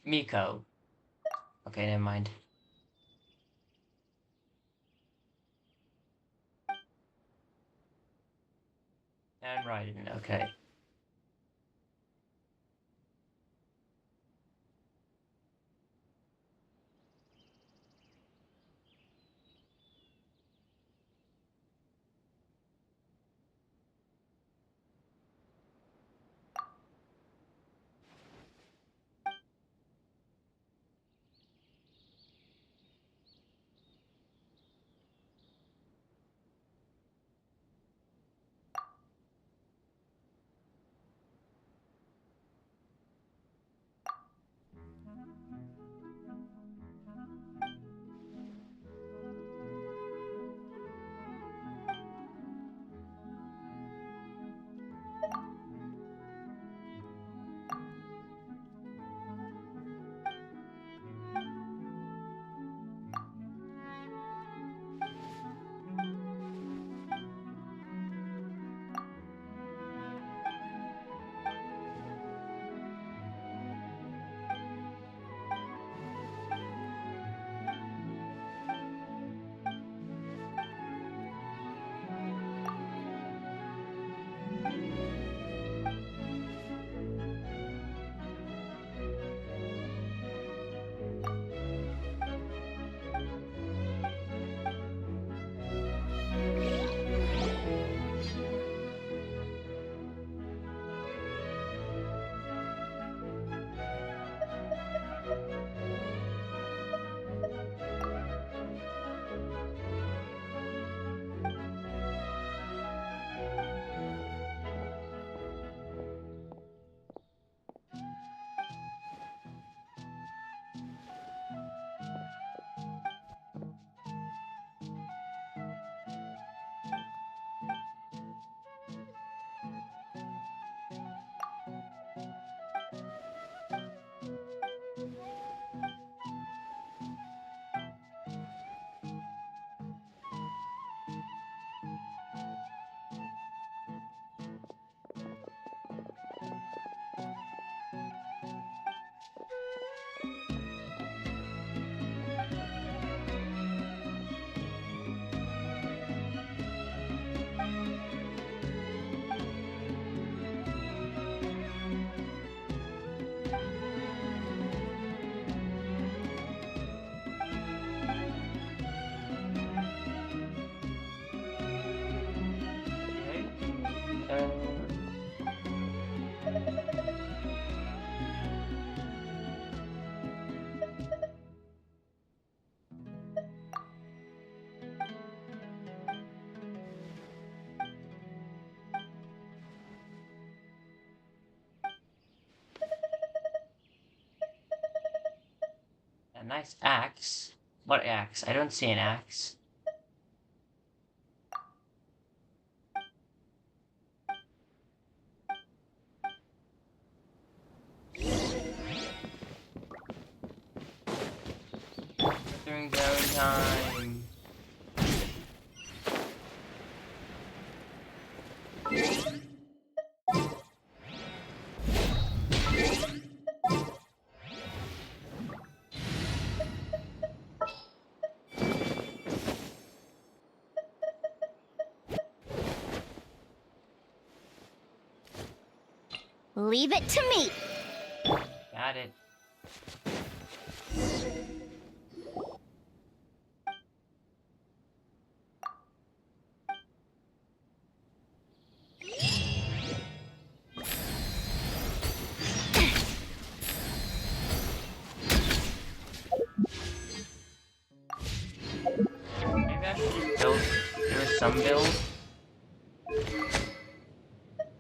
Miko. Okay, never mind. And Raiden, okay. A nice axe. What axe? I don't see an axe. During downtime. Leave it to me. Got it. some build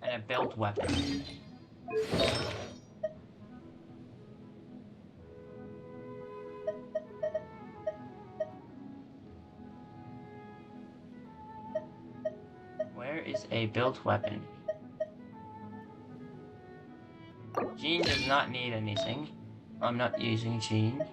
and a built weapon. Where is a built weapon? Jean does not need anything. I'm not using Jean.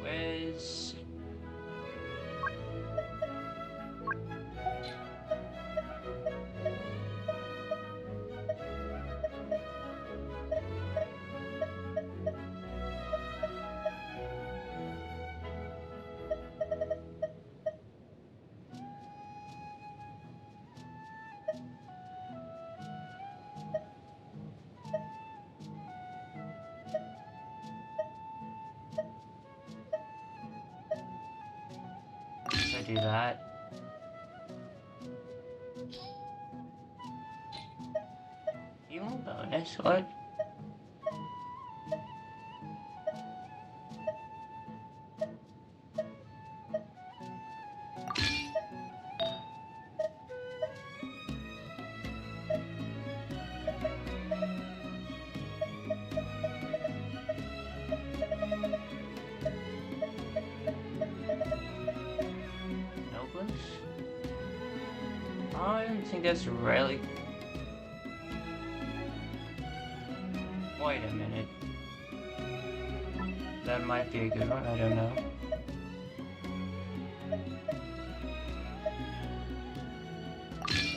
Where's... I do that. Healing bonus? What? I don't think that's really... Wait a minute. That might be a good one, I don't know.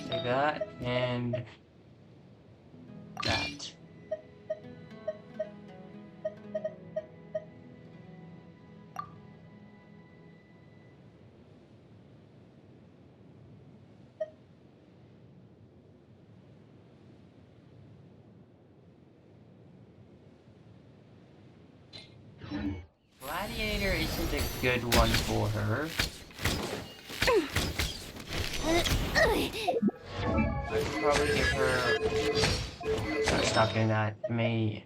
Take that, and... that. Gladiator isn't a good one for her. I could probably give her... Stop doing that. Me.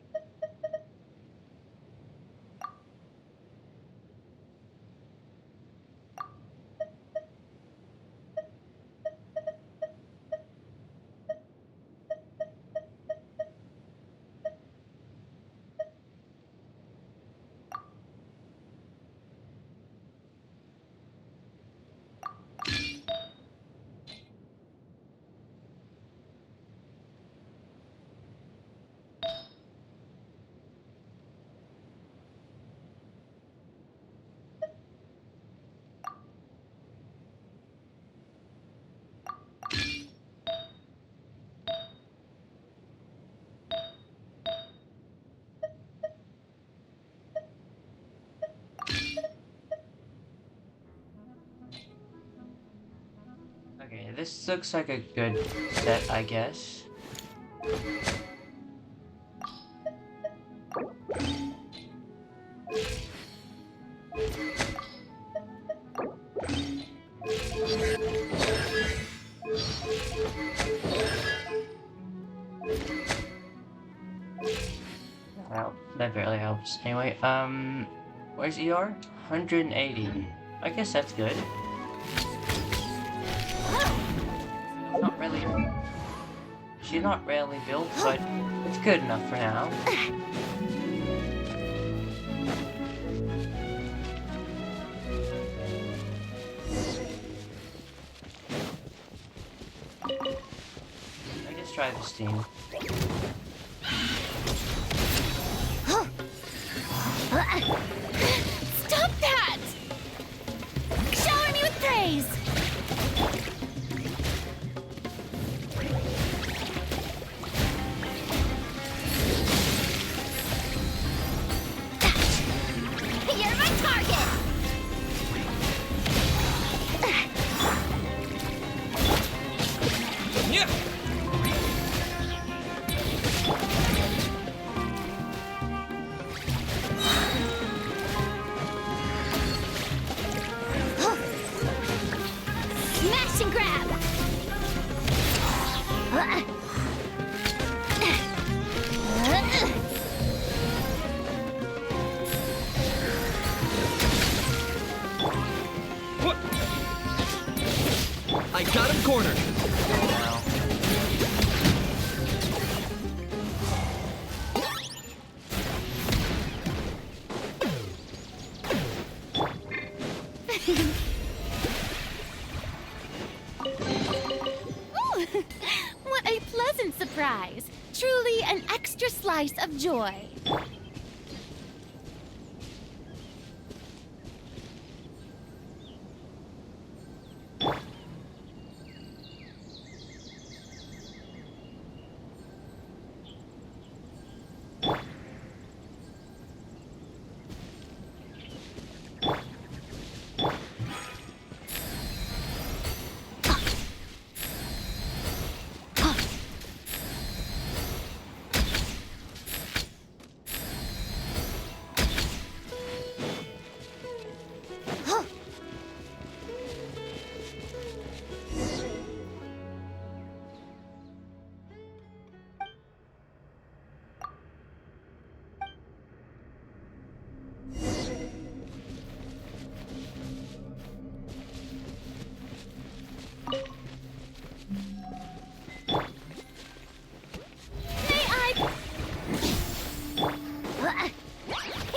Okay, this looks like a good set, I guess. Well, that barely helps. Anyway, where's ER? 180. I guess that's good. Not really. She's not really built, but it's good enough for now. I just try this team. Stop that! Shower me with praise! You're my target! corner. Now. Ooh, what a pleasant surprise! Truly an extra slice of joy.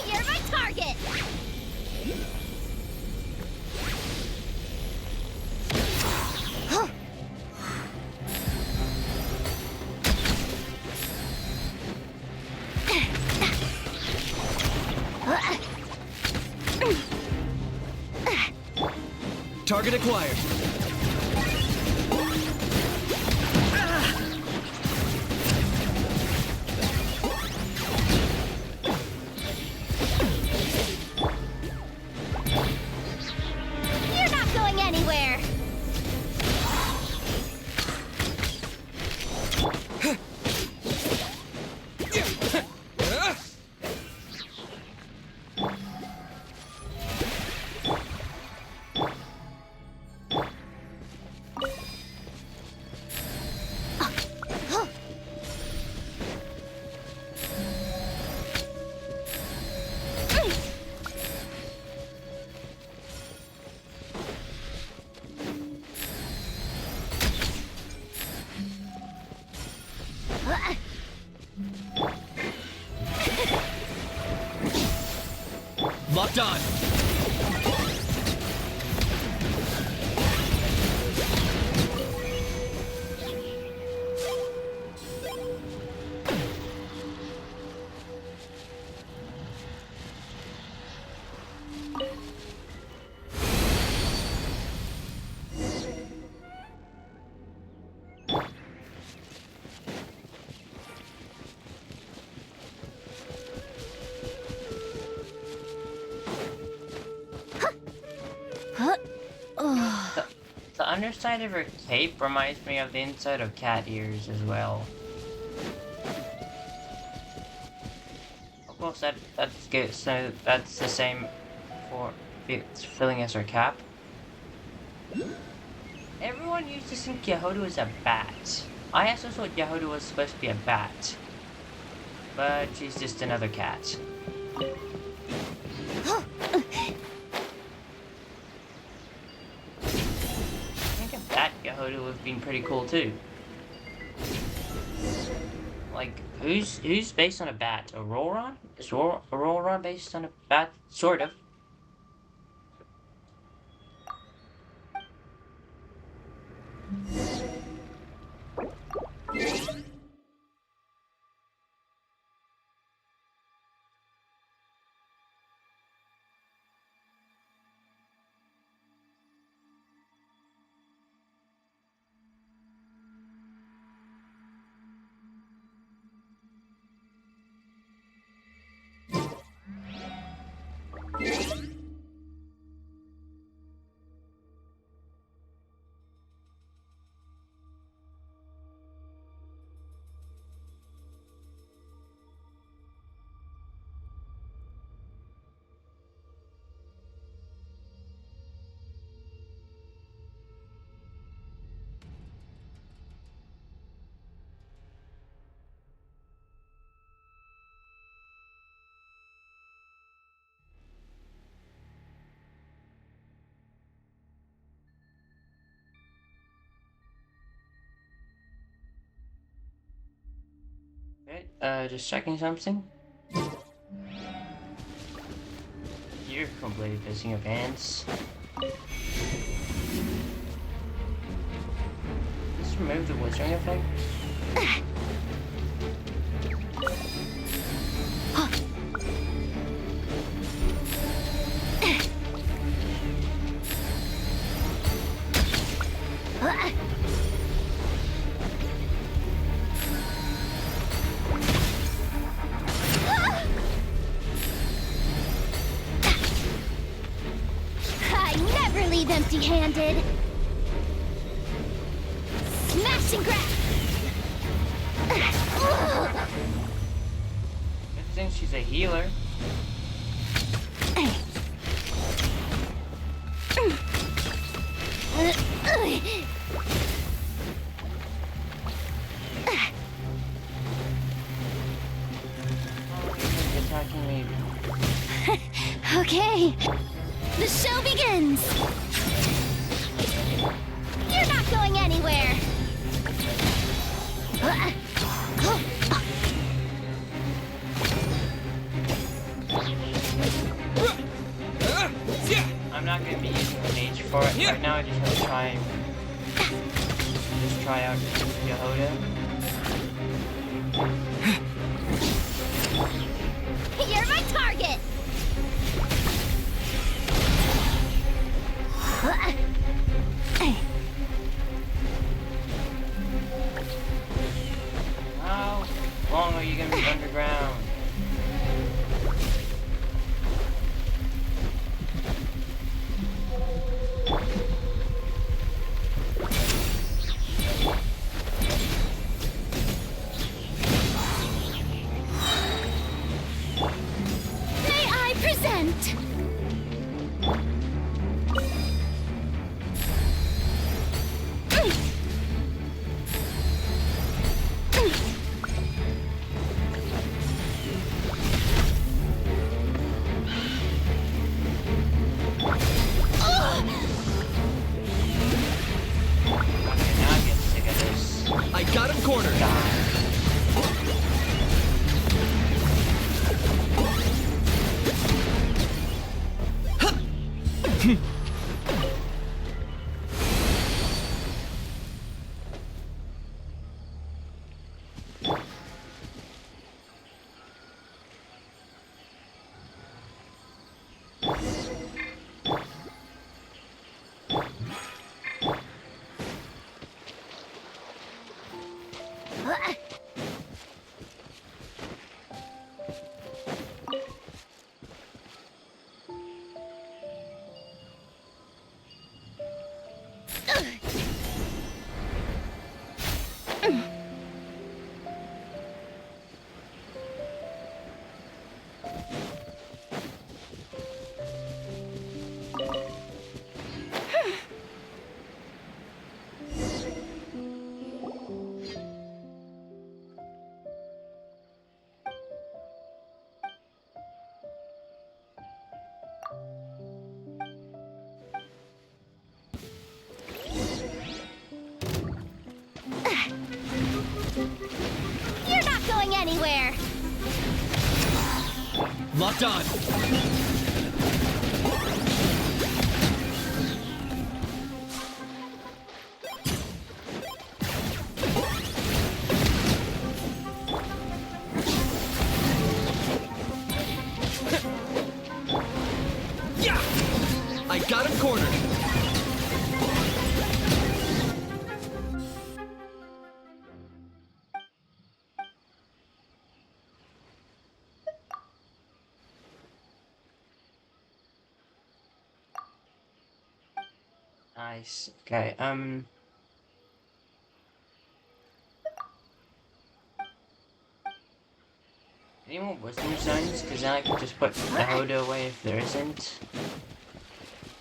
You're my target! Target acquired. You're not going anywhere! Locked on. The underside of her cape reminds me of the inside of cat ears as well. Of course, that's good. So that's the same for filling as her cap. Everyone used to think Yehoda was a bat. I also thought Yehoda was supposed to be a bat, but she's just another cat. That Yehoda would have been pretty cool too. Like, who's based on a bat? Auroron? Is Auroron based on a bat? Sort of. Alright, just checking something. You're completely pissing your pants. Just remove the wizarding effect. I never leave empty-handed. Smash and grab. Good thing she's a healer. Attacking me. Okay, the show begins. You're not going anywhere. I'm not gonna be using Mage for it right now. I just want to try out Yehoda. You're my target. How long are you gonna be underground? May I present? Okay, now I get sick of this. I got him cornered. You're not going anywhere. Locked on. Yeah! I got him cornered. Nice. Okay, any more wisdom stones? Because then I can just put Yehoda away if there isn't.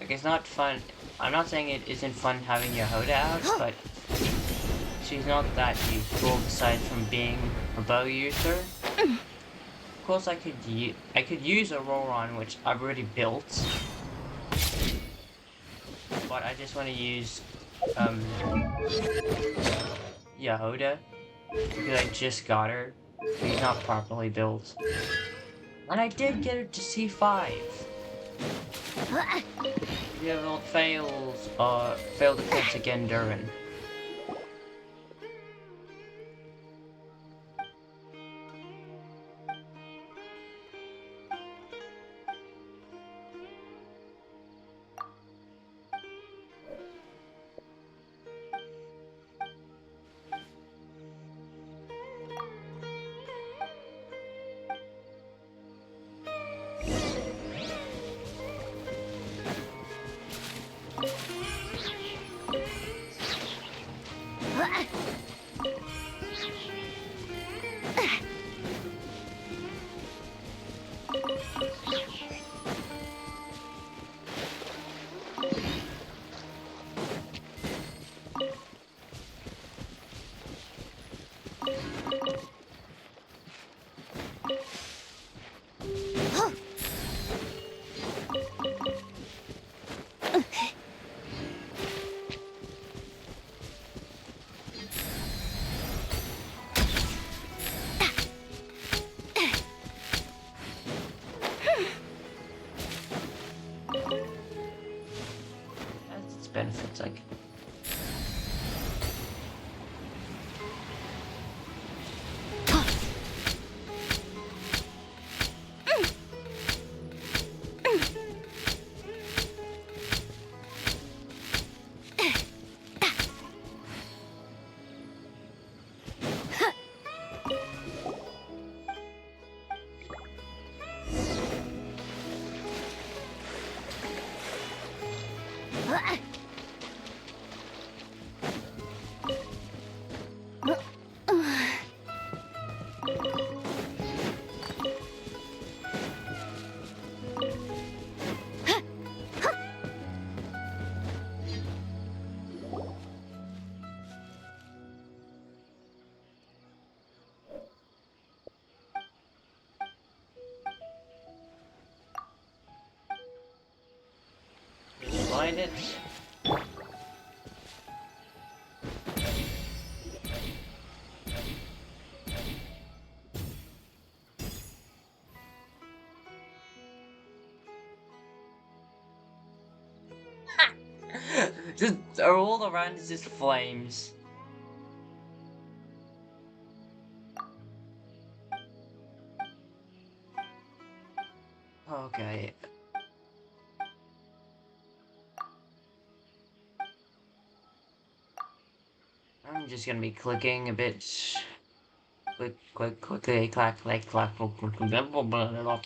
Like, it's not fun. I'm not saying it isn't fun having Yehoda out, but she's not that useful aside from being a bow user. Of course, I could use a Roron, which I've already built. But I just want to use Yehoda because I just got her He's not properly built. And I did get it to C5. Yeah, failed defense again, Durin. That's its benefits, like. Find it. Just all around is just flames. Okay. I'm just gonna be clicking a bit. Quickly, clack, clack, clack, blah, blah, blah, blah, blah, blah.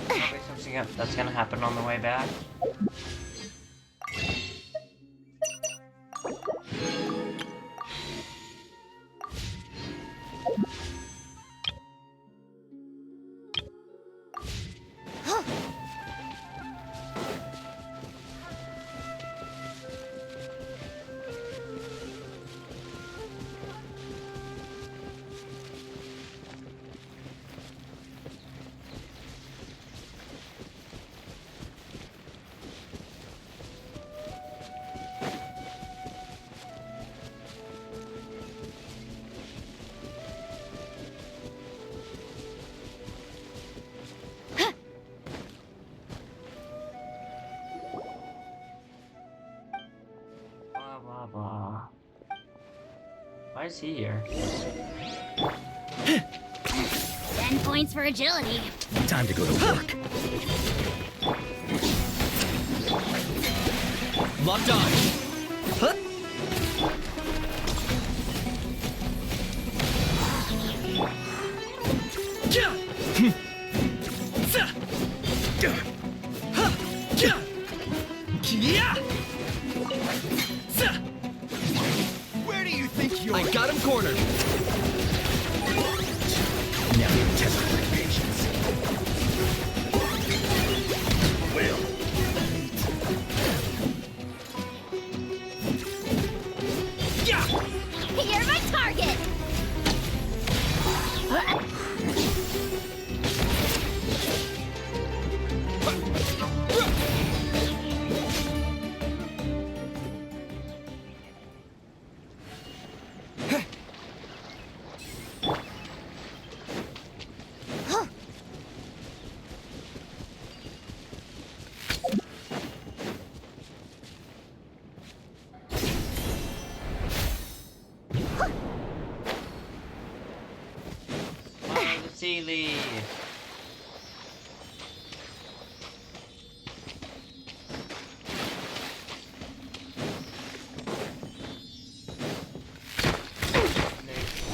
Probably something that's gonna happen on the way back. Blah blah blah. Why is he here? 10 points for agility. Time to go to work. Locked on. Huh? Where do you think you're? I got him cornered. Now you test my patience. Will. You're my target! Sealy.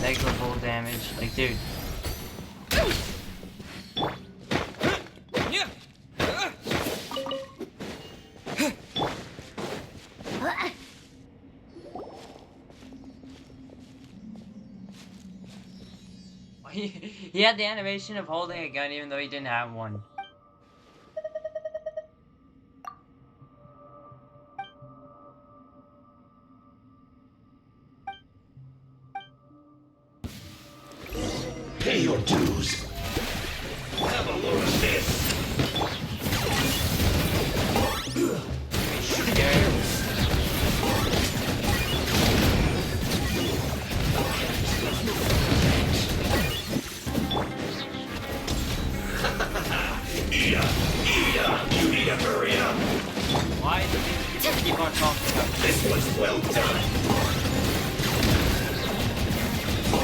Negligible damage, like dude. He had the animation of holding a gun even though he didn't have one. Pay your dues. Have a load of this. You need to hurry up. Why do you keep on talking about this? Was well done.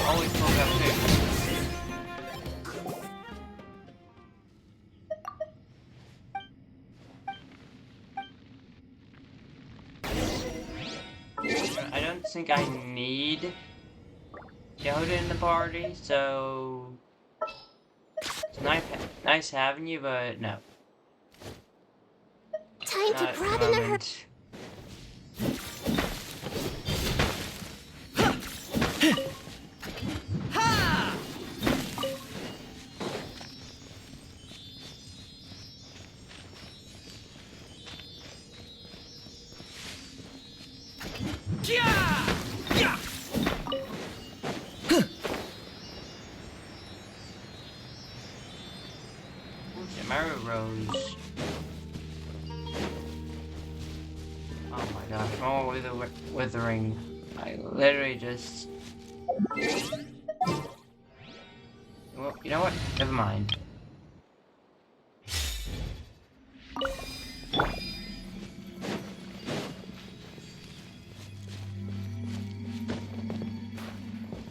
Always talk about it. I don't think I need Yoda in the party, so it's nice having you, but no. Time to grab in a hurry. Mario Rose. Oh my gosh, oh, withering. I literally just... Well, you know what? Never mind.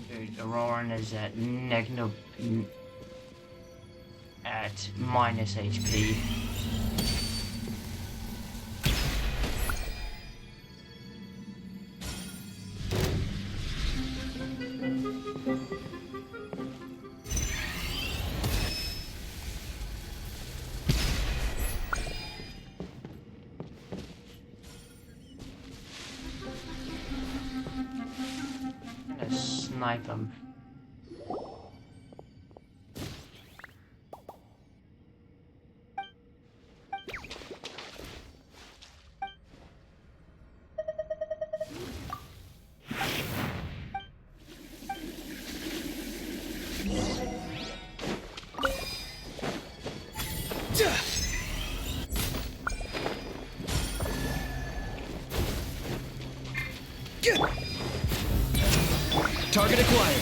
Dude, Auroran is at at minus HP. snipe him. Target acquired.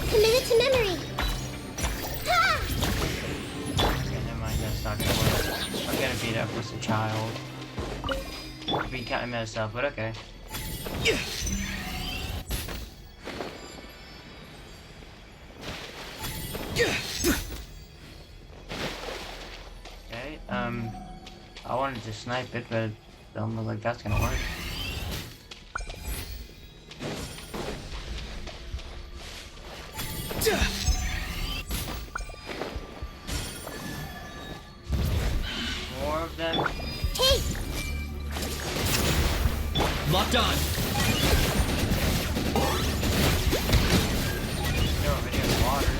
Commit it to memory. Ha! Okay, never mind, that's not gonna work. I'm gonna beat up with a child. Be kind of messed up, but okay. Okay, I wanted to snipe it, but don't look like that's gonna work. More of them. Hey! Locked on. They're already in water.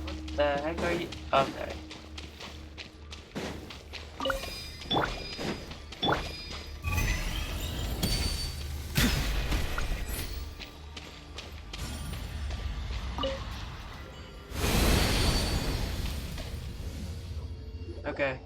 What the heck are you? Okay. Okay.